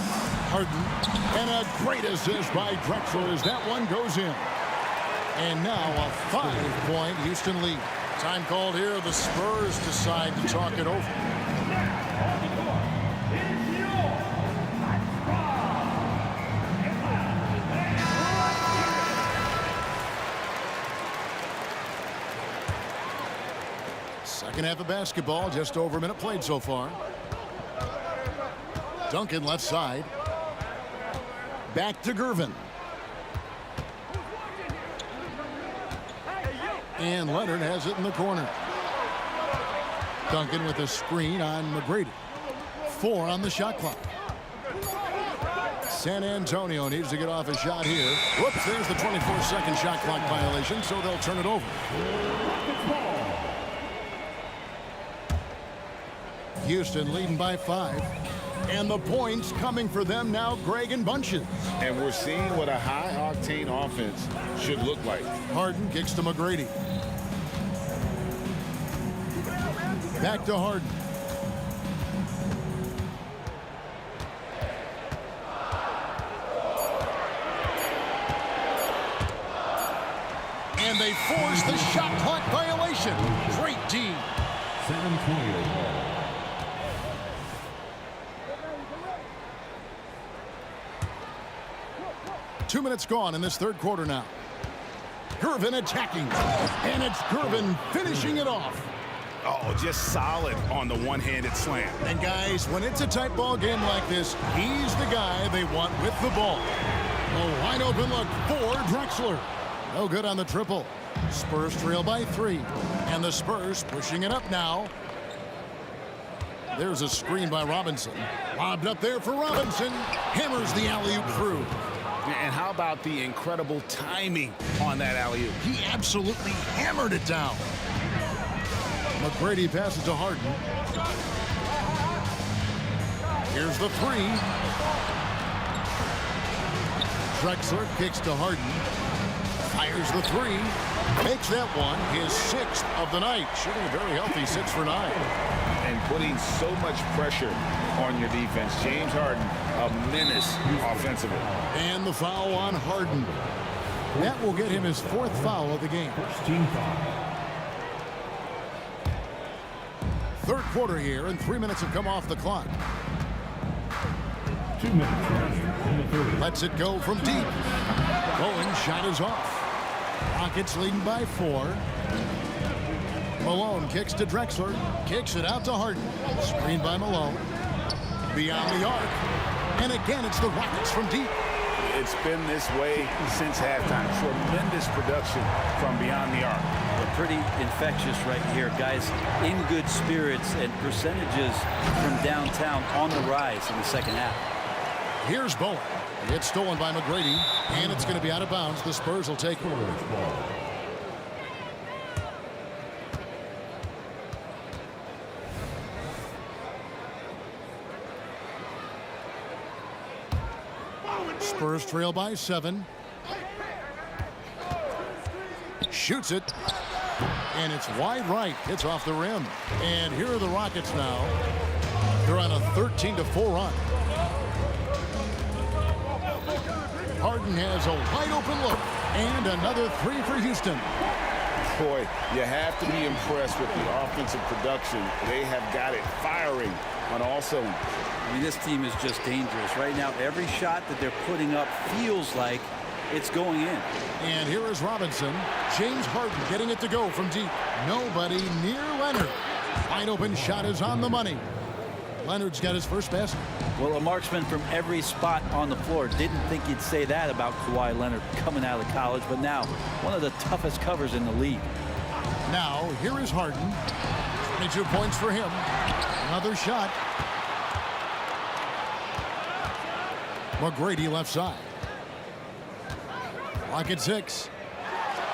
Harden. And a great assist by Drexler as that one goes in. And now a 5-point Houston lead. Time called here. The Spurs decide to talk it over. Second half of basketball, just over a minute played so far. Duncan left side. Back to Gervin. And Leonard has it in the corner. Duncan with a screen on McGrady. 4 on the shot clock. San Antonio needs to get off a shot here. Whoops, there's the 24-second shot clock violation, so they'll turn it over. Houston leading by 5. And the points coming for them now, Greg and Bunches. And we're seeing what a high-octane offense should look like. Harden kicks to McGrady. Back to Harden. And they force the shot clock violation. Great D. San Antonio. 2 minutes gone in this third quarter now. Gervin attacking. And it's Gervin finishing it off. Oh, just solid on the one-handed slam. And guys, when it's a tight ball game like this, he's the guy they want with the ball. A wide open look for Drexler. No good on the triple. Spurs trail by 3. And the Spurs pushing it up now. There's a screen by Robinson. Lobbed up there for Robinson. Hammers the alley-oop through. And how about the incredible timing on that alley-oop? He absolutely hammered it down. McGrady passes to Harden. Here's the 3. Drexler kicks to Harden. Fires the 3. Makes that one his 6th of the night. Shooting a very healthy 6 for 9. And putting so much pressure on your defense. James Harden, a menace offensively. And the foul on Harden. That will get him his 4th foul of the game. Team foul. Third quarter here, and 3 minutes have come off the clock. 2 minutes remaining in the third. Lets it go from deep. Bowen's shot is off. Rockets leading by 4. Malone kicks to Drexler. Kicks it out to Harden. Screened by Malone. Beyond the arc. And again, it's the Rockets from deep. It's been this way since halftime. Tremendous production from beyond the arc. They're pretty infectious right here. Guys in good spirits and percentages from downtown on the rise in the second half. Here's Bowen. It's stolen by McGrady. And it's going to be out of bounds. The Spurs will take it. Spurs trail by 7. Shoots it. And it's wide right. Hits off the rim. And here are the Rockets now. They're on a 13-4 run. Harden has a wide open look. And another three for Houston. Boy, you have to be impressed with the offensive production. They have got it firing on all cylinders. I mean, this team is just dangerous. Right now, every shot that they're putting up feels like it's going in. And here is Robinson. James Harden getting it to go from deep. Nobody near Leonard. Wide open shot is on the money. Leonard's got his first basket. Well, a marksman from every spot on the floor. Didn't think you'd say that about Kawhi Leonard coming out of college, but now one of the toughest covers in the league. Now, here is Harden. 22 points for him. Another shot. McGrady left side. Clock at 6.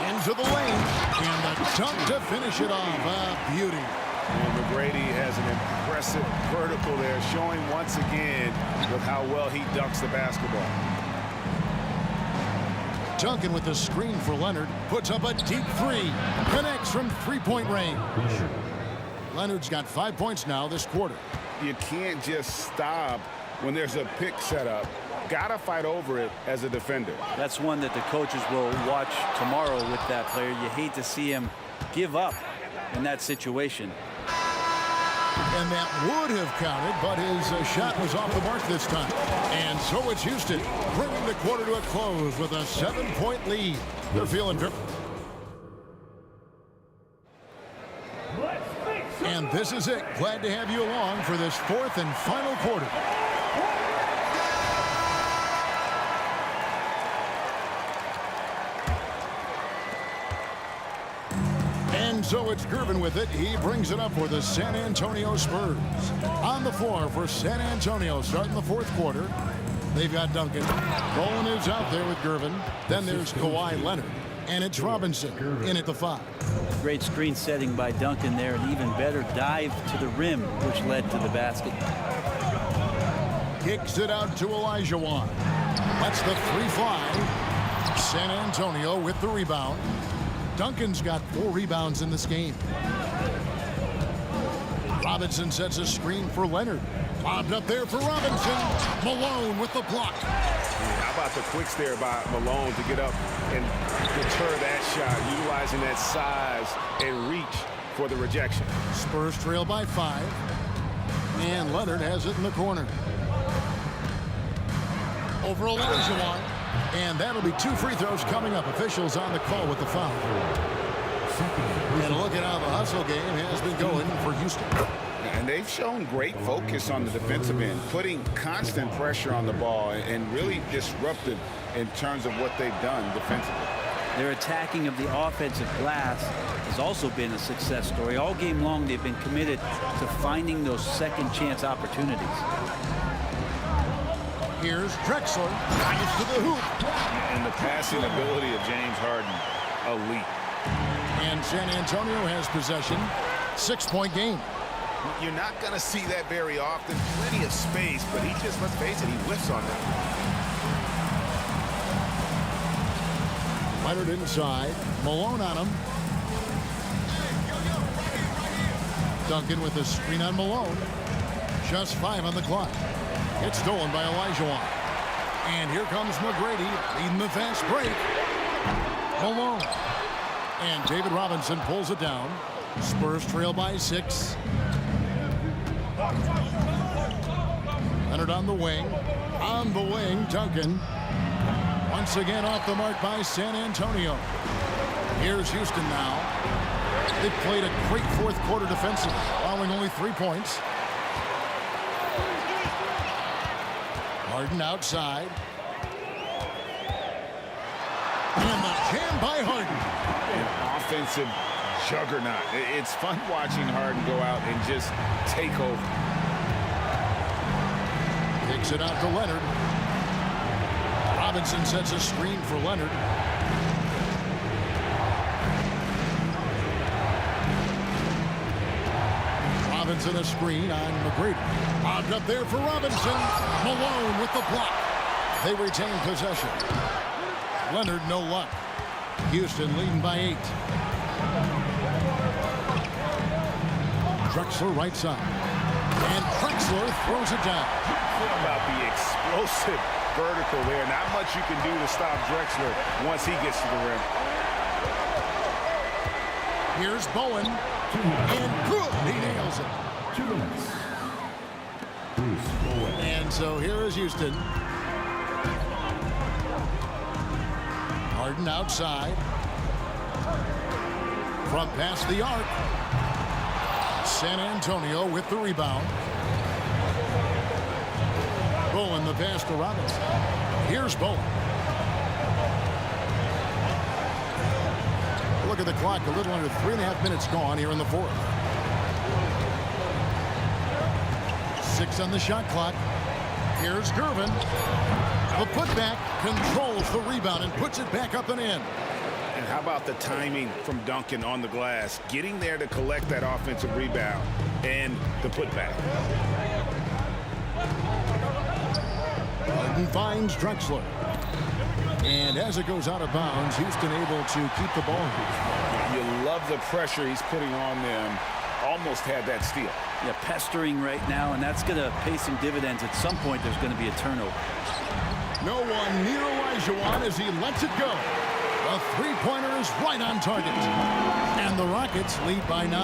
Into the lane. And the dunk to finish it off. A beauty. And McGrady has an impressive vertical there, showing once again with how well he dunks the basketball. Duncan with the screen for Leonard. Puts up a deep three. Connects from three-point range. Leonard's got 5 points now this quarter. You can't just stop when there's a pick set up. Gotta fight over it as a defender. That's one that the coaches will watch tomorrow with that player. You hate to see him give up in that situation. And that would have counted, but his shot was off the mark this time. And so it's Houston bringing the quarter to a close with a 7-point lead. They're feeling very... And this is it. Glad to have you along for this fourth and final quarter. And so it's Gervin with it. He brings it up for the San Antonio Spurs. On the floor for San Antonio starting the fourth quarter. They've got Duncan. Bowen is out there with Gervin. Then there's Kawhi Leonard. And it's Robinson in at the 5. Great screen setting by Duncan there. An even better dive to the rim, which led to the basket. Kicks it out to Olajuwon. That's the 3 fly. San Antonio with the rebound. Duncan's got 4 rebounds in this game. Robinson sets a screen for Leonard. Lobbed up there for Robinson. Malone with the block. How about the quicks there by Malone to get up and deter that shot, utilizing that size and reach for the rejection. Spurs trail by 5. And Leonard has it in the corner. Over Olajuwon. And that'll be 2 free throws coming up. Officials on the call with the foul. And look at how the hustle game has been going for Houston. And they've shown great focus on the defensive end, putting constant pressure on the ball and really disruptive in terms of what they've done defensively. Their attacking of the offensive glass has also been a success story. All game long, they've been committed to finding those second chance opportunities. Here's Drexler. Drives to the hoop. And the passing ability of James Harden, elite. And San Antonio has possession. 6-point game. You're not going to see that very often. Plenty of space, but he just, let's face it, he whiffs on that. Leonard inside. Malone on him. Duncan with a screen on Malone. Just 5 on the clock. It's stolen by Olajuwon. And here comes McGrady leading the fast break. Malone. And David Robinson pulls it down. Spurs trail by 6. Leonard on the wing. On the wing, Duncan. Once again off the mark by San Antonio. Here's Houston now. They played a great fourth quarter defensive, allowing only 3 points. Harden outside. And the jam by Harden. An offensive juggernaut. It's fun watching Harden go out and just take over. Kicks it out to Leonard. Robinson sets a screen for Leonard. Robinson a screen on McGrady. Lobbed up there for Robinson. Malone with the block. They retain possession. Leonard no luck. Houston leading by 8. Drexler right side. And Drexler throws it down. What about the explosive vertical there. Not much you can do to stop Drexler once he gets to the rim. Here's Bowen. And good. He nails it. 2 minutes. Bruce Bowen. And so here is Houston. Harden outside. From past the arc. San Antonio with the rebound. Bowen the pass to Robinson. Here's Bowen. Look at the clock. A little under 3.5 minutes gone here in the fourth. 6 on the shot clock. Here's Gervin. The putback controls the rebound and puts it back up and in. And how about the timing from Duncan on the glass? Getting there to collect that offensive rebound and the putback. Harden finds Drexler. And as it goes out of bounds, Houston able to keep the ball. You love the pressure he's putting on them. Almost had that steal. Yeah, pestering right now, and that's going to pay some dividends. At some point, there's going to be a turnover. No one near Olajuwon as he lets it go. The three-pointer is right on target. And the Rockets lead by 9.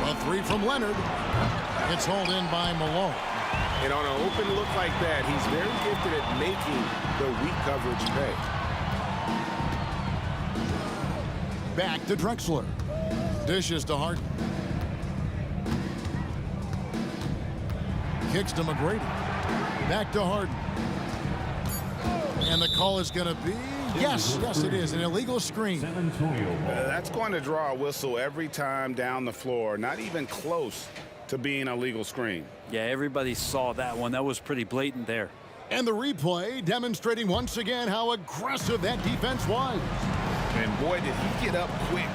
A 3 from Leonard. It's hauled in by Malone. And on an open look like that, he's very gifted at making the weak coverage pay. Back to Drexler. Dishes to Harden. Kicks to McGrady. Back to Harden. And the call is going to be, yes, it is, an illegal screen. San Antonio ball. That's going to draw a whistle every time down the floor. Not even close to being a legal screen. Yeah, everybody saw that one. That was pretty blatant there. And the replay demonstrating once again how aggressive that defense was. And boy, did he get up quick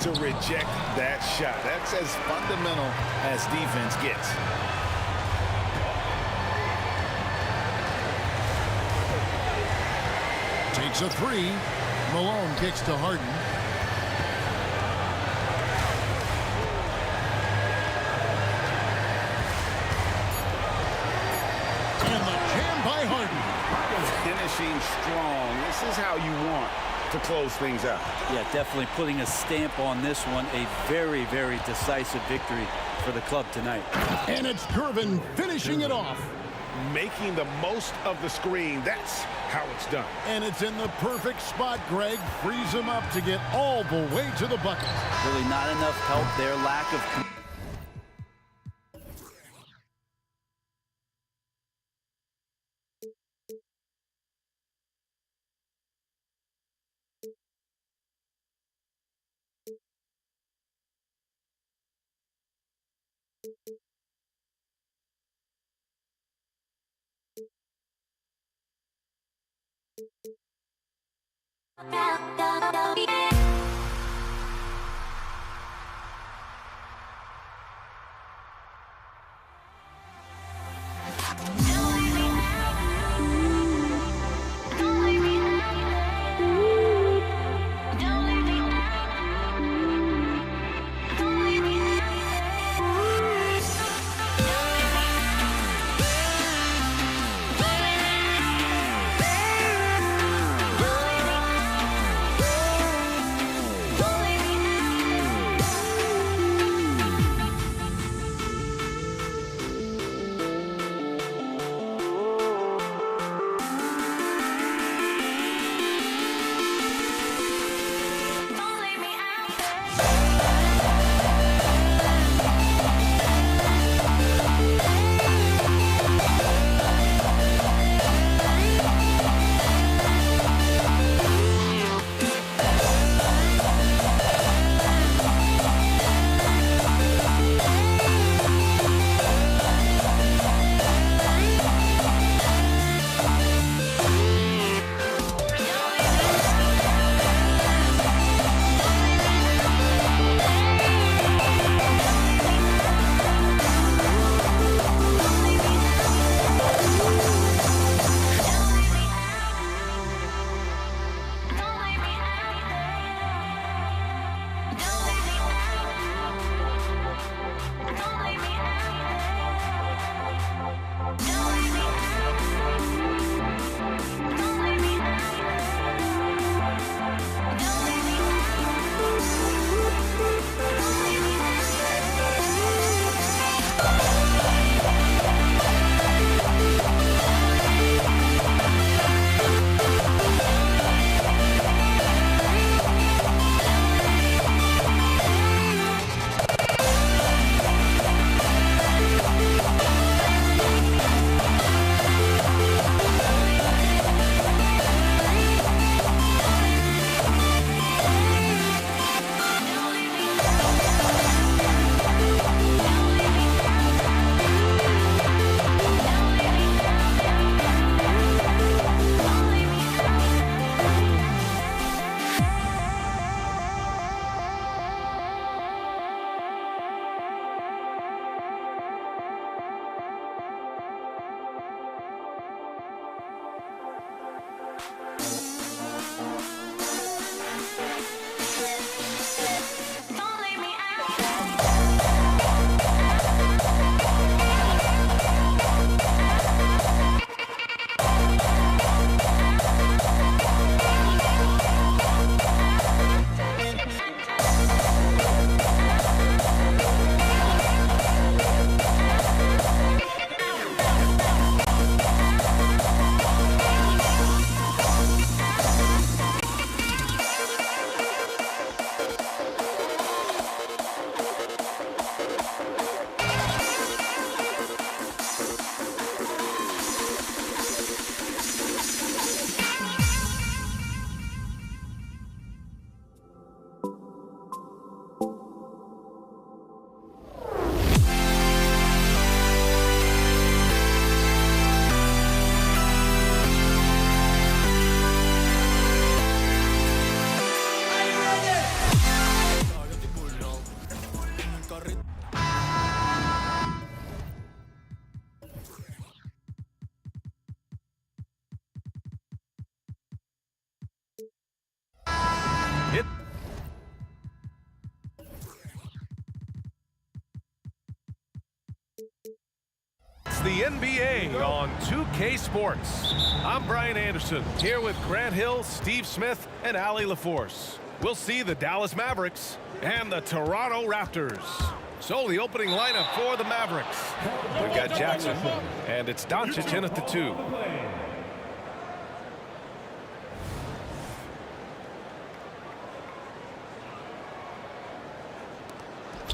to reject that shot. That's as fundamental as defense gets. Takes a 3. Malone kicks to Harden. And the jam by Harden. Finishing strong. This is how you want to close things out. Yeah, definitely putting a stamp on this one. A very, very decisive victory for the club tonight. And it's Gervin finishing it off. Making the most of the screen. That's how it's done. And it's in the perfect spot. Greg frees him up to get all the way to the bucket. Really not enough help there. Lack of... the NBA on 2K Sports. I'm Brian Anderson, here with Grant Hill, Steve Smith, and Allie LaForce. We'll see the Dallas Mavericks and the Toronto Raptors. So the opening lineup for the Mavericks. We've got Jackson, and it's Doncic in at the 2.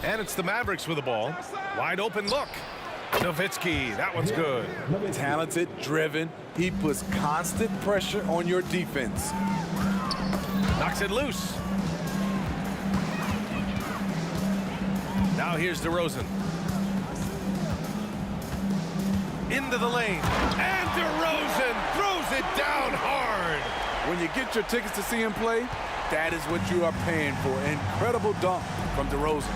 And it's the Mavericks with the ball. Wide open look. Nowitzki, that one's good. Talented, driven. He puts constant pressure on your defense. Knocks it loose. Now here's DeRozan. Into the lane. And DeRozan throws it down hard. When you get your tickets to see him play, that is what you are paying for. Incredible dunk from DeRozan.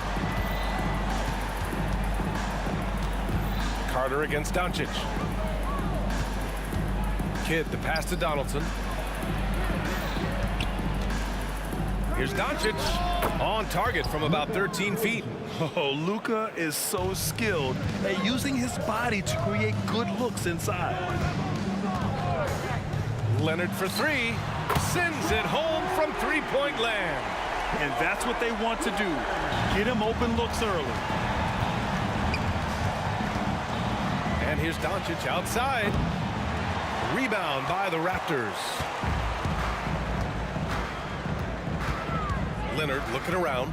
Carter against Doncic. Kidd, the pass to Donaldson. Here's Doncic on target from about 13 feet. Oh, Luka is so skilled at using his body to create good looks inside. Leonard for 3. Sends it home from three-point land. And that's what they want to do. Get him open looks early. And here's Doncic outside. Rebound by the Raptors. Leonard looking around.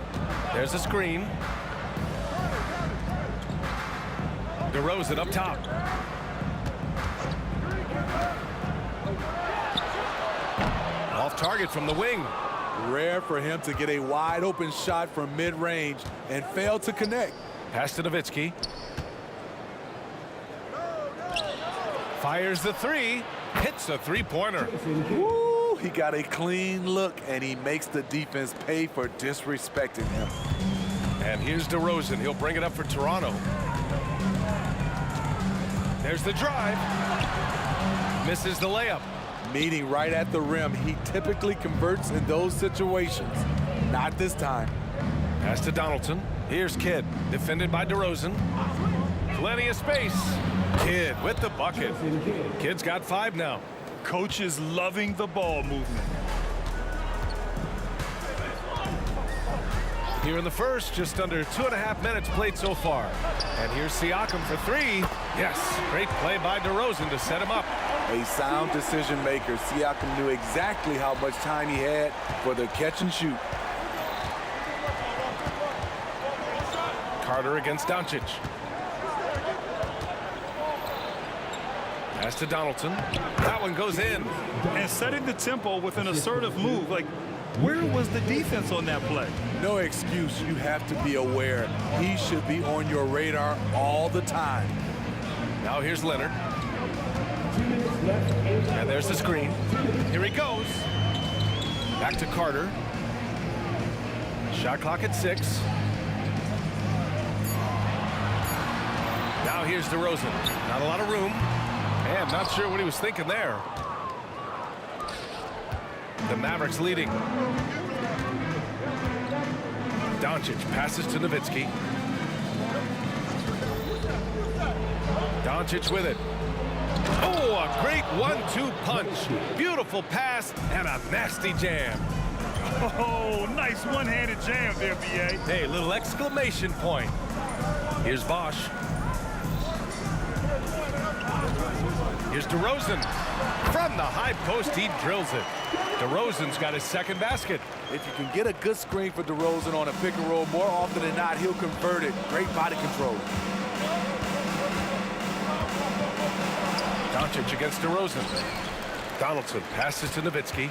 There's a screen. DeRozan up top. Off target from the wing. Rare for him to get a wide open shot from mid-range and fail to connect. Pass to Nowitzki. Fires the 3. Hits a three-pointer. Woo, he got a clean look, and he makes the defense pay for disrespecting him. And here's DeRozan. He'll bring it up for Toronto. There's the drive. Misses the layup. Meeting right at the rim, he typically converts in those situations. Not this time. Pass to Donaldson. Here's Kidd, defended by DeRozan. Plenty of space. Kidd with the bucket. Kidd's got 5 now. Coach is loving the ball movement. Here in the first, just under 2.5 minutes played so far. And here's Siakam for 3. Yes, great play by DeRozan to set him up. A sound decision maker. Siakam knew exactly how much time he had for the catch and shoot. Carter against Doncic. Pass to Donaldson. That one goes in. And setting the tempo with an assertive move. Like, where was the defense on that play? No excuse. You have to be aware. He should be on your radar all the time. Now here's Leonard. And there's the screen. Here he goes. Back to Carter. Shot clock at 6. Now here's DeRozan. Not a lot of room. And not sure what he was thinking there. The Mavericks leading. Doncic passes to Nowitzki. Doncic with it. Oh, a great 1-2 punch. Beautiful pass and a nasty jam. Oh, nice one-handed jam there, B.A. Hey, little exclamation point. Here's Bosch. Here's DeRozan. From the high post, he drills it. DeRozan's got his second basket. If you can get a good screen for DeRozan on a pick and roll, more often than not, he'll convert it. Great body control. Doncic against DeRozan. Donaldson passes to Nowitzki.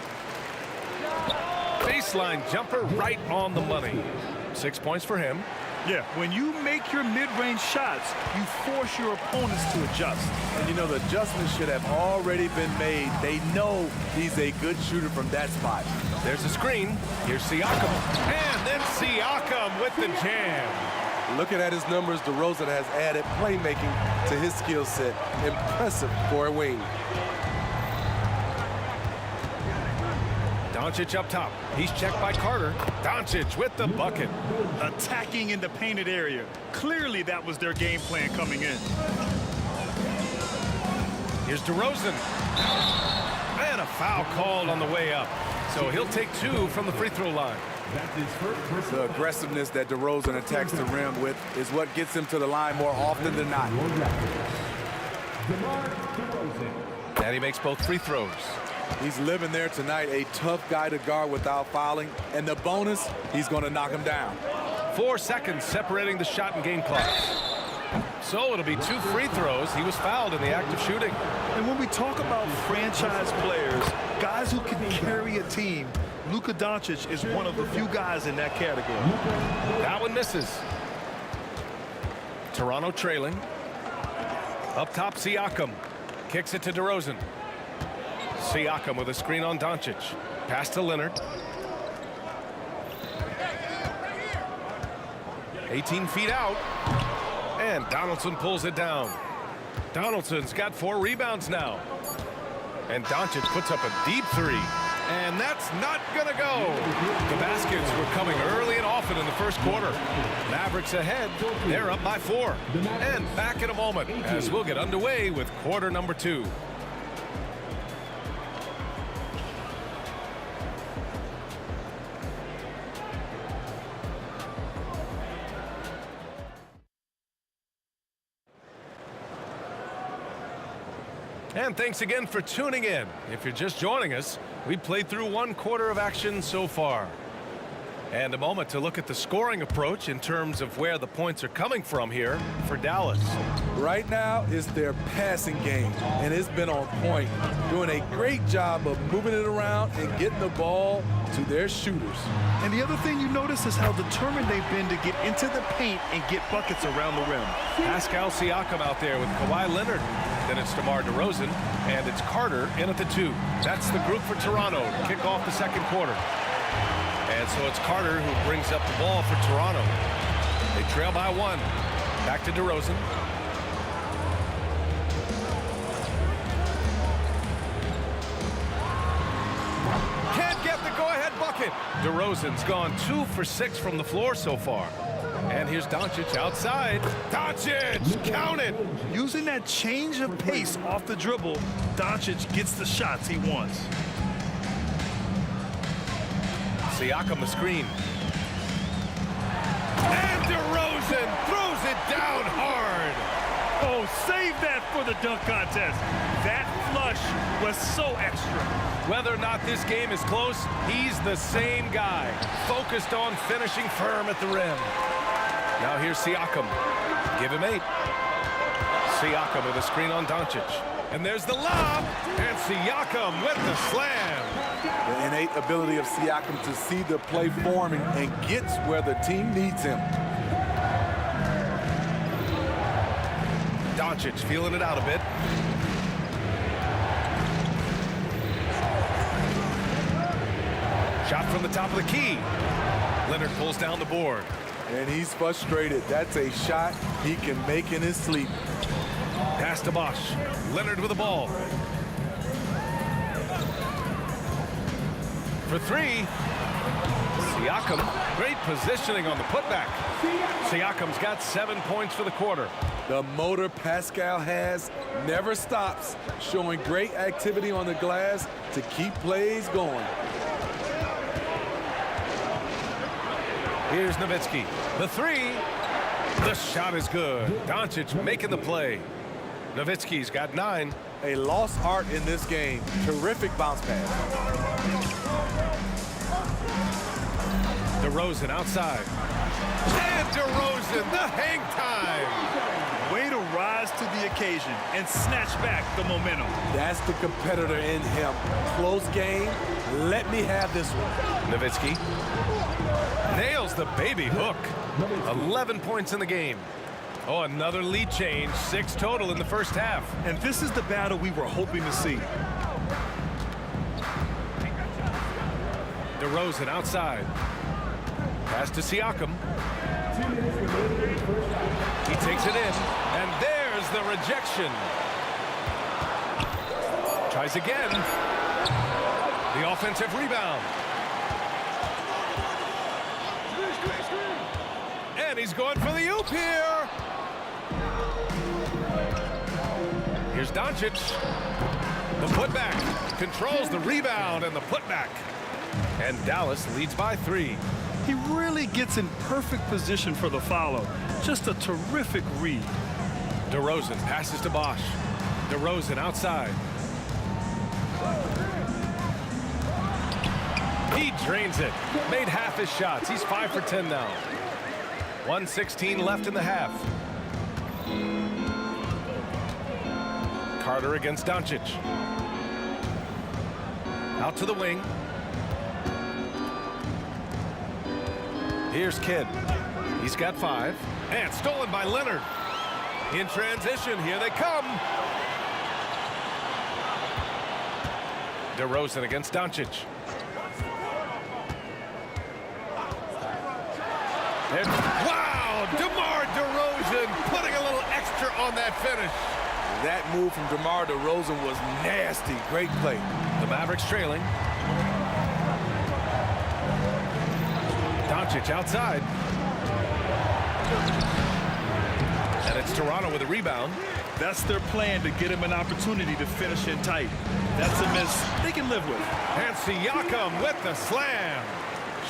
Baseline jumper right on the money. 6 points for him. Yeah, when you make your mid-range shots, you force your opponents to adjust. And you know, the adjustments should have already been made. They know he's a good shooter from that spot. There's a screen. Here's Siakam. And then Siakam with the jam. Looking at his numbers, DeRozan has added playmaking to his skill set. Impressive for a wing. Doncic up top. He's checked by Carter. Doncic with the bucket. Attacking in the painted area. Clearly that was their game plan coming in. Here's DeRozan. And a foul called on the way up. So he'll take 2 from the free throw line. The aggressiveness that DeRozan attacks the rim with is what gets him to the line more often than not. And he makes both free throws. He's living there tonight, a tough guy to guard without fouling. And the bonus, he's going to knock him down. 4 seconds separating the shot and game clocks. So it'll be 2 free throws. He was fouled in the act of shooting. And when we talk about franchise players, guys who can carry a team, Luka Doncic is one of the few guys in that category. That one misses. Toronto trailing. Up top, Siakam. Kicks it to DeRozan. Siakam with a screen on Doncic. Pass to Leonard. 18 feet out. And Donaldson pulls it down. Donaldson's got 4 rebounds now. And Doncic puts up a deep 3. And that's not gonna go. The baskets were coming early and often in the first quarter. Mavericks ahead. They're up by 4. And back in a moment as we'll get underway with quarter number 2. And thanks again for tuning in. If you're just joining us, we played through 1 quarter of action so far. And a moment to look at the scoring approach in terms of where the points are coming from here for Dallas. Right now is their passing game, and it's been on point, doing a great job of moving it around and getting the ball to their shooters. And the other thing you notice is how determined they've been to get into the paint and get buckets around the rim. Pascal Siakam out there with Kawhi Leonard. Then it's DeMar DeRozan, and it's Carter in at the 2. That's the group for Toronto to kick off the second quarter. And so it's Carter who brings up the ball for Toronto. They trail by 1. Back to DeRozan. Can't get the go-ahead bucket. DeRozan's gone 2 for 6 from the floor so far. And here's Doncic outside. Doncic, count it. Using that change of pace off the dribble, Doncic gets the shots he wants. Siakam the screen. And DeRozan throws it down hard. Oh, save that for the dunk contest. That flush was so extra. Whether or not this game is close, he's the same guy, focused on finishing firm at the rim. Now here's Siakam. Give him 8. Siakam with a screen on Doncic. And there's the lob. And Siakam with the slam. The innate ability of Siakam to see the play forming and gets where the team needs him. Doncic feeling it out a bit. Shot from the top of the key. Leonard pulls down the board. And he's frustrated. That's a shot he can make in his sleep. Pass to Bosch. Leonard with the ball. For 3. Siakam. Great positioning on the putback. Siakam's got 7 points for the quarter. The motor Pascal has never stops, showing great activity on the glass to keep plays going. Here's Nowitzki. The 3. The shot is good. Doncic making the play. Nowitzki's got 9. A lost art in this game. Terrific bounce pass. DeRozan outside. And DeRozan, the hang time. Way to rise to the occasion and snatch back the momentum. That's the competitor in him. Close game. Let me have this one. Nowitzki nails the baby hook. 11 points in the game. Oh, another lead change. 6 total in the first half. And this is the battle we were hoping to see. DeRozan outside. Pass to Siakam. He takes it in, and there's the rejection. Tries again. The offensive rebound. And he's going for the oop here. Here's Doncic. The putback. Controls the rebound and the putback. And Dallas leads by 3. He really gets in perfect position for the follow. Just a terrific read. DeRozan passes to Bosch. DeRozan outside. He drains it. Made half his shots. He's 5 for 10 now. 1:16 left in the half. Carter against Doncic. Out to the wing. Here's Kidd. He's got 5. And stolen by Leonard. In transition, here they come. DeRozan against Doncic. Wow! DeMar DeRozan putting a little extra on that finish. That move from DeMar DeRozan was nasty. Great play. The Mavericks trailing. Doncic outside. And it's Toronto with a rebound. That's their plan, to get him an opportunity to finish in tight. That's a miss they can live with. And Siakam with the slam.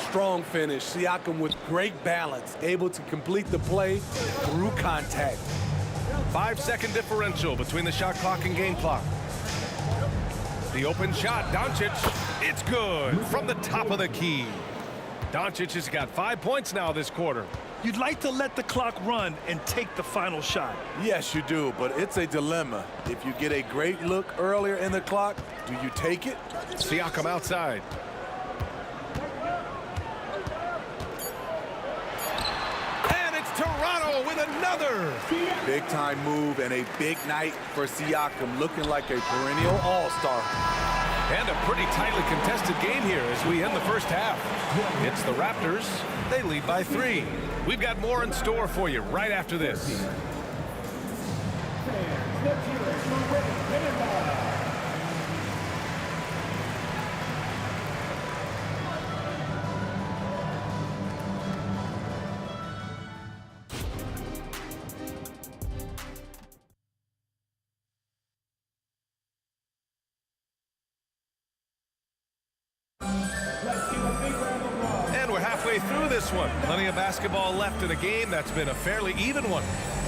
Strong finish. Siakam with great balance, able to complete the play through contact. 5-second differential between the shot clock and game clock. The open shot, Doncic. It's good from the top of the key. Doncic has got 5 points now this quarter. You'd like to let the clock run and take the final shot. Yes, you do, but it's a dilemma. If you get a great look earlier in the clock, do you take it? Siakam outside. And it's Toronto with another. Big time move and a big night for Siakam, looking like a perennial all-star. And a pretty tightly contested game here as we end the first half. It's the Raptors. They lead by 3. We've got more in store for you right after this. Through this one. Plenty of basketball left in a game that's been a fairly even one.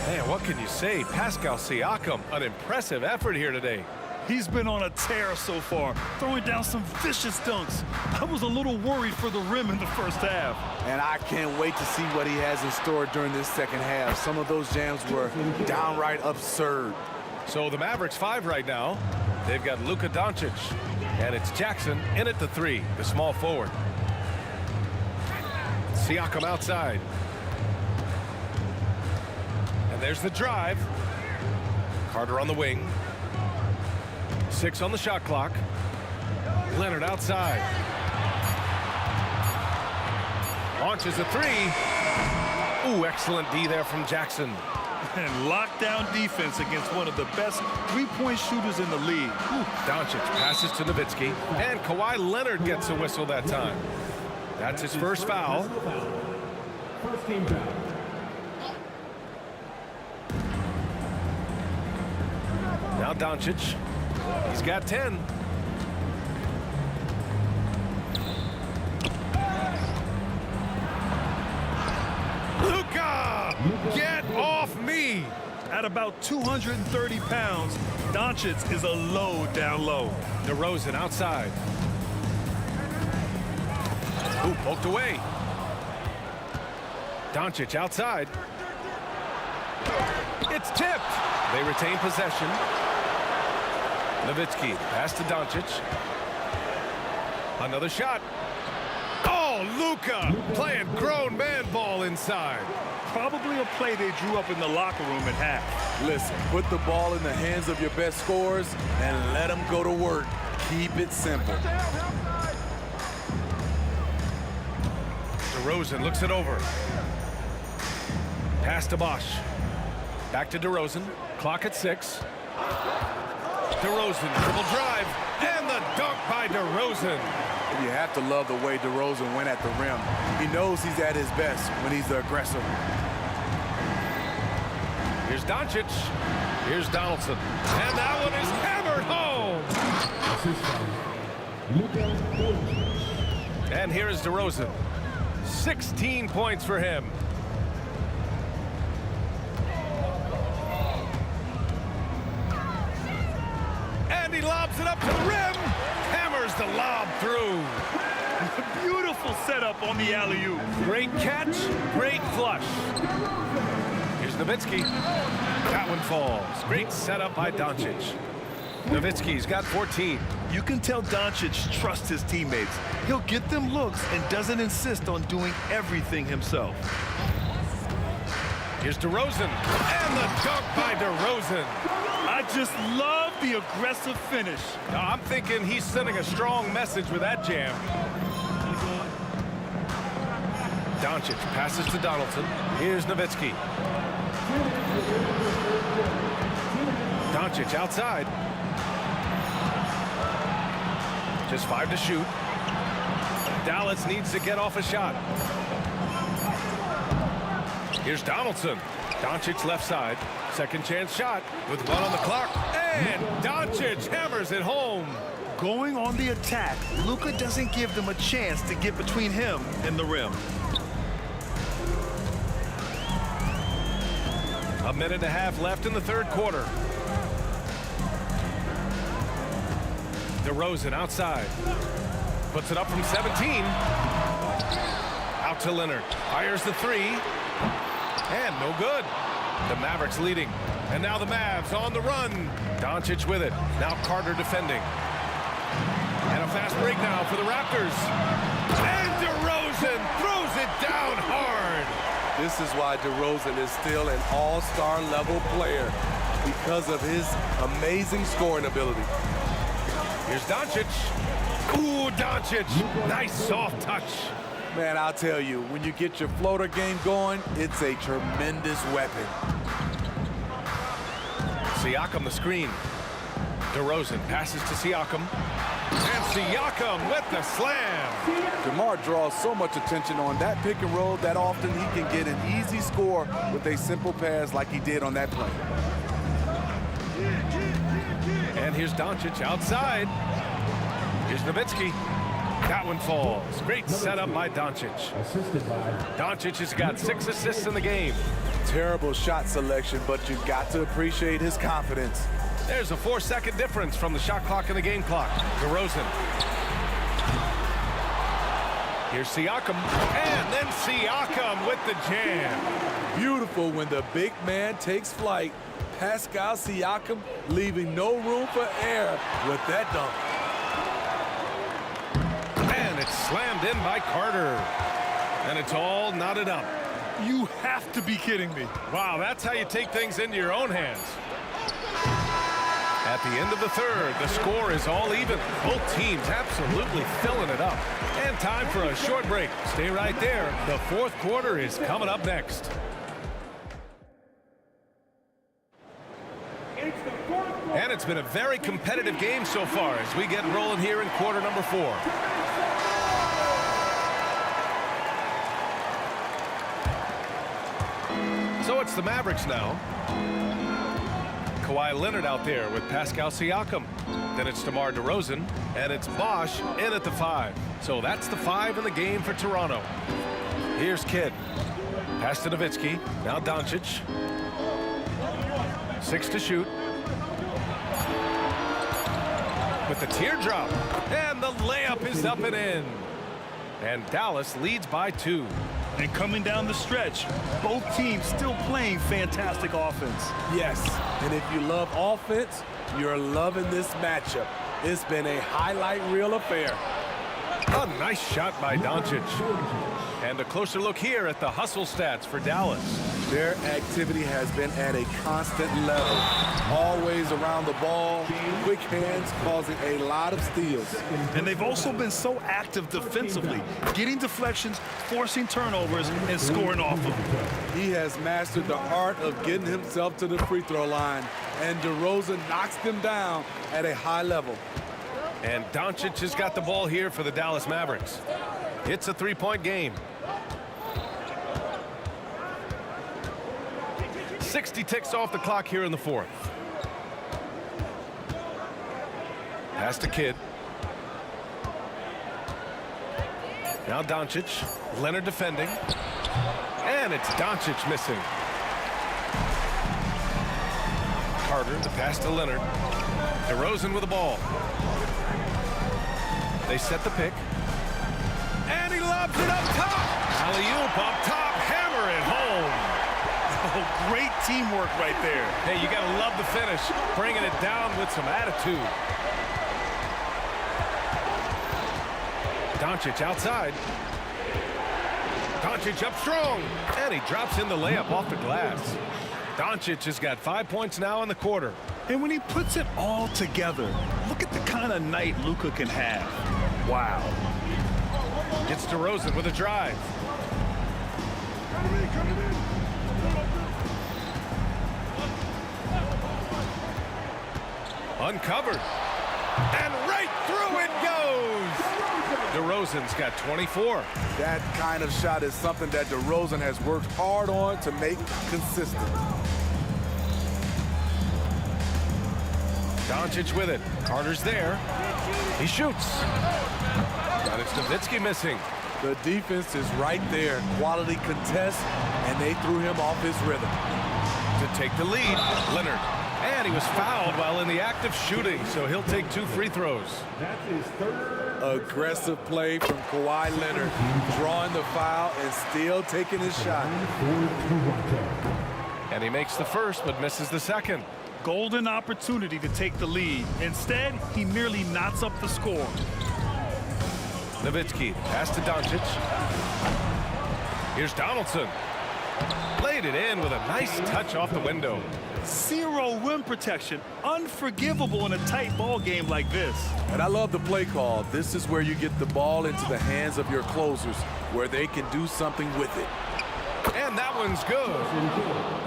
Man, what can you say? Pascal Siakam, an impressive effort here today. He's been on a tear so far, throwing down some vicious dunks. I was a little worried for the rim in the first half. And I can't wait to see what he has in store during this second half. Some of those jams were downright absurd. So the Mavericks 5 right now. They've got Luka Doncic. And it's Jackson in at the 3, the small forward. Siakam outside. And there's the drive. Carter on the wing. 6 on the shot clock. Leonard outside. Launches a 3. Ooh, excellent D there from Jackson. And lockdown defense against one of the best three-point shooters in the league. Ooh. Doncic passes to Nowitzki. And Kawhi Leonard gets a whistle that time. That's his first foul. First team foul. Now Doncic. He's got 10. Luka! Get off me! At about 230 pounds, Doncic is a load down low. DeRozan outside. Ooh, poked away. Doncic outside. It's tipped. They retain possession. Nowitzki, pass to Doncic. Another shot. Oh, Luka playing grown man ball inside. Probably a play they drew up in the locker room at half. Listen, put the ball in the hands of your best scorers and let them go to work. Keep it simple. DeRozan looks it over. Pass to Bosch. Back to DeRozan. Clock at 6. DeRozan, dribble drive, and the dunk by DeRozan. You have to love the way DeRozan went at the rim. He knows he's at his best when he's the aggressor. Here's Doncic. Here's Donaldson. And that one is hammered home. And here is DeRozan. 16 points for him. And he lobs it up to the rim. Hammers the lob through. Beautiful setup on the alley-oop. Great catch, great flush. Here's Nowitzki. That one falls. Great setup by Doncic. Nowitzki's got 14. You can tell Doncic trusts his teammates. He'll get them looks and doesn't insist on doing everything himself. Here's DeRozan. And the dunk by DeRozan. I just love the aggressive finish. I'm thinking he's sending a strong message with that jam. Doncic passes to Donaldson. Here's Nowitzki. Doncic outside. Just 5 to shoot. Dallas needs to get off a shot. Here's Donaldson. Doncic left side. Second chance shot with 1 on the clock. And Doncic hammers it home. Going on the attack, Luka doesn't give them a chance to get between him and the rim. A minute and a half left in the third quarter. DeRozan outside. Puts it up from 17. Out to Leonard. Fires the 3. And no good. The Mavericks leading. And now the Mavs on the run. Doncic with it. Now Carter defending. And a fast break now for the Raptors. And DeRozan throws it down hard. This is why DeRozan is still an all-star level player, because of his amazing scoring ability. Here's Doncic. Ooh, Doncic. Nice soft touch. Man, I'll tell you, when you get your floater game going, it's a tremendous weapon. Siakam the screen. DeRozan passes to Siakam. And Siakam with the slam. DeMar draws so much attention on that pick and roll that often he can get an easy score with a simple pass like he did on that play. And here's Doncic outside. Here's Nowitzki. That one falls. Great setup by Doncic. Doncic has got 6 assists in the game. Terrible shot selection, but you've got to appreciate his confidence. There's a 4-second difference from the shot clock and the game clock. DeRozan. Here's Siakam. And then Siakam with the jam. Beautiful when the big man takes flight. Pascal Siakam leaving no room for error with that dunk. And it's slammed in by Carter. And it's all knotted up. You have to be kidding me. Wow, that's how you take things into your own hands. At the end of the third, the score is all even. Both teams absolutely filling it up. And time for a short break. Stay right there. The fourth quarter is coming up next. And it's been a very competitive game so far as we get rolling here in quarter number 4. So it's the Mavericks now. Kawhi Leonard out there with Pascal Siakam. Then it's DeMar DeRozan, and it's Bosh in at the 5. So that's the 5 in the game for Toronto. Here's Kidd. Pass to Nowitzki. Now Doncic. 6 to shoot. With the teardrop. And the layup is up and in. And Dallas leads by 2. And coming down the stretch, both teams still playing fantastic offense. Yes, and if you love offense, you're loving this matchup. It's been a highlight reel affair. A nice shot by Doncic. And a closer look here at the hustle stats for Dallas. Their activity has been at a constant level. Always around the ball, quick hands causing a lot of steals. And they've also been so active defensively, getting deflections, forcing turnovers, and scoring off of them. He has mastered the art of getting himself to the free throw line, and DeRozan knocks them down at a high level. And Doncic has got the ball here for the Dallas Mavericks. It's a 3-point game. 60 ticks off the clock here in the fourth. Pass to Kidd. Now Doncic. Leonard defending. And it's Doncic missing. Carter, the pass to Leonard. DeRozan with the ball. They set the pick. And he lobs it up top. Alley-oop up top. Hammer it home. Oh, great teamwork right there. Hey, you got to love the finish. Bringing it down with some attitude. Doncic outside. Doncic up strong. And he drops in the layup off the glass. Doncic has got 5 points now in the quarter. And when he puts it all together, look at the kind of night Luka can have. Wow. It's DeRozan with a drive. Uncovered. And right through it goes. DeRozan's got 24. That kind of shot is something that DeRozan has worked hard on to make consistent. Doncic with it. Carter's there. He shoots. But it's Nowitzki missing. The defense is right there. Quality contest, and they threw him off his rhythm. To take the lead, Leonard. And he was fouled while in the act of shooting, so he'll take 2 free throws. That's his third. Aggressive play from Kawhi Leonard, drawing the foul and still taking his shot. And he makes the first, but misses the second. Golden opportunity to take the lead. Instead, he merely knots up the score. Nowitzki, pass to Doncic. Here's Donaldson. Laid it in with a nice touch off the window. Zero rim protection. Unforgivable in a tight ball game like this. And I love the play call. This is where you get the ball into the hands of your closers, where they can do something with it. And that one's good.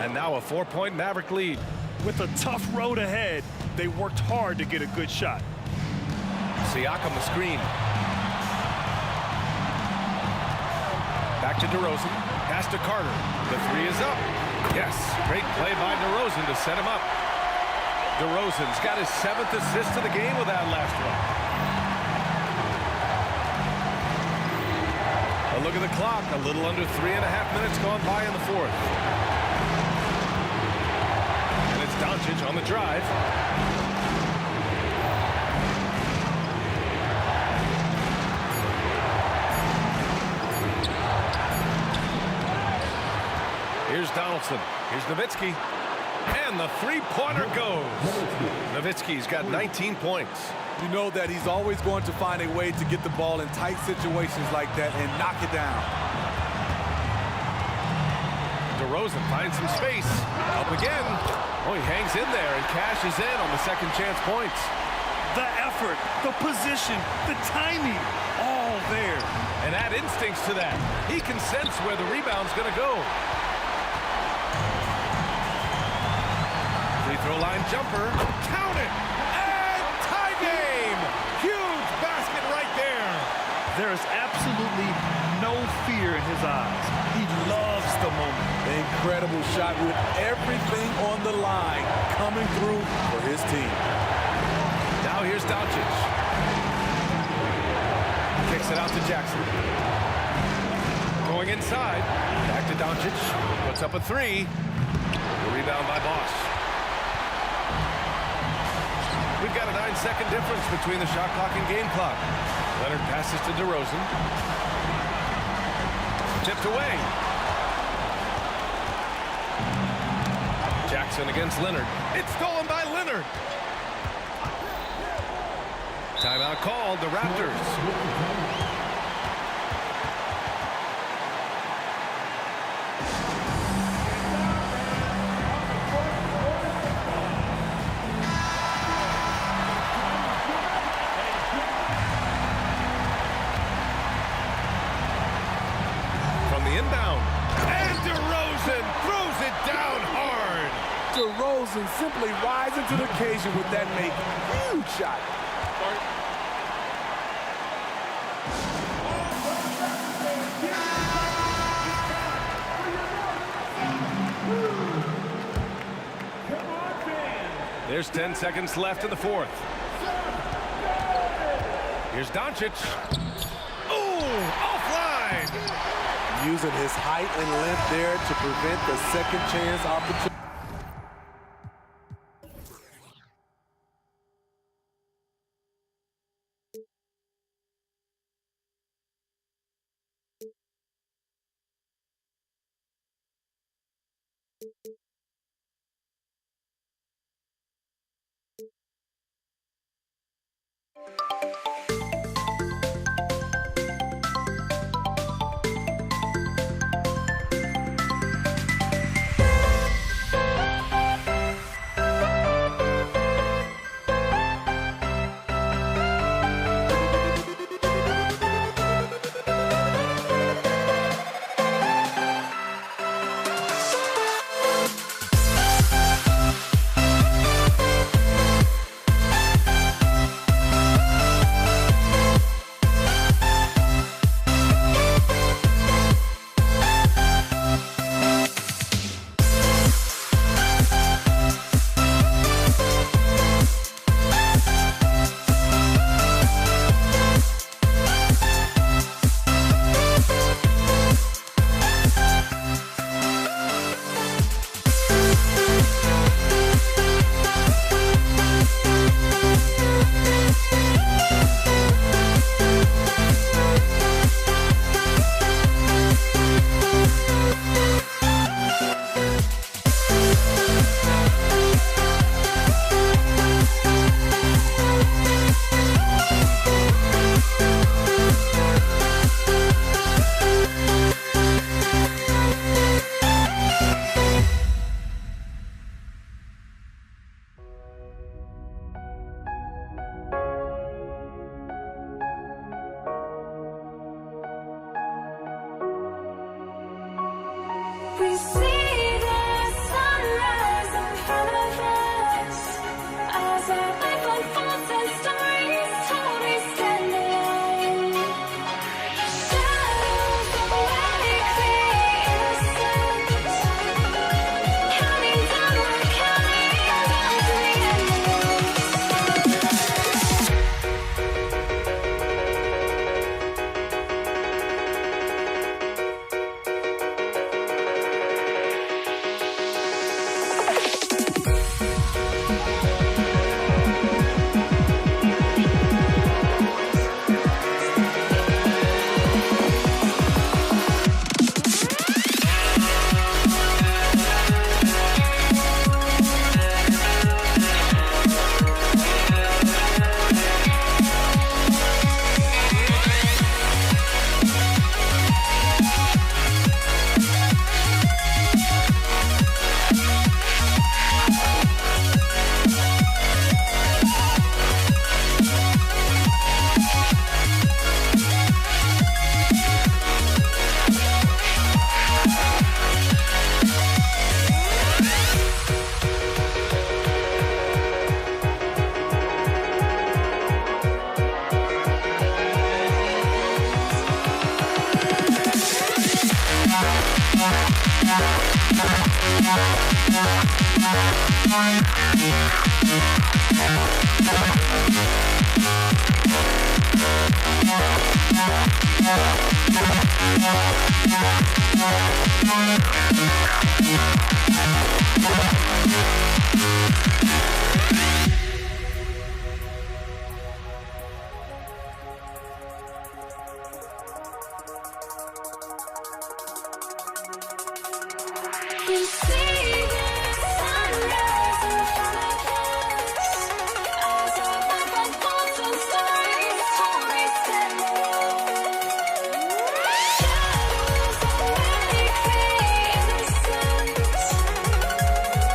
And now a 4-point Maverick lead. With a tough road ahead, they worked hard to get a good shot. Siakam the screen. Back to DeRozan. Pass to Carter. The 3 is up. Yes, great play by DeRozan to set him up. DeRozan's got his 7th assist of the game with that last one. A look at the clock. A little under 3.5 minutes gone by in the fourth. And it's Doncic on the drive. Here's Donaldson. Here's Nowitzki. And the 3-pointer goes. Nowitzki's got 19 points. You know that he's always going to find a way to get the ball in tight situations like that and knock it down. DeRozan finds some space. Up again. Oh, he hangs in there and cashes in on the second chance points. The effort, the position, the timing, all there. And add instincts to that. He can sense where the rebound's going to go. Free throw line jumper. Count it. And tie game. Huge basket right there. There is absolutely no fear in his eyes. He loves the moment. Incredible shot with everything on the line coming through for his team. Now here's Doncic. Kicks it out to Jackson. Going inside. Back to Doncic. Puts up a 3. The rebound by Bosch. We've got a 9-second difference between the shot clock and game clock. Leonard passes to DeRozan. Tipped away. Jackson against Leonard. It's stolen by Leonard. Timeout called, the Raptors. Inbound. And DeRozan throws it down hard. DeRozan simply rising to the occasion with that make. Huge shot. There's 10 seconds left in the fourth. Here's Doncic. Oh, offline. Using his height and length there to prevent the second chance opportunity. We see the sunrise in front of us as our life unfolds and stories told. We stand alone. Shadows awake the innocence, counting down, we're counting down to the We see the sunrise in front of us as our life unfolds and stories told. We stand alone. Shadows awake the innocence,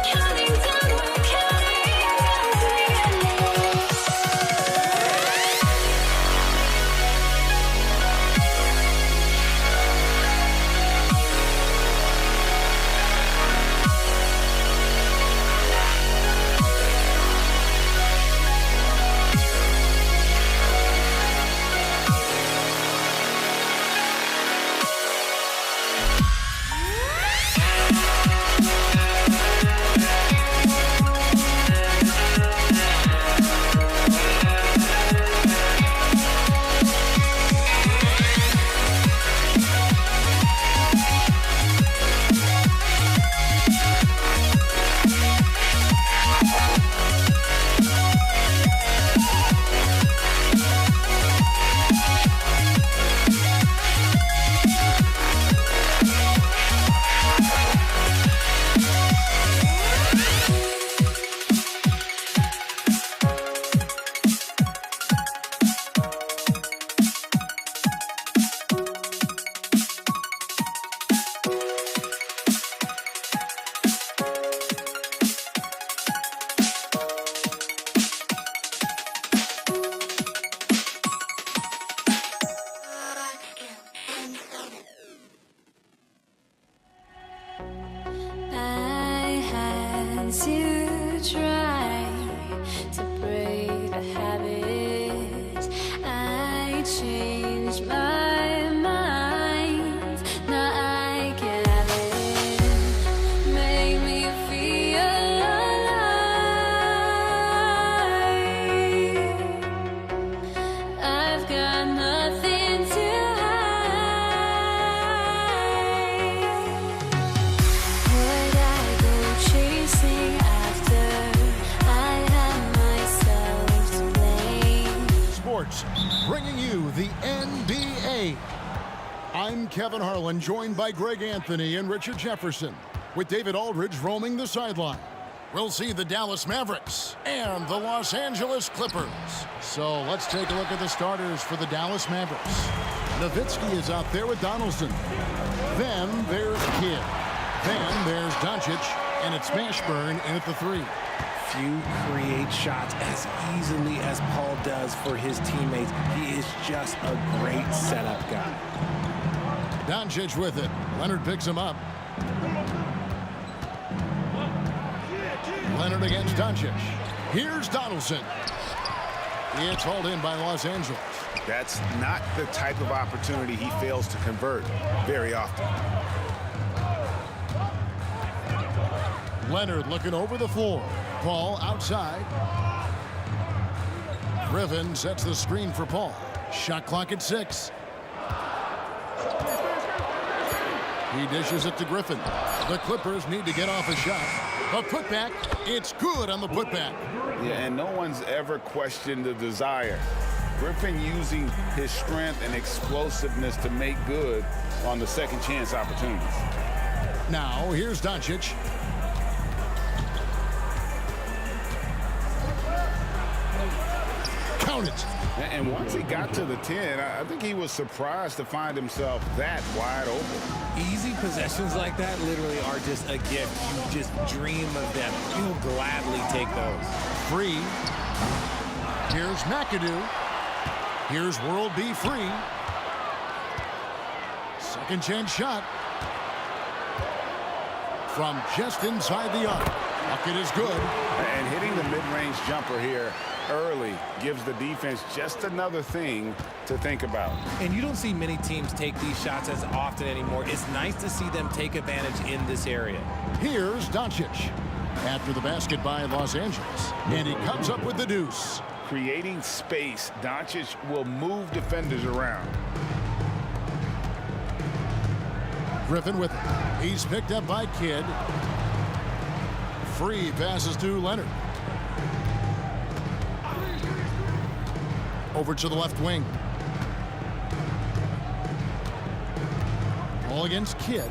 counting down, we're counting down to the endless. since you tried to break the habit. I changed my mind. Now I can have it. Make me feel alive. I've got nothing to would I go chasing after I had myself to blame? Sports, bringing you the NBA. I'm Kevin Harlan, joined by Greg Anthony and Richard Jefferson, with David Aldridge roaming the sideline. We'll see the Dallas Mavericks and the Los Angeles Clippers. So let's take a look at the starters for the Dallas Mavericks. Nowitzki is out there with Donaldson. Then there's Kidd. Then there's Doncic, and it's Mashburn in at the 3. Few create shots as easily as Paul does for his teammates. He is just a great setup guy. Doncic with it. Leonard picks him up. Leonard against Doncic. Here's Donaldson. It's hauled in by Los Angeles. That's not the type of opportunity he fails to convert very often. Leonard looking over the floor. Paul outside. Griffin sets the screen for Paul. Shot clock at 6. He dishes it to Griffin. The Clippers need to get off a shot. A putback. It's good on the putback. Yeah, and no one's ever questioned the desire. Griffin using his strength and explosiveness to make good on the second chance opportunities. Now, here's Doncic. Count it. And once he got to the 10, I think he was surprised to find himself that wide open. Easy possessions like that literally are just a gift. You just dream of them. You'll gladly take those. Free. Here's McAdoo. Here's World B free. Second chance shot. From just inside the arc. Bucket is good. And hitting the mid-range jumper here early gives the defense just another thing to think about. And you don't see many teams take these shots as often anymore. It's nice to see them take advantage in this area. Here's Doncic. After the basket by Los Angeles. And he comes up with the deuce. Creating space, Doncic will move defenders around. Griffin with it. He's picked up by Kidd. Free passes to Leonard. Over to the left wing. All against Kidd.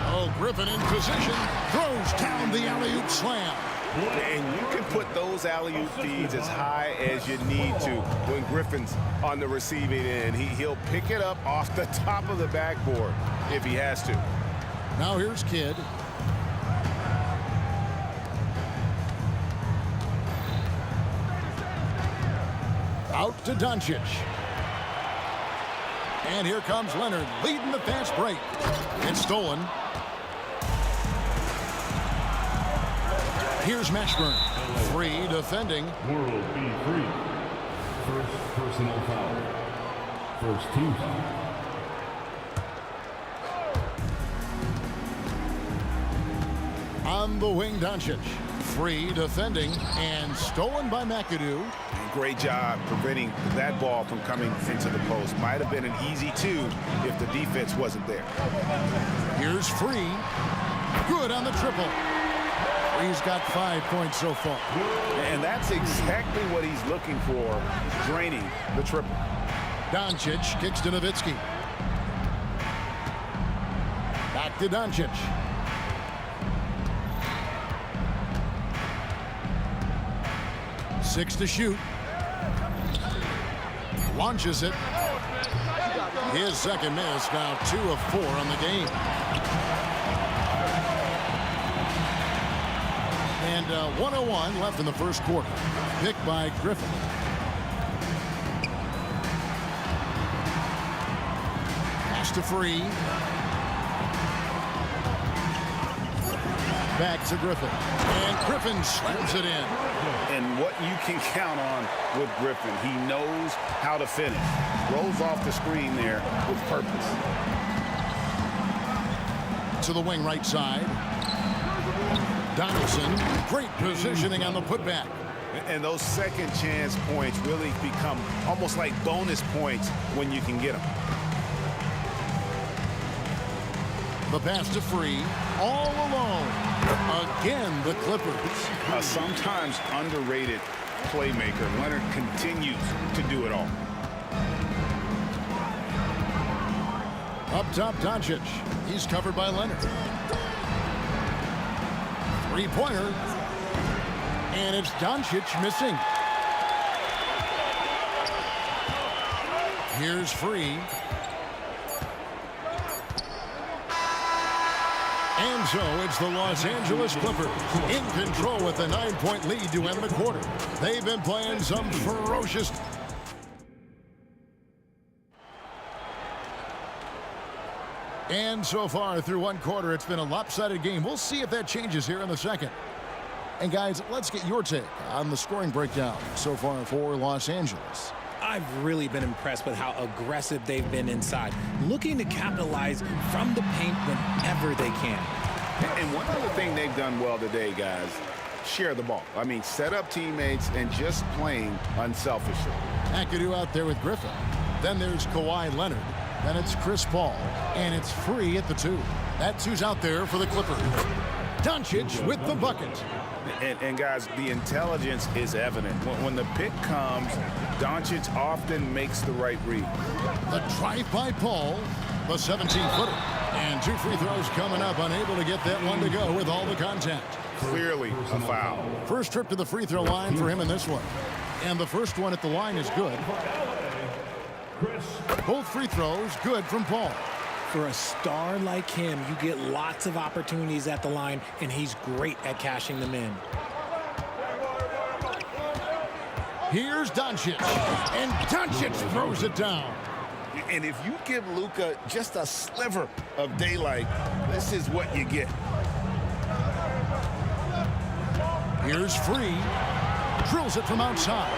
Oh, Griffin in position. Throws down the alley-oop slam. And you can put those alley-oop feeds as high as you need to when Griffin's on the receiving end. He'll pick it up off the top of the backboard if he has to. Now here's Kidd. Out to Doncic. And here comes Leonard leading the fast break. It's stolen. Here's Mashburn. Free defending. World B free. First personal foul. First team foul. On the wing, Doncic. Free defending and stolen by McAdoo. Great job preventing that ball from coming into the post. Might have been an easy 2 if the defense wasn't there. Here's Free. Good on the triple. He's got 5 points so far. And that's exactly what he's looking for, draining the triple. Doncic kicks to Nowitzki. Back to Doncic. Six to shoot. Launches it. His second miss, now 2 of 4 on the game. And 1:01 left in the first quarter. Picked by Griffin. Pass to Free. back to Griffin. And Griffin slams it in. And what you can count on with Griffin, he knows how to finish. Rolls off the screen there with purpose. To the wing right side. Donaldson, great positioning on the putback. And those second chance points really become almost like bonus points when you can get them. The pass to Free, all alone. Again, the Clippers. A sometimes underrated playmaker. Leonard continues to do it all. Up top, Doncic. He's covered by Leonard. Three-pointer. And it's Doncic missing. Here's Free. And so it's the Los Angeles Clippers in control with a 9-point lead to end the quarter. They've been playing some ferocious... And so far through one quarter, it's been a lopsided game. We'll see if that changes here in the second. And guys, let's get your take on the scoring breakdown so far for Los Angeles. I've really been impressed with how aggressive they've been inside, looking to capitalize from the paint whenever they can. And one other thing they've done well today, guys, share the ball. I mean, set up teammates and just playing unselfishly. McAdoo out there with Griffin. Then there's Kawhi Leonard. Then it's Chris Paul. And it's Free at the 2. That's who's out there for the Clippers. Doncic with the bucket. And guys, the intelligence is evident. When the pick comes, Doncic often makes the right read. The drive by Paul, the 17-footer. And 2 free throws coming up, unable to get that one to go with all the contact. Clearly a foul. First trip to the free throw line for him in this one. And the first one at the line is good. Both free throws good from Paul. For a star like him, you get lots of opportunities at the line, and he's great at cashing them in. Here's Doncic, and Doncic throws it down. And if you give Luka just a sliver of daylight, this is what you get. Here's Free, drills it from outside.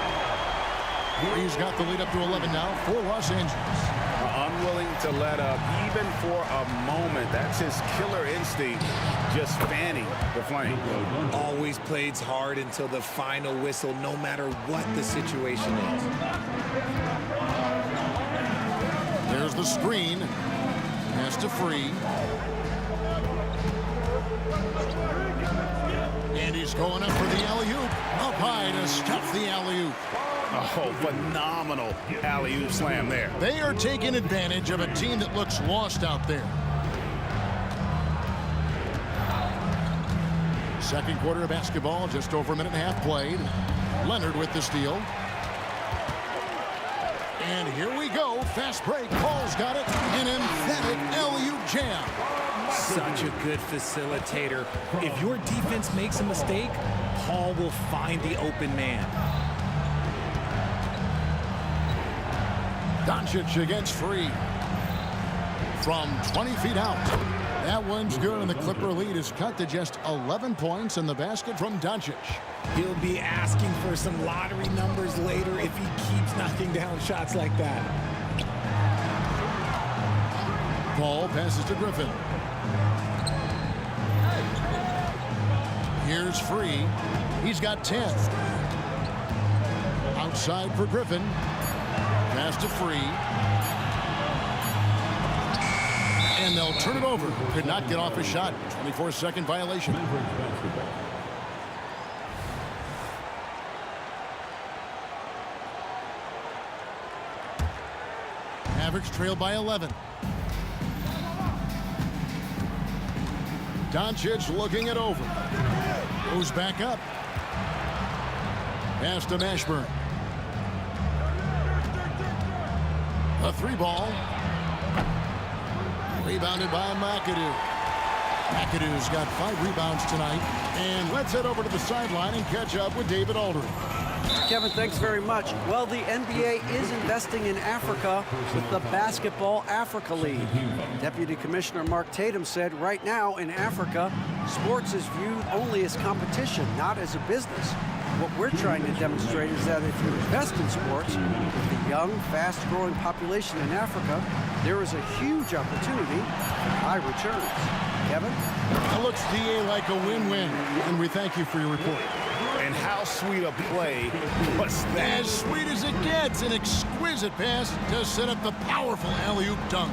Free's got the lead up to 11 now for Los Angeles. Unwilling to let up even for a moment. That's his killer instinct, just fanning the flame. Always plays hard until the final whistle, no matter what the situation is. There's the screen. Pass to Free. And he's going up for the alley-oop. Up high to stuff the alley-oop. Oh, phenomenal alley-oop slam there. They are taking advantage of a team that looks lost out there. Second quarter of basketball, just over a minute and a half played. Leonard with the steal. And here we go. Fast break. Paul's got it. An emphatic alley-oop jam. Such a good facilitator. If your defense makes a mistake, Paul will find the open man. Doncic against Free. From 20 feet out. That one's good, and the Clipper lead is cut to just 11 points in the basket from Doncic. He'll be asking for some lottery numbers later if he keeps knocking down shots like that. Paul passes to Griffin. Here's Free. He's got 10. Outside for Griffin. Pass to Free. And they'll turn it over. Could not get off his shot. 24-second violation. Mavericks trail by 11. Doncic looking it over. Goes back up. Pass to Mashburn. A 3-ball. Rebounded by McAdoo. McAdoo's got 5 rebounds tonight. And let's head over to the sideline and catch up with David Aldridge. Kevin, thanks very much. Well, the NBA is investing in Africa with the Basketball Africa League. Deputy Commissioner Mark Tatum said right now in Africa, sports is viewed only as competition, not as a business. What we're trying to demonstrate is that if you invest in sports, with the young, fast-growing population in Africa, there is a huge opportunity for high returns. Kevin? It looks, DA, like a win-win, and we thank you for your report. And how sweet a play was that? As sweet as it gets, an exquisite pass to set up the powerful alley-oop dunk.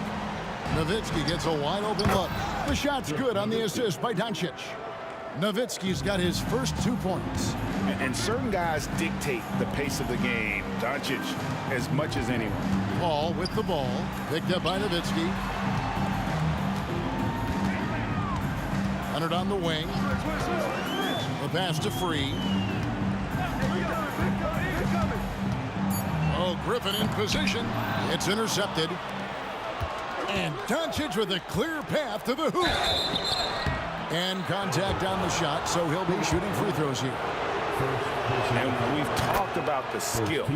Nowitzki gets a wide-open look. The shot's good on the assist by Doncic. Nowitzki's got his first 2 points. And certain guys dictate the pace of the game. Doncic as much as anyone. Paul with the ball, picked up by Nowitzki. Leonard on the wing. The pass to Free. Oh, Griffin in position. It's intercepted. And Doncic with a clear path to the hoop. And contact on the shot, so he'll be shooting free throws here. And we've talked about the skill.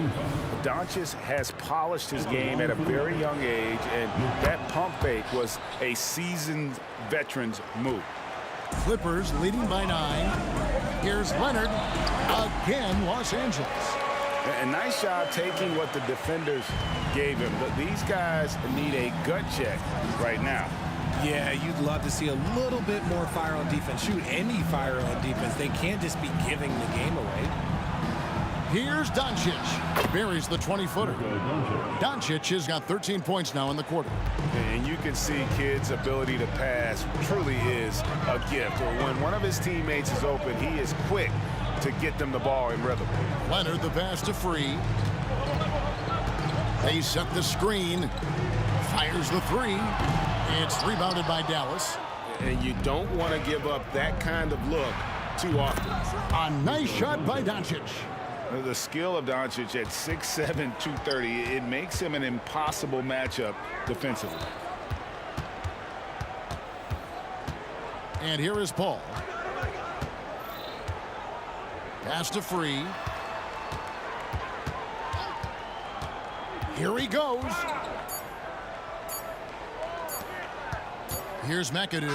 Doncic has polished his game at a very young age, and that pump fake was a seasoned veteran's move. Clippers leading by 9. Here's Leonard. Again, Los Angeles. A nice job taking what the defenders gave him. But these guys need a gut check right now. Yeah, you'd love to see a little bit more fire on defense. Shoot, any fire on defense. They can't just be giving the game away. Here's Doncic. Buries the 20-footer. Doncic has got 13 points now in the quarter. And you can see Kidd's ability to pass truly is a gift. When one of his teammates is open, he is quick to get them the ball in rhythm. Leonard, the pass to Free. They set the screen. Fires the 3. It's rebounded by Dallas. And you don't want to give up that kind of look too often. A nice shot by Doncic. The skill of Doncic at 6'7", 230, it makes him an impossible matchup defensively. And here is Paul. Pass to Free. Here he goes. Here's McAdoo.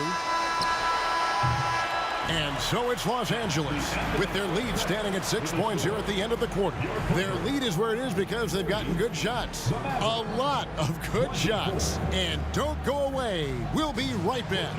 And so it's Los Angeles with their lead standing at 6 points here at the end of the quarter. Their lead is where it is because they've gotten good shots. A lot of good shots. And don't go away. We'll be right back.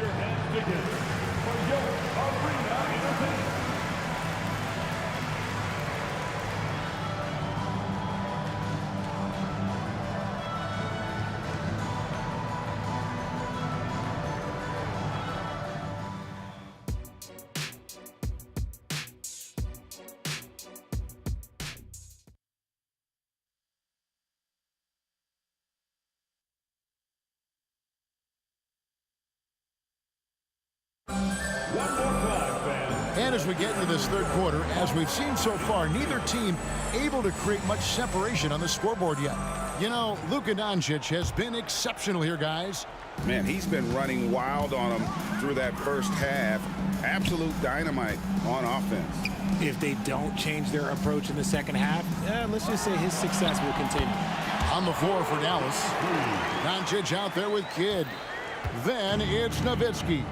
And as we get into this third quarter, as we've seen so far, neither team able to create much separation on the scoreboard yet. You know, Luka Doncic has been exceptional here, guys. Man, he's been running wild on them through that first half. Absolute dynamite on offense. If they don't change their approach in the second half, let's just say his success will continue. On the floor for Dallas. Doncic out there with Kidd. Then it's Nowitzki.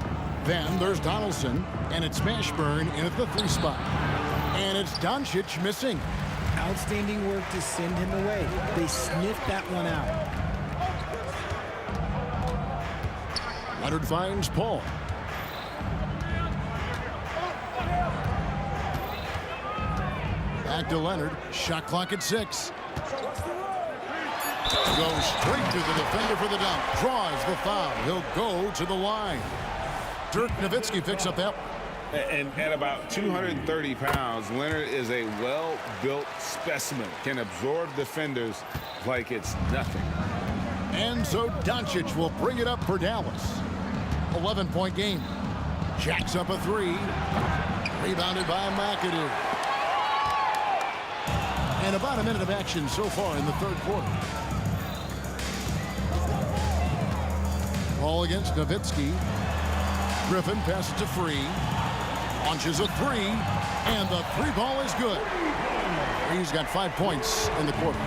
Then there's Donaldson, and it's Mashburn in at the 3 spot. And it's Doncic missing. Outstanding work to send him away. They sniffed that one out. Leonard finds Paul. Back to Leonard. Shot clock at 6. Goes straight to the defender for the dunk. Draws the foul. He'll go to the line. Dirk Nowitzki picks up that. And at about 230 pounds, Leonard is a well-built specimen. Can absorb defenders like it's nothing. And so Doncic will bring it up for Dallas. 11-point game. Jacks up a 3. Rebounded by McAdoo. And about a minute of action so far in the third quarter. Ball against Nowitzki. Griffin passes to Free. Launches a three, and the three ball is good. He's got 5 points in the quarter.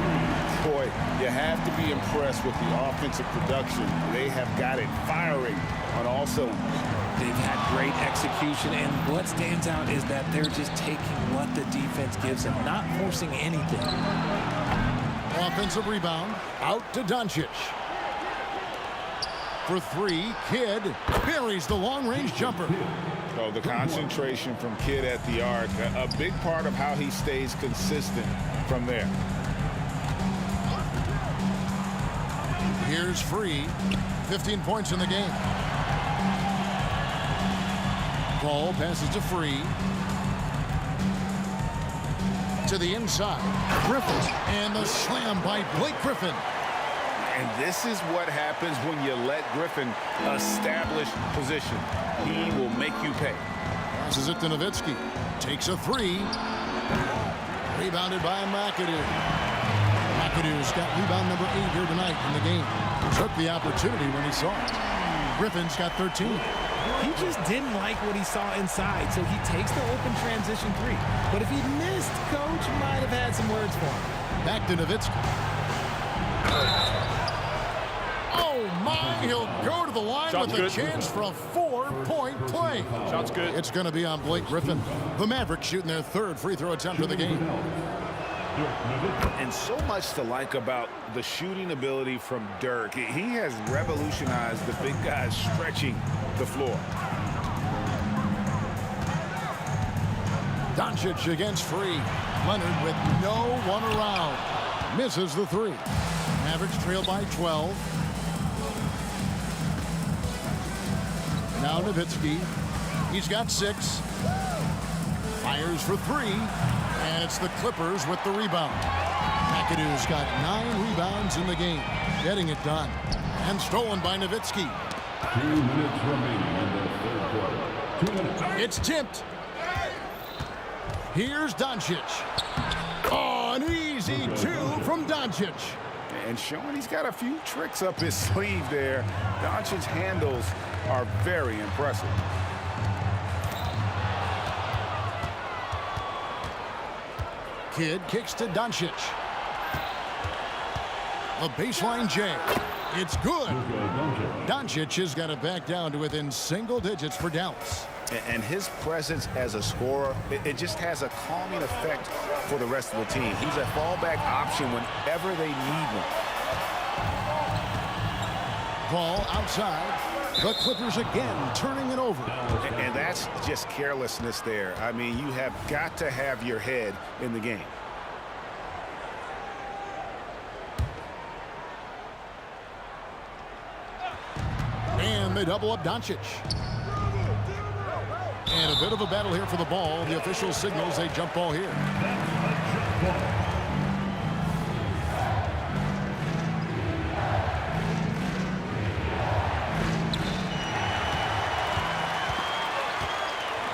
Boy, you have to be impressed with the offensive production. They have got it firing on all cylinders. They've had great execution, and what stands out is that they're just taking what the defense gives them, not forcing anything. Offensive rebound, out to Doncic. For three, Kidd buries the long-range jumper. So the concentration from Kidd at the arc, a big part of how he stays consistent from there. Here's Free, 15 points in the game. Ball passes to Free. To the inside, Griffin, and the slam by Blake Griffin. And this is what happens when you let Griffin establish position. He will make you pay. Passes it to Nowitzki. Takes a three. Rebounded by McAdoo. McAdoo's got rebound number 8 here tonight in the game. Took the opportunity when he saw it. Griffin's got 13. He just didn't like what he saw inside, so he takes the open transition three. But if he missed, Coach might have had some words for him. Back to Nowitzki. Oh, my. He'll go to the line with a chance for a 4-point play. Sounds good. It's going to be on Blake Griffin. The Mavericks shooting their 3rd free throw attempt of the game. And so much to like about the shooting ability from Dirk. He has revolutionized the big guys stretching the floor. Doncic against Free. Leonard with no one around. Misses the three. Mavericks trail by 12. Now Nowitzki. He's got 6. Fires for 3. And it's the Clippers with the rebound. McAdoo's got 9 rebounds in the game. Getting it done. And stolen by Nowitzki. 2 minutes remaining in the third quarter. 2 minutes. It's tipped. Here's Doncic. Oh, an easy 2 from Doncic. And showing he's got a few tricks up his sleeve there. Doncic's handles are very impressive. Kidd kicks to Doncic. A baseline J. It's good. Doncic has got it back down to within single digits for Dallas. And his presence as a scorer, it just has a calming effect for the rest of the team. He's a fallback option whenever they need one. Ball outside. The Clippers again turning it over. And that's just carelessness there. I mean, you have got to have your head in the game. And they double up Doncic. And a bit of a battle here for the ball. The official signals a jump ball here.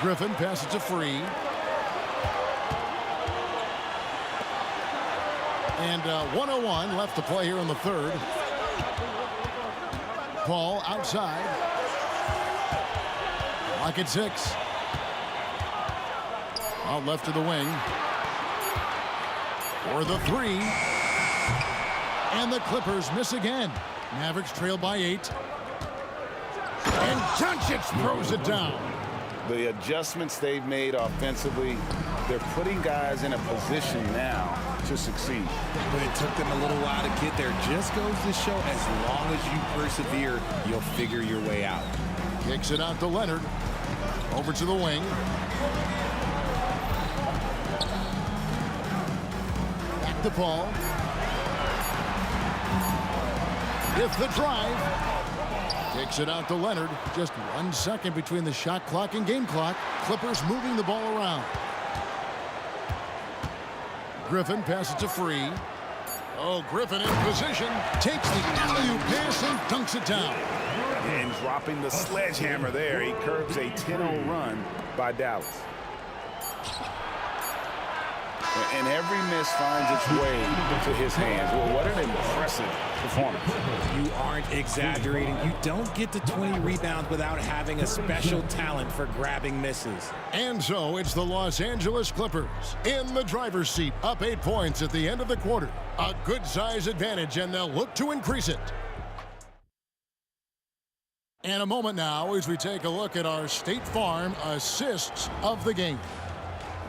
Griffin passes to Free. And 1:01 left to play here in the third. Ball outside. Lock at 6. Out left to the wing. For the 3. And the Clippers miss again. Mavericks trail by 8. And Doncic throws it down. The adjustments they've made offensively, they're putting guys in a position now to succeed. But it took them a little while to get there. Just goes to show, as long as you persevere, you'll figure your way out. Kicks it out to Leonard. Over to the wing. Back to Paul. With the drive. Kicks it out to Leonard. Just 1 second between the shot clock and game clock. Clippers moving the ball around. Griffin passes to Free. Oh, Griffin in position. Takes the alley-oop pass and dunks it down. And dropping the sledgehammer there. He curbs a 10-0 run by Dallas. And every miss finds its way to his hands. Well, what an impressive performance. You aren't exaggerating. You don't get to 20 rebounds without having a special talent for grabbing misses. And so it's the Los Angeles Clippers in the driver's seat, up 8 points at the end of the quarter. A good size advantage, and they'll look to increase it. And a moment now as we take a look at our State Farm assists of the game.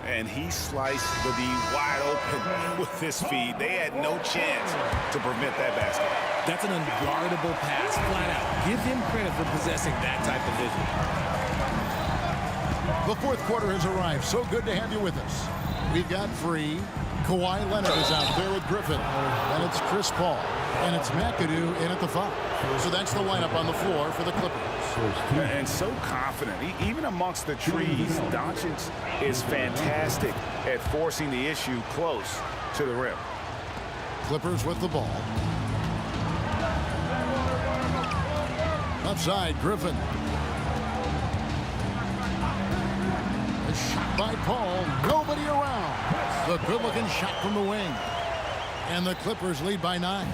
And he sliced the D wide open with his feed. They had no chance to prevent that basket. That's an unguardable pass, flat out. Give him credit for possessing that type of vision. The fourth quarter has arrived. So good to have you with us. We've got free. Kawhi Leonard is out there with Griffin. And it's Chris Paul. And it's McAdoo in at the 5. So that's the lineup on the floor for the Clippers. And so confident. Even amongst the trees, Doncic is fantastic at forcing the issue close to the rim. Clippers with the ball. Upside, Griffin. A shot by Paul. Nobody around. The good-looking shot from the wing. And the Clippers lead by 9.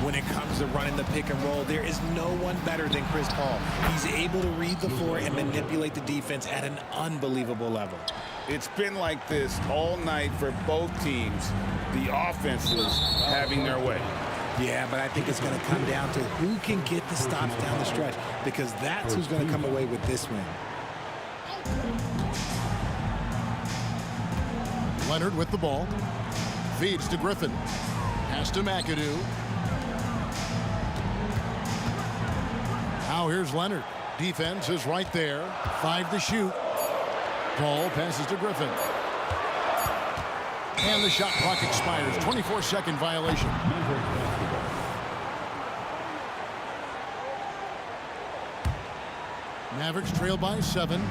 When it comes to running the pick and roll, there is no one better than Chris Paul. He's able to read the floor and manipulate the defense at an unbelievable level. It's been like this all night for both teams. The offenses having their way. Yeah, but I think it's going to come down to who can get the stops down the stretch, because that's who's going to come away with this win. Leonard with the ball. Feeds to Griffin. Pass to McAdoo. Now here's Leonard. Defense is right there. 5 to shoot. Paul passes to Griffin. And the shot clock expires. 24-second violation. Mavericks trail by 7.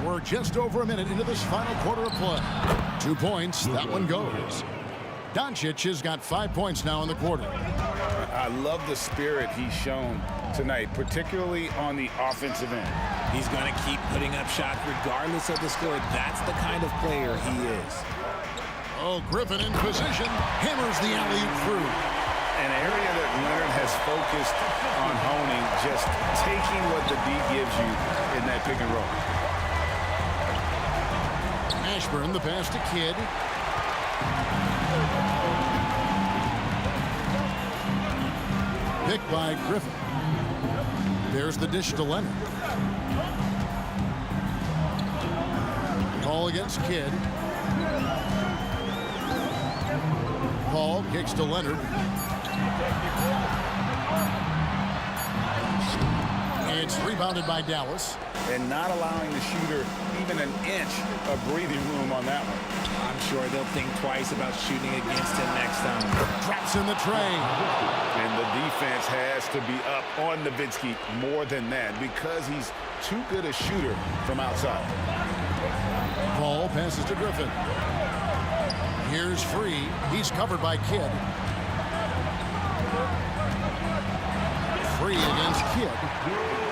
We're just over a minute into this final quarter of play. 2 points. That one goes. Doncic has got 5 points now in the quarter. I love the spirit he's shown tonight, particularly on the offensive end. He's going to keep putting up shots regardless of the score. That's the kind of player he is. Oh, Griffin in position. Hammers the alley-oop through. An area that Leonard has focused on honing, just taking what the D gives you in that pick and roll. Ashburn, the pass to Kidd. Picked by Griffin. There's the dish to Leonard. Ball against Kidd. Paul kicks to Leonard. It's rebounded by Dallas. And not allowing the shooter even an inch of breathing room on that one. I'm sure they'll think twice about shooting against him next time. Traps in the tray. And the defense has to be up on Nowitzki more than that because he's too good a shooter from outside. Paul passes to Griffin. Here's Free. He's covered by Kidd. Free against Kidd.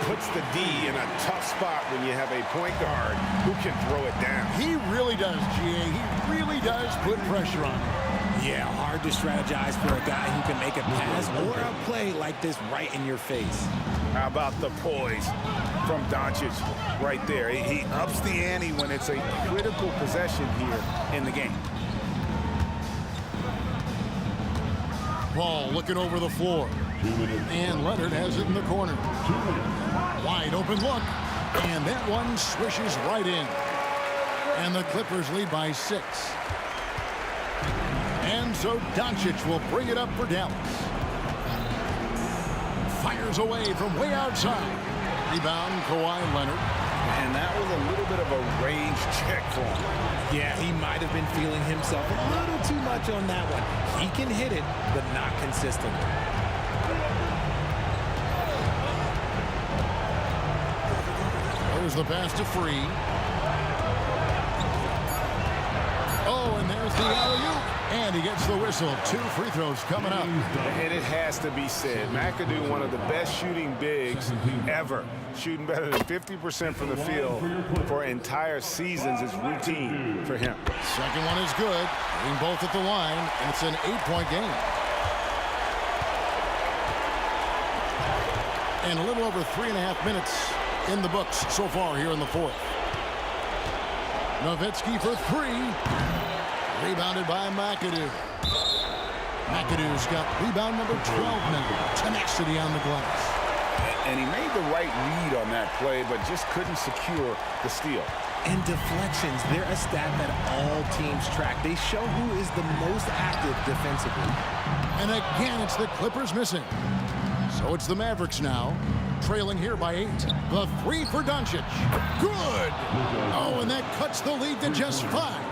Puts the D in a tough spot when you have a point guard who can throw it down. He really does, GA. He really does put pressure on him. Yeah, hard to strategize for a guy who can make a pass or a play like this right in your face. How about the poise from Doncic right there? He ups the ante when it's a critical possession here in the game. Paul looking over the floor. And Leonard has it in the corner. Wide open look. And that one swishes right in. And the Clippers lead by 6. And so Doncic will bring it up for Dallas. Fires away from way outside. Rebound, Kawhi Leonard. And that was a little bit of a range check for him. Yeah, he might have been feeling himself a little too much on that one. He can hit it, but not consistently. There's the pass to Free. Oh, and there's the alley-oop. And he gets the whistle. 2 free throws coming up. And it has to be said, McAdoo, one of the best shooting bigs ever. Shooting better than 50% from the field for entire seasons is routine for him. Second one is good. Getting both at the line, and it's an 8-point game. And a little over 3.5 minutes in the books so far here in the fourth. Nowitzki for 3. Rebounded by McAdoo. McAdoo's got rebound number 12 now. Tenacity on the glass. And he made the right read on that play, but just couldn't secure the steal. And deflections, they're a stat that all teams track. They show who is the most active defensively. And again, it's the Clippers missing. So it's the Mavericks now, trailing here by 8. The 3 for Doncic. Good! Oh, and that cuts the lead to just 5.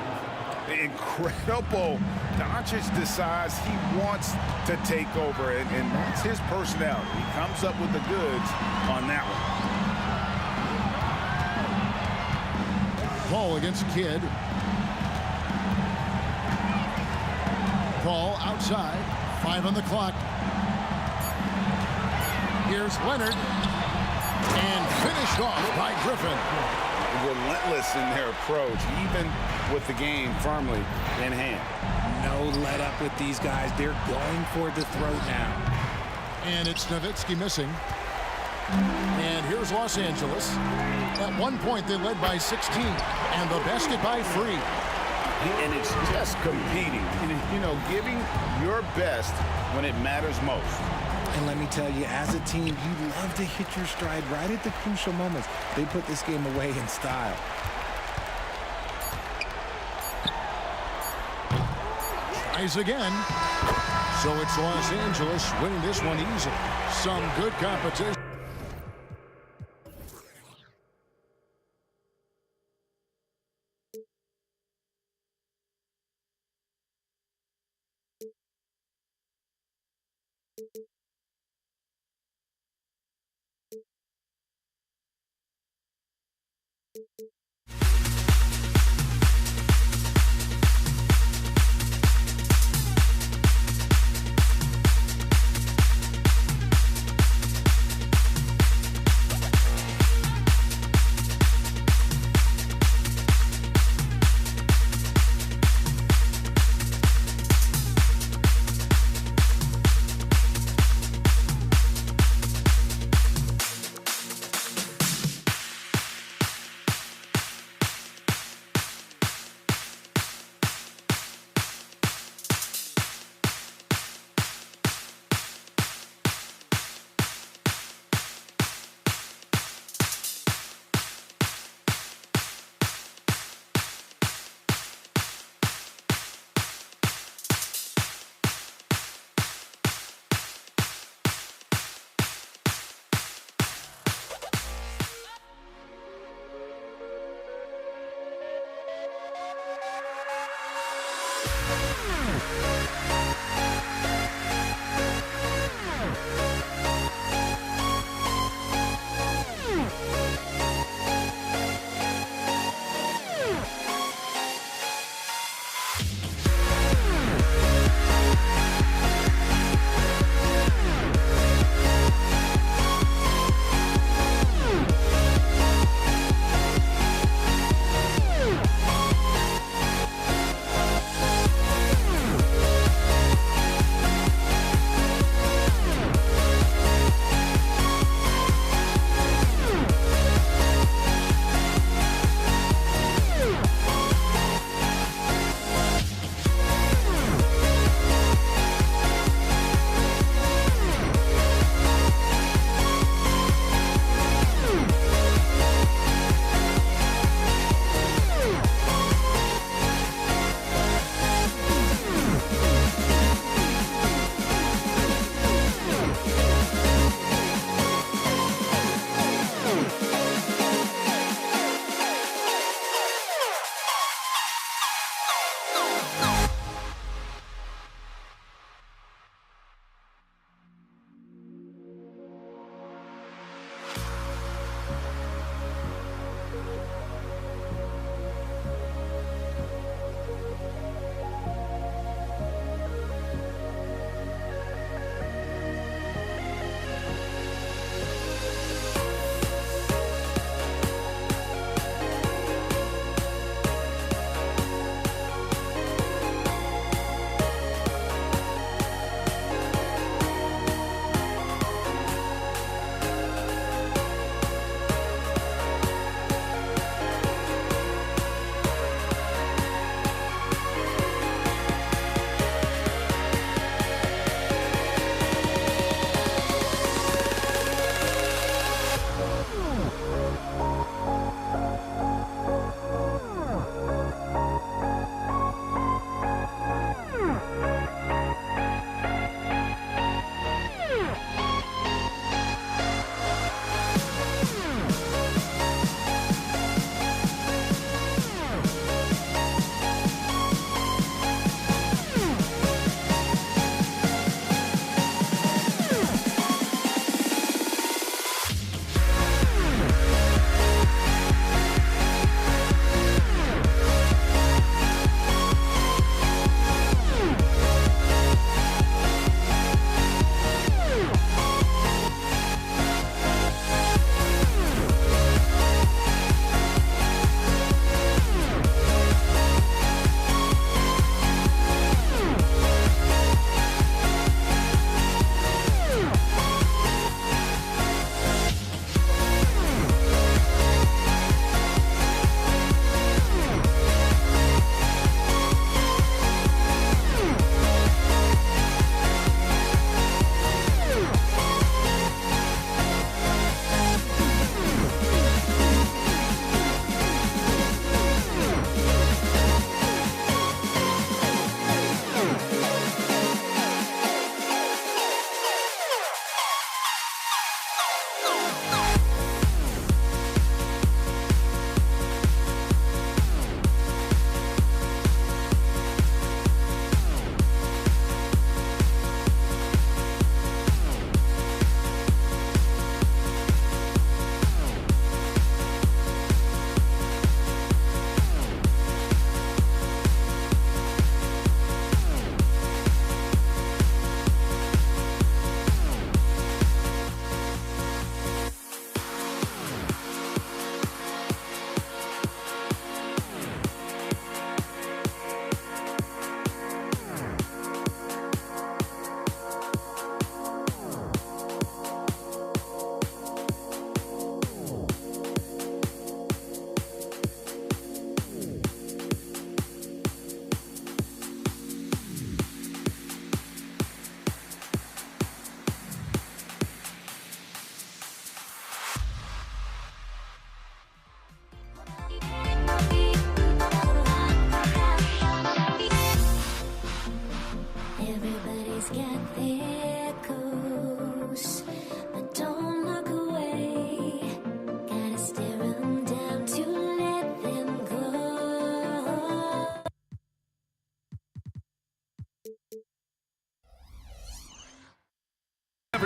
Incredible. Doncic decides he wants to take over, and that's his personality. He comes up with the goods on that one. Paul against Kidd. Paul outside. 5 on the clock. Here's Leonard. And finished off by Griffin. Relentless in their approach, even with the game firmly in hand. No let up with these guys. They're going for the throat now. And it's Nowitzki missing. And here's Los Angeles. At one point, they led by 16. And the basket by 3. And it's just competing. You know, giving your best when it matters most. And let me tell you, as a team, you love to hit your stride right at the crucial moments. They put this game away in style. Tries again. So it's Los Angeles winning this one easily. Some good competition.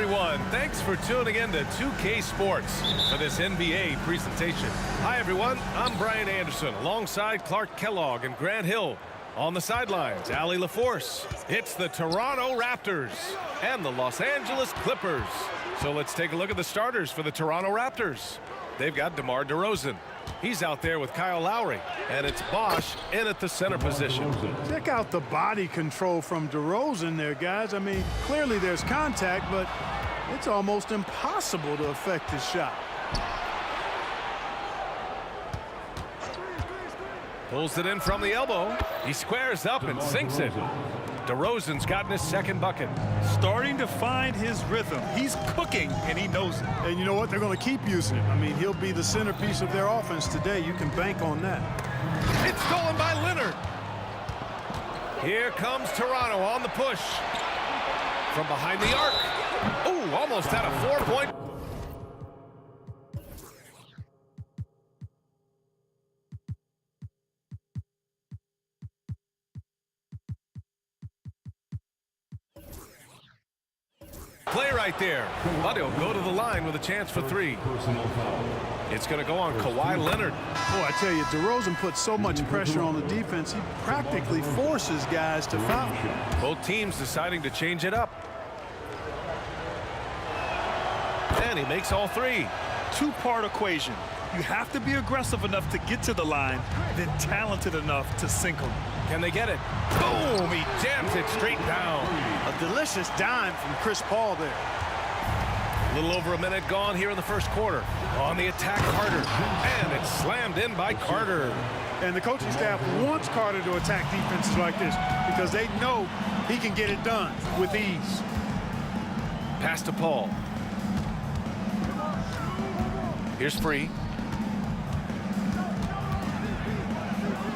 everyone. Thanks for tuning in to 2K Sports for this NBA presentation. Hi, everyone. I'm Brian Anderson alongside Clark Kellogg and Grant Hill. On the sidelines, Allie LaForce. It's the Toronto Raptors and the Los Angeles Clippers. So let's take a look at the starters for the Toronto Raptors. They've got DeMar DeRozan. He's out there with Kyle Lowry, and it's Bosch in at the center position. Check out the body control from DeRozan there, guys. I mean, clearly there's contact, but it's almost impossible to affect his shot. Pulls it in from the elbow. He squares up and sinks it. DeRozan's gotten his second bucket. Starting to find his rhythm. He's cooking, and he knows it. And you know what? They're going to keep using him. I mean, he'll be the centerpiece of their offense today. You can bank on that. It's stolen by Leonard. Here comes Toronto on the push. From behind the arc. Ooh, almost had a 4-point. Play right there. But he'll go to the line with a chance for three. It's going to go on Kawhi Leonard. Boy, I tell you, DeRozan puts so much pressure on the defense, he practically forces guys to foul. Both teams deciding to change it up. And he makes all three. Two-part equation. You have to be aggressive enough to get to the line, then talented enough to sink them. Can they get it? Boom! He jams it straight down. A delicious dime from Chris Paul there. A little over a minute gone here in the first quarter. On the attack, Carter. And it's slammed in by Carter. And the coaching staff wants Carter to attack defenses like this because they know he can get it done with ease. Pass to Paul. Here's Free.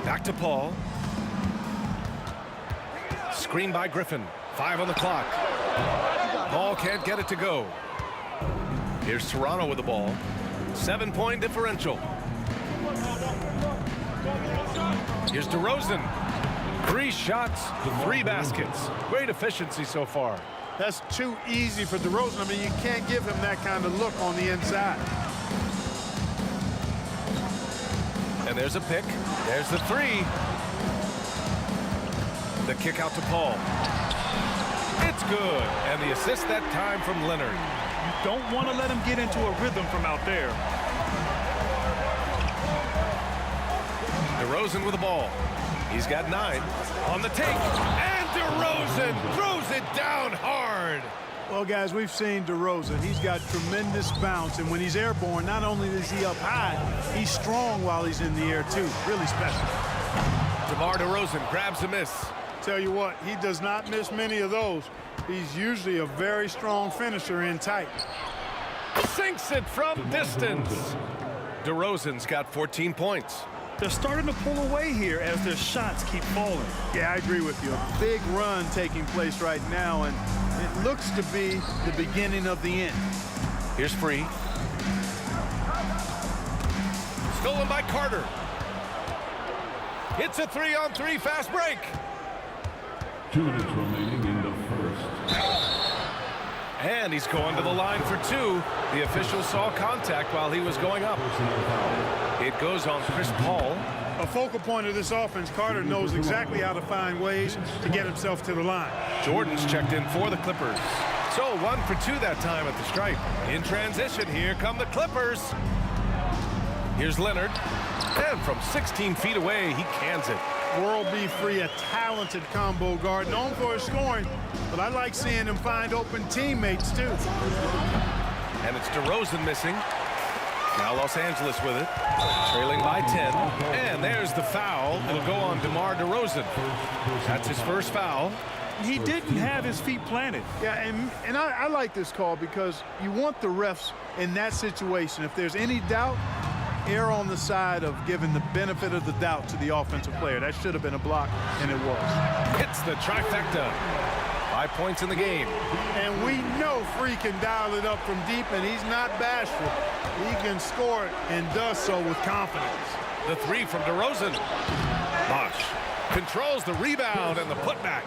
Back to Paul. Screen by Griffin. 5 on the clock. Paul can't get it to go. Here's Toronto with the ball. 7-point differential. Here's DeRozan. 3 shots, 3 baskets. Great efficiency so far. That's too easy for DeRozan. I mean, you can't give him that kind of look on the inside. And there's a pick. There's the 3. The kick out to Paul. It's good. And the assist that time from Leonard. You don't want to let him get into a rhythm from out there. DeRozan with the ball. He's got 9 on the take. And DeRozan throws it down hard. Well, guys, we've seen DeRozan. He's got tremendous bounce, and when he's airborne, not only is he up high, he's strong while he's in the air, too. Really special. DeMar DeRozan grabs a miss. Tell you what, he does not miss many of those. He's usually a very strong finisher in tight. Sinks it from distance. DeRozan's got 14 points. They're starting to pull away here as their shots keep falling. Yeah, I agree with you. A big run taking place right now, and it looks to be the beginning of the end. Here's Free. Stolen by Carter. It's a 3-on-3 fast break. 2 minutes remaining in the first. And he's going to the line for 2. The official saw contact while he was going up. It goes on Chris Paul. A focal point of this offense, Carter knows exactly how to find ways to get himself to the line. Jordan's checked in for the Clippers. So 1 for 2 that time at the stripe. In transition, here come the Clippers. Here's Leonard. And from 16 feet away, he cans it. World B. Free, a talented combo guard, known for his scoring, but I like seeing him find open teammates, too. And it's DeRozan missing. Now Los Angeles with it. Trailing by 10. And there's the foul. It'll go on DeMar DeRozan. That's his first foul. He didn't have his feet planted. Yeah, and I like this call because you want the refs in that situation. If there's any doubt, err on the side of giving the benefit of the doubt to the offensive player. That should have been a block, and it was. Hits the trifecta. 5 points in the game. And we know Free can dial it up from deep, and he's not bashful. He can score it and does so with confidence. The 3 from DeRozan. Bosch controls the rebound and the putback.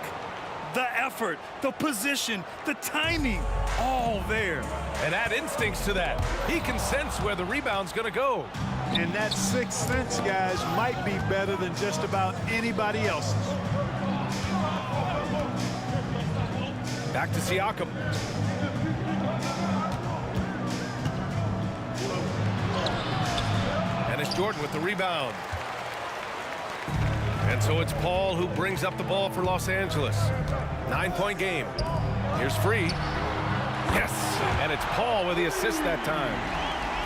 the effort, the position, the timing, all there. And add instincts to that. He can sense where the rebound's going to go. And that sixth sense, guys, might be better than just about anybody else's. Back to Siakam. And it's Jordan with the rebound. And so it's Paul who brings up the ball for Los Angeles. 9-point game. Here's Free. Yes, and it's Paul with the assist that time.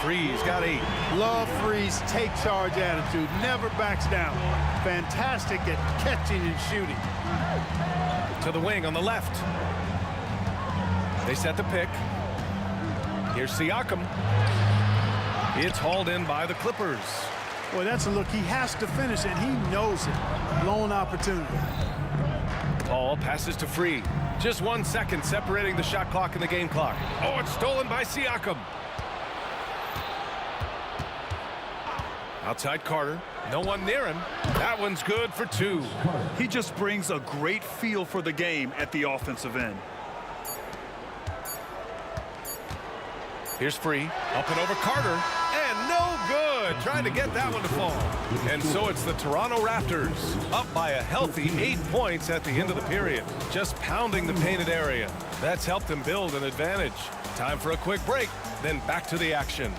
Free's got 8. Love Free's take charge attitude. Never backs down. Fantastic at catching and shooting. To the wing on the left. They set the pick. Here's Siakam. It's hauled in by the Clippers. Boy, that's a look he has to finish, and he knows it. Blown opportunity. Paul passes to Free. Just 1 second separating the shot clock and the game clock. Oh, it's stolen by Siakam. Outside Carter. No one near him. That one's good for 2. He just brings a great feel for the game at the offensive end. Here's Free. Up and over Carter. And no good. Trying to get that one to fall. And so it's the Toronto Raptors up by a healthy 8 points at the end of the period. Just pounding the painted area. That's helped them build an advantage. Time for a quick break. Then back to the action.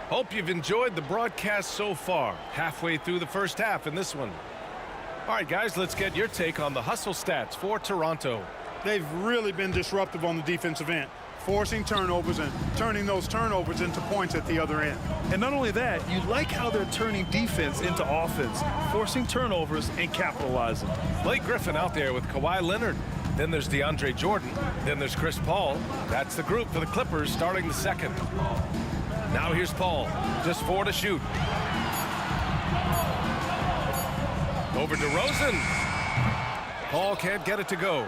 Hope you've enjoyed the broadcast so far. Halfway through the first half in this one. All right, guys, let's get your take on the hustle stats for Toronto. They've really been disruptive on the defensive end, forcing turnovers and turning those turnovers into points at the other end. And not only that, you like how they're turning defense into offense, forcing turnovers and capitalizing. Blake Griffin out there with Kawhi Leonard. Then there's DeAndre Jordan. Then there's Chris Paul. That's the group for the Clippers starting the second. Now here's Paul. Just 4 to shoot. Over to DeRozan. Paul can't get it to go.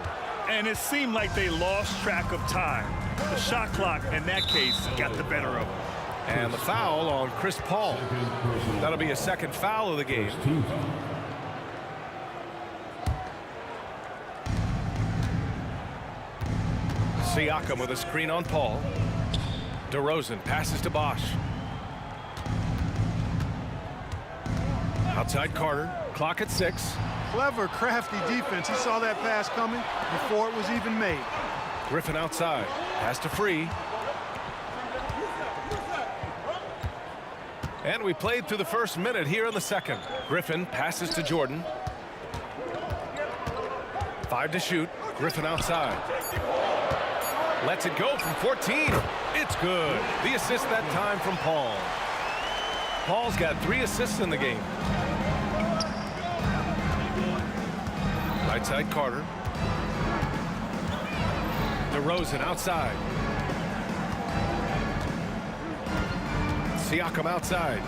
And it seemed like they lost track of time. The shot clock, in that case, got the better of them. And the foul on Chris Paul. That'll be a second foul of the game. Siakam with a screen on Paul. DeRozan passes to Bosch. Outside Carter. Clock at 6. Clever, crafty defense. He saw that pass coming before it was even made. Griffin outside. Pass to Free. And we played through the first minute here in the second. Griffin passes to Jordan. 5 to shoot. Griffin outside. Lets it go from 14. It's good. The assist that time from Paul. Paul's got 3 assists in the game. Right side Carter. DeRozan outside. Siakam outside.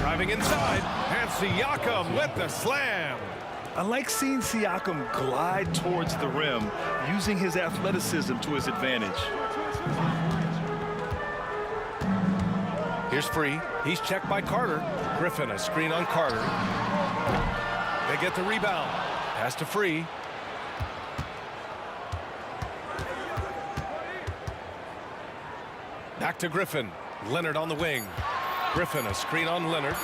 Driving inside. And Siakam with the slam. I like seeing Siakam glide towards the rim, using his athleticism to his advantage. Here's Free. He's checked by Carter. Griffin, a screen on Carter. They get the rebound. Pass to Free. Back to Griffin. Leonard on the wing. Griffin, a screen on Leonard.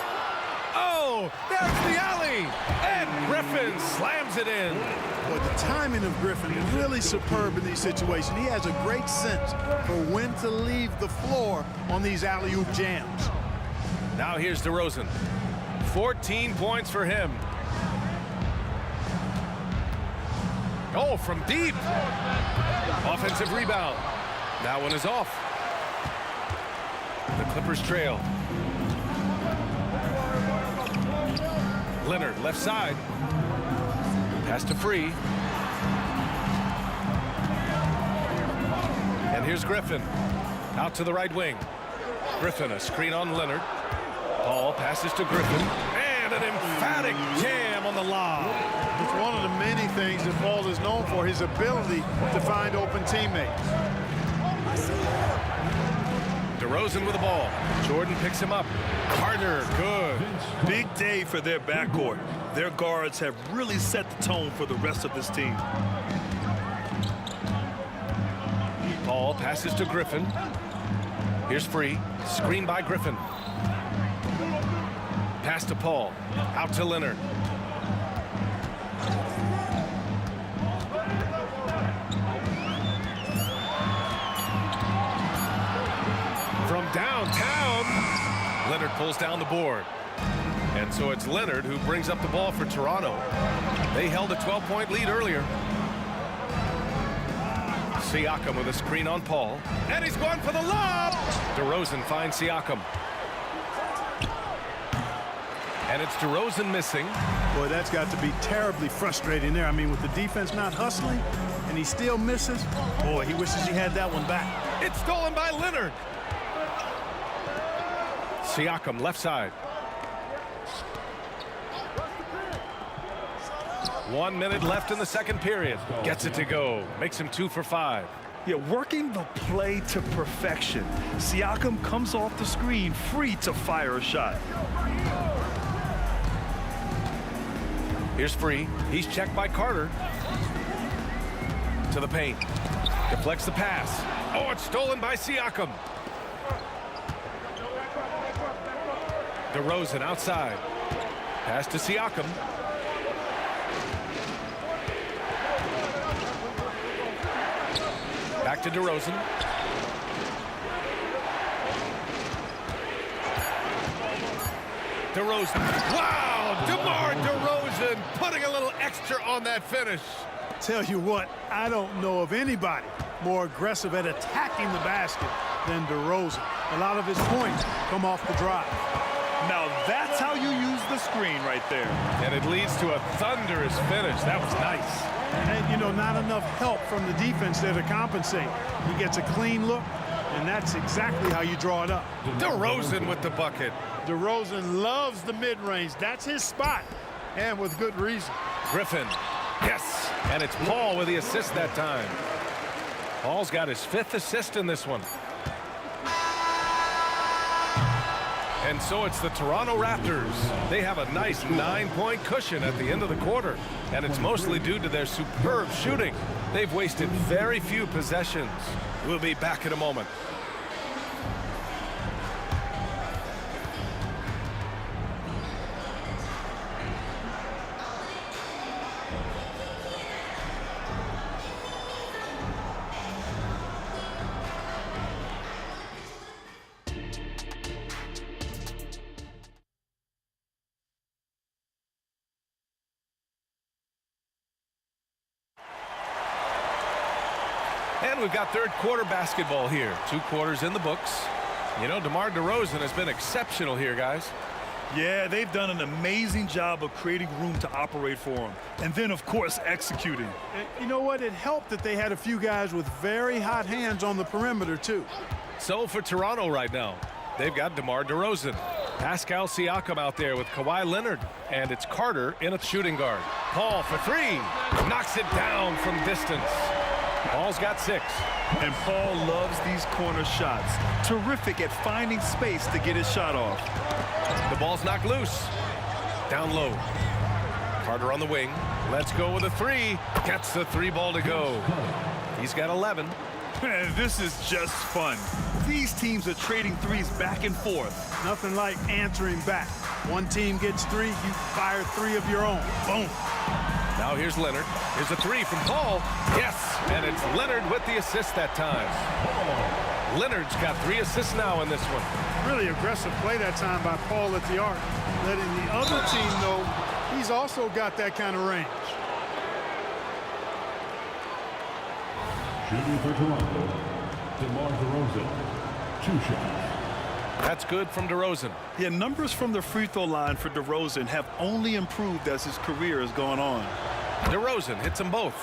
Oh, that's the alley! And Griffin slams it in. Boy, the timing of Griffin is really superb in these situations. He has a great sense for when to leave the floor on these alley-oop jams. Now here's DeRozan. 14 points for him. Oh, from deep. Offensive rebound. That one is off. The Clippers trail. Leonard, left side. Pass to Free. And here's Griffin. Out to the right wing. Griffin, a screen on Leonard. Paul passes to Griffin. And an emphatic jam on the lob. It's one of the many things that Paul is known for, his ability to find open teammates. DeRozan with the ball. Jordan picks him up. Carter, good. Big day for their backcourt. Their guards have really set the tone for the rest of this team. Paul passes to Griffin. Here's Free. Screen by Griffin. Pass to Paul. Out to Leonard. From downtown, Leonard pulls down the board. And so it's Leonard who brings up the ball for Toronto. They held a 12-point lead earlier. Siakam with a screen on Paul. And he's going for the lob! DeRozan finds Siakam. And it's DeRozan missing. Boy, that's got to be terribly frustrating there. I mean, with the defense not hustling, and he still misses. Boy, he wishes he had that one back. It's stolen by Leonard. Siakam, left side. 1 minute left in the second period. Gets it to go. Makes him 2 for 5. Yeah, working the play to perfection. Siakam comes off the screen free to fire a shot. Here's Free. He's checked by Carter. To the paint. Deflects the pass. Oh, it's stolen by Siakam. DeRozan outside. Pass to Siakam. Back to DeRozan. DeRozan. Wow! DeMar DeRozan putting a little extra on that finish. Tell you what, I don't know of anybody more aggressive at attacking the basket than DeRozan. A lot of his points come off the drive. Now that's how you use the screen right there. And it leads to a thunderous finish. That was nice. And, you know, not enough help from the defense there to compensate. He gets a clean look, and that's exactly how you draw it up. DeRozan with the bucket. DeRozan loves the mid-range. That's his spot, and with good reason. Griffin. Yes. And it's Paul with the assist that time. Paul's got his 5th assist in this one. And so it's the Toronto Raptors. They have a nice 9-point cushion at the end of the quarter. And it's mostly due to their superb shooting. They've wasted very few possessions. We'll be back in a moment. And we've got third quarter basketball here. 2 quarters in the books. You know, DeMar DeRozan has been exceptional here, guys. Yeah, they've done an amazing job of creating room to operate for him. And then, of course, executing. You know what? It helped that they had a few guys with very hot hands on the perimeter, too. So for Toronto right now, they've got DeMar DeRozan. Pascal Siakam out there with Kawhi Leonard. And it's Carter in a shooting guard. Paul for 3. Knocks it down from distance. Paul's got 6. And Paul loves these corner shots. Terrific at finding space to get his shot off. The ball's knocked loose. Down low. Carter on the wing. Let's go with a 3. Gets the 3 ball to go. He's got 11. Man, this is just fun. These teams are trading threes back and forth. Nothing like answering back. One team gets 3, you fire 3 of your own. Boom. Now here's Leonard. Here's a 3 from Paul. Yes, and it's Leonard with the assist that time. Leonard's got 3 assists now in this one. Really aggressive play that time by Paul at the arc, letting the other team know he's also got that kind of range. Shooting for Toronto, DeMar DeRozan. 2 shots. That's good from DeRozan. Yeah, numbers from the free throw line for DeRozan have only improved as his career has gone on. DeRozan hits them both.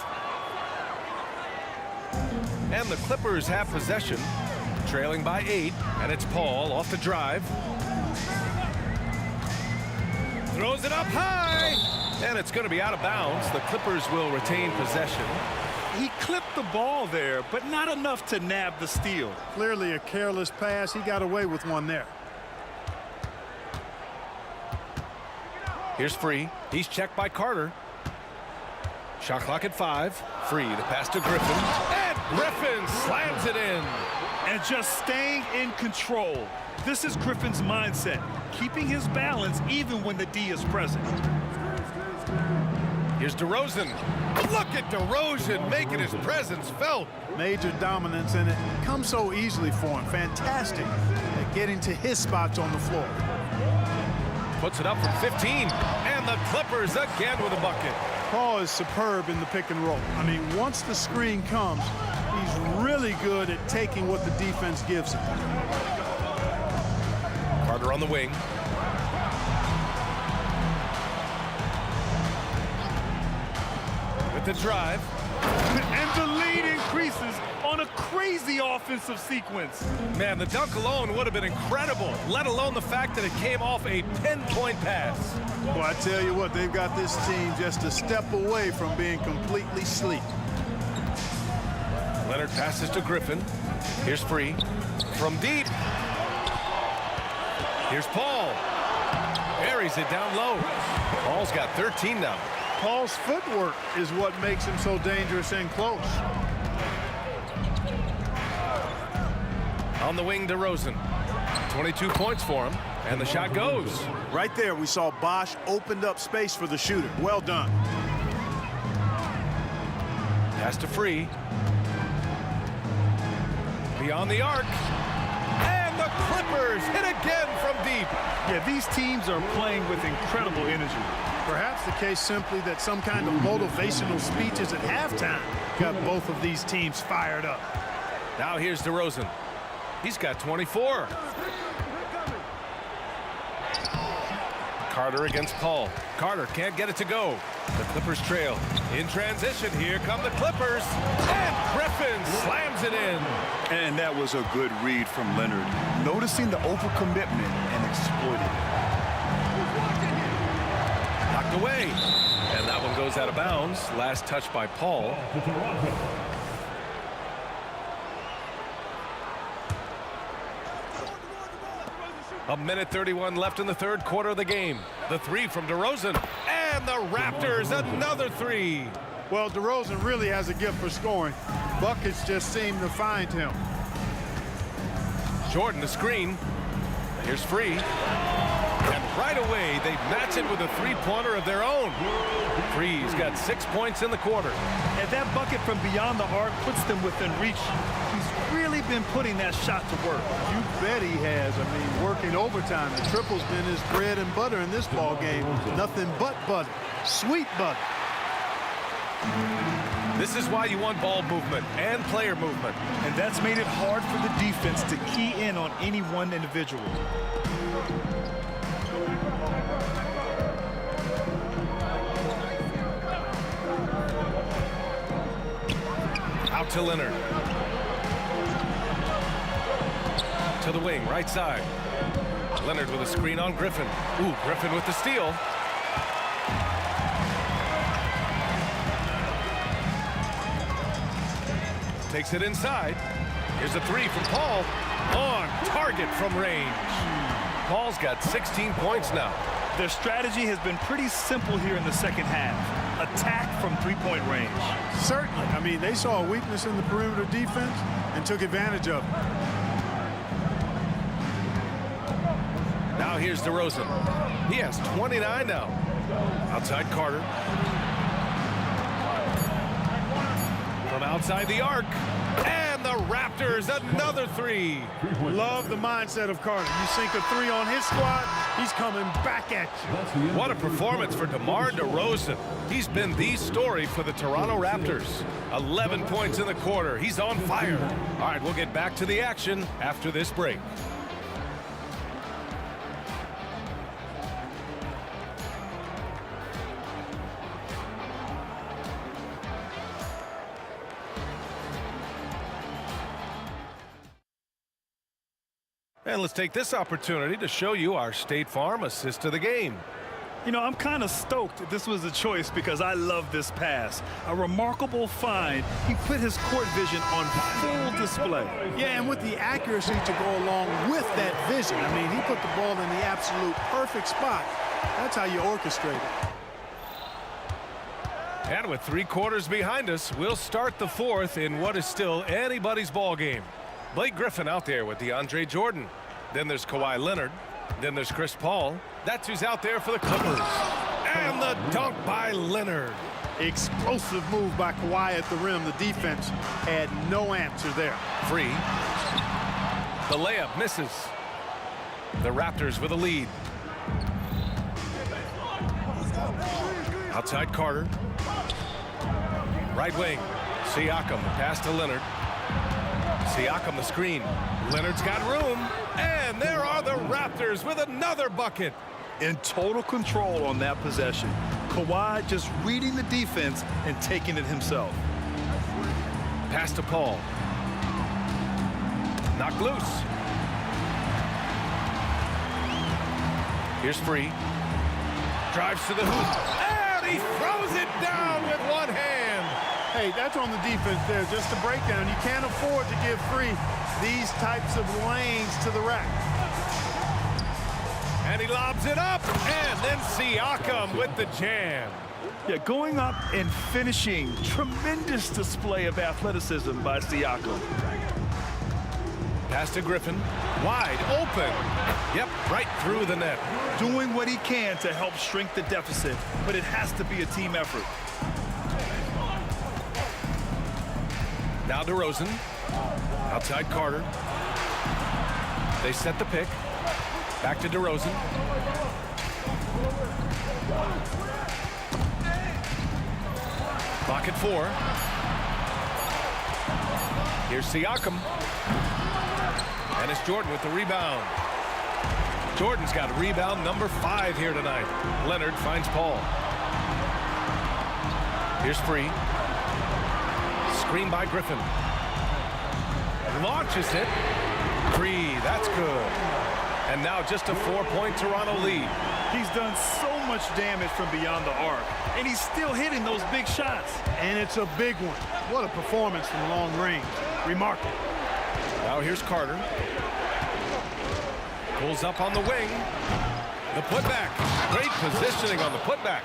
And the Clippers have possession, trailing by 8, and it's Paul off the drive. Throws it up high, and it's going to be out of bounds. The Clippers will retain possession. he clipped the ball there, but not enough to nab the steal. Clearly a careless pass. He got away with one there. Here's Free. He's checked by Carter. Shot clock at 5. Free to pass to Griffin. And Griffin slams it in. And just staying in control. This is Griffin's mindset, keeping his balance even when the D is present. Here's DeRozan. Look at DeRozan making his presence felt. Major dominance, and it comes so easily for him. Fantastic at getting to his spots on the floor. Puts it up from 15. And the Clippers again with a bucket. Paul is superb in the pick and roll. I mean, once the screen comes, he's really good at taking what the defense gives him. Carter on the wing. With the drive. And the lead increases on a crazy offensive sequence. Man, the dunk alone would have been incredible, let alone the fact that it came off a pinpoint pass. Well, I tell you what, they've got this team just a step away from being completely sleek. Leonard passes to Griffin. Here's Free. From deep. Here's Paul. Buries it down low. Paul's got 13 now. Paul's footwork is what makes him so dangerous and close. On the wing, DeRozan. 22 points for him, and the shot goes. Right there, we saw Bosch opened up space for the shooter. Well done. Pass to Free. Beyond the arc. And the Clippers hit again from deep. Yeah, these teams are playing with incredible energy. Perhaps the case simply that some kind of motivational speeches at halftime got both of these teams fired up. Now here's DeRozan. He's got 24. Carter against Paul. Carter can't get it to go. The Clippers trail. In transition, here come the Clippers. And Griffin slams it in. And that was a good read from Leonard, noticing the overcommitment and exploiting it. Knocked away. And that one goes out of bounds. Last touch by Paul. A minute 31 left in the third quarter of the game. The three from DeRozan. And the Raptors, another three. Well, DeRozan really has a gift for scoring. Buckets just seem to find him. Jordan the screen. Here's Free. And right away, they match it with a three-pointer of their own. Free's got 6 points in the quarter. And that bucket from beyond the arc puts them within reach. He's really been putting that shot to work. You bet he has. I mean, working overtime. The triple's been his bread and butter in this ball game. Nothing but butter. Sweet butter. This is why you want ball movement and player movement. And that's made it hard for the defense to key in on any one individual. Out to Leonard. To the wing, right side. Leonard with a screen on Griffin. Ooh, Griffin with the steal. Takes it inside. Here's a three from Paul. On target from range. Paul's got 16 points now. Their strategy has been pretty simple here in the second half. Attack from three-point range. Certainly. I mean, they saw a weakness in the perimeter defense and took advantage of it. Now here's DeRozan. He has 29 now. Outside Carter. From outside the arc. And the Raptors, another three. Love the mindset of Carter. You sink a three on his squad, he's coming back at you. What a performance for DeMar DeRozan. He's been the story for the Toronto Raptors. 11 points in the quarter. He's on fire. All right, we'll get back to the action after this break. And let's take this opportunity to show you our State Farm assist of the game. You know, I'm kind of stoked this was a choice because I love this pass. A remarkable find. He put his court vision on full display. Yeah, and with the accuracy to go along with that vision. I mean, he put the ball in the absolute perfect spot. That's how you orchestrate it. And with 3 quarters behind us, we'll start the 4th in what is still anybody's ball game. Blake Griffin out there with DeAndre Jordan. Then there's Kawhi Leonard. Then there's Chris Paul. That's who's out there for the Clippers. And the dunk by Leonard. Explosive move by Kawhi at the rim. The defense had no answer there. Free. The layup misses. The Raptors with a lead. Outside Carter. Right wing. Siakam, the pass to Leonard. Siakam the screen. Leonard's got room. And there are the Raptors with another bucket. In total control on that possession. Kawhi just reading the defense and taking it himself. Pass to Paul. Knocked loose. Here's Free. Drives to the hoop. And he throws it down with one hand. Hey, that's on the defense there. Just a breakdown. You can't afford to give Free these types of lanes to the rack. And he lobs it up. And then Siakam with the jam. Yeah, going up and finishing. Tremendous display of athleticism by Siakam. Pass to Griffin. Wide open. Yep, right through the net. Doing what he can to help shrink the deficit, but it has to be a team effort. Now DeRozan. Outside Carter. They set the pick. Back to DeRozan. Clock at 4. Here's Siakam. And it's Jordan with the rebound. Jordan's got rebound number 5 here tonight. Leonard finds Paul. Here's Free. Screen by Griffin. Launches it. Free, that's good. And now just a 4-point Toronto lead. He's done so much damage from beyond the arc, and he's still hitting those big shots. And it's a big one. What a performance from long range. Remarkable. Now here's Carter. Pulls up on the wing. The putback. Great positioning on the putback.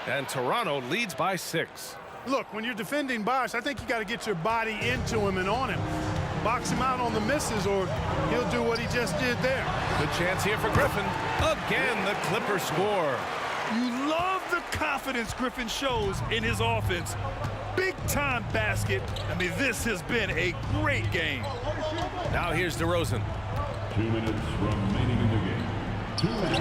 And Toronto leads by 6. Look, when you're defending Bosh, I think you got to get your body into him and on him. Box him out on the misses, or he'll do what he just did there. Good chance here for Griffin. Again, the Clippers score. You love the confidence Griffin shows in his offense. Big-time basket. I mean, this has been a great game. Now here's DeRozan. 2 minutes remaining in the game. 2 minutes.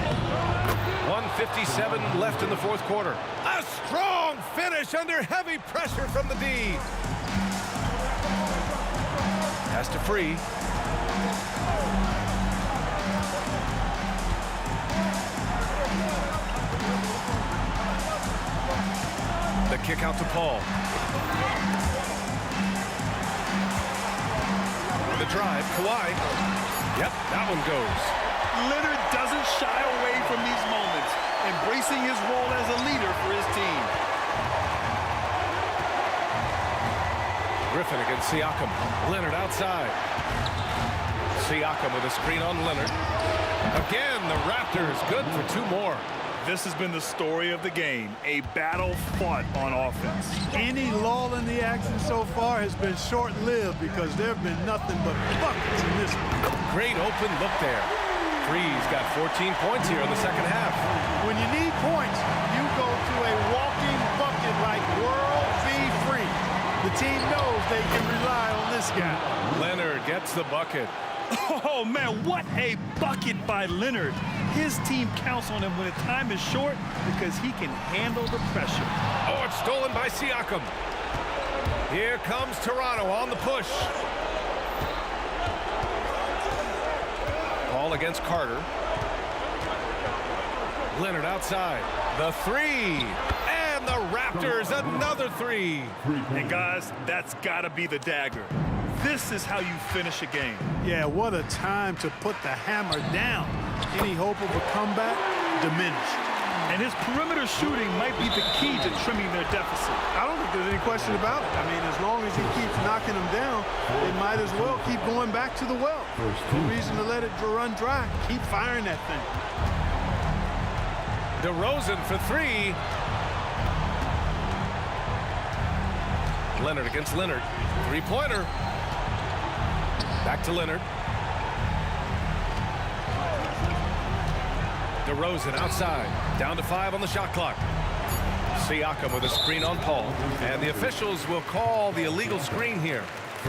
1:57 left in the 4th quarter. A strong finish under heavy pressure from the D. Pass to Free. The kick out to Paul. The drive, Kawhi. Yep, that one goes. Leonard doesn't shy away from these moments, embracing his role as a leader for his team. Griffin against Siakam. Leonard outside. Siakam with a screen on Leonard. Again, the Raptors good for 2 more. This has been the story of the game, a battle fought on offense. Any lull in the action so far has been short-lived because there have been nothing but buckets in this one. Great open look there. Free's got 14 points here in the second half. When you need points, you go to a walking bucket like World V. Free. The team knows they can rely on this guy. Leonard gets the bucket. Oh, man, what a bucket by Leonard. His team counts on him when the time is short because he can handle the pressure. Oh, it's stolen by Siakam. Here comes Toronto on the push. Ball against Carter. Leonard outside. The 3. And the Raptors another 3. And guys, that's got to be the dagger. This is how you finish a game. Yeah, what a time to put the hammer down. Any hope of a comeback diminished. And his perimeter shooting might be the key to trimming their deficit. I don't think there's any question about it. I mean, as long as he keeps knocking them down, they might as well keep going back to the well. No reason to let it run dry. Keep firing that thing. DeRozan for three. Leonard against Leonard. Three-pointer. Back to Leonard. DeRozan outside. Down to 5 on the shot clock. Siakam with a screen on Paul. And the officials will call the illegal screen here.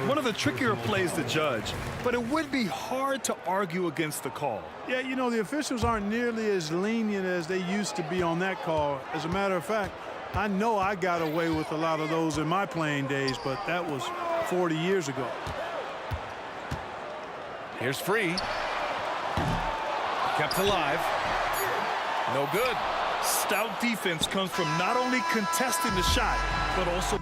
One of the trickier plays to judge, but it would be hard to argue against the call. Yeah, you know, the officials aren't nearly as lenient as they used to be on that call. As a matter of fact, I know I got away with a lot of those in my playing days, but that was 40 years ago. Here's Free. Kept alive. No good. Stout defense comes from not only contesting the shot, but also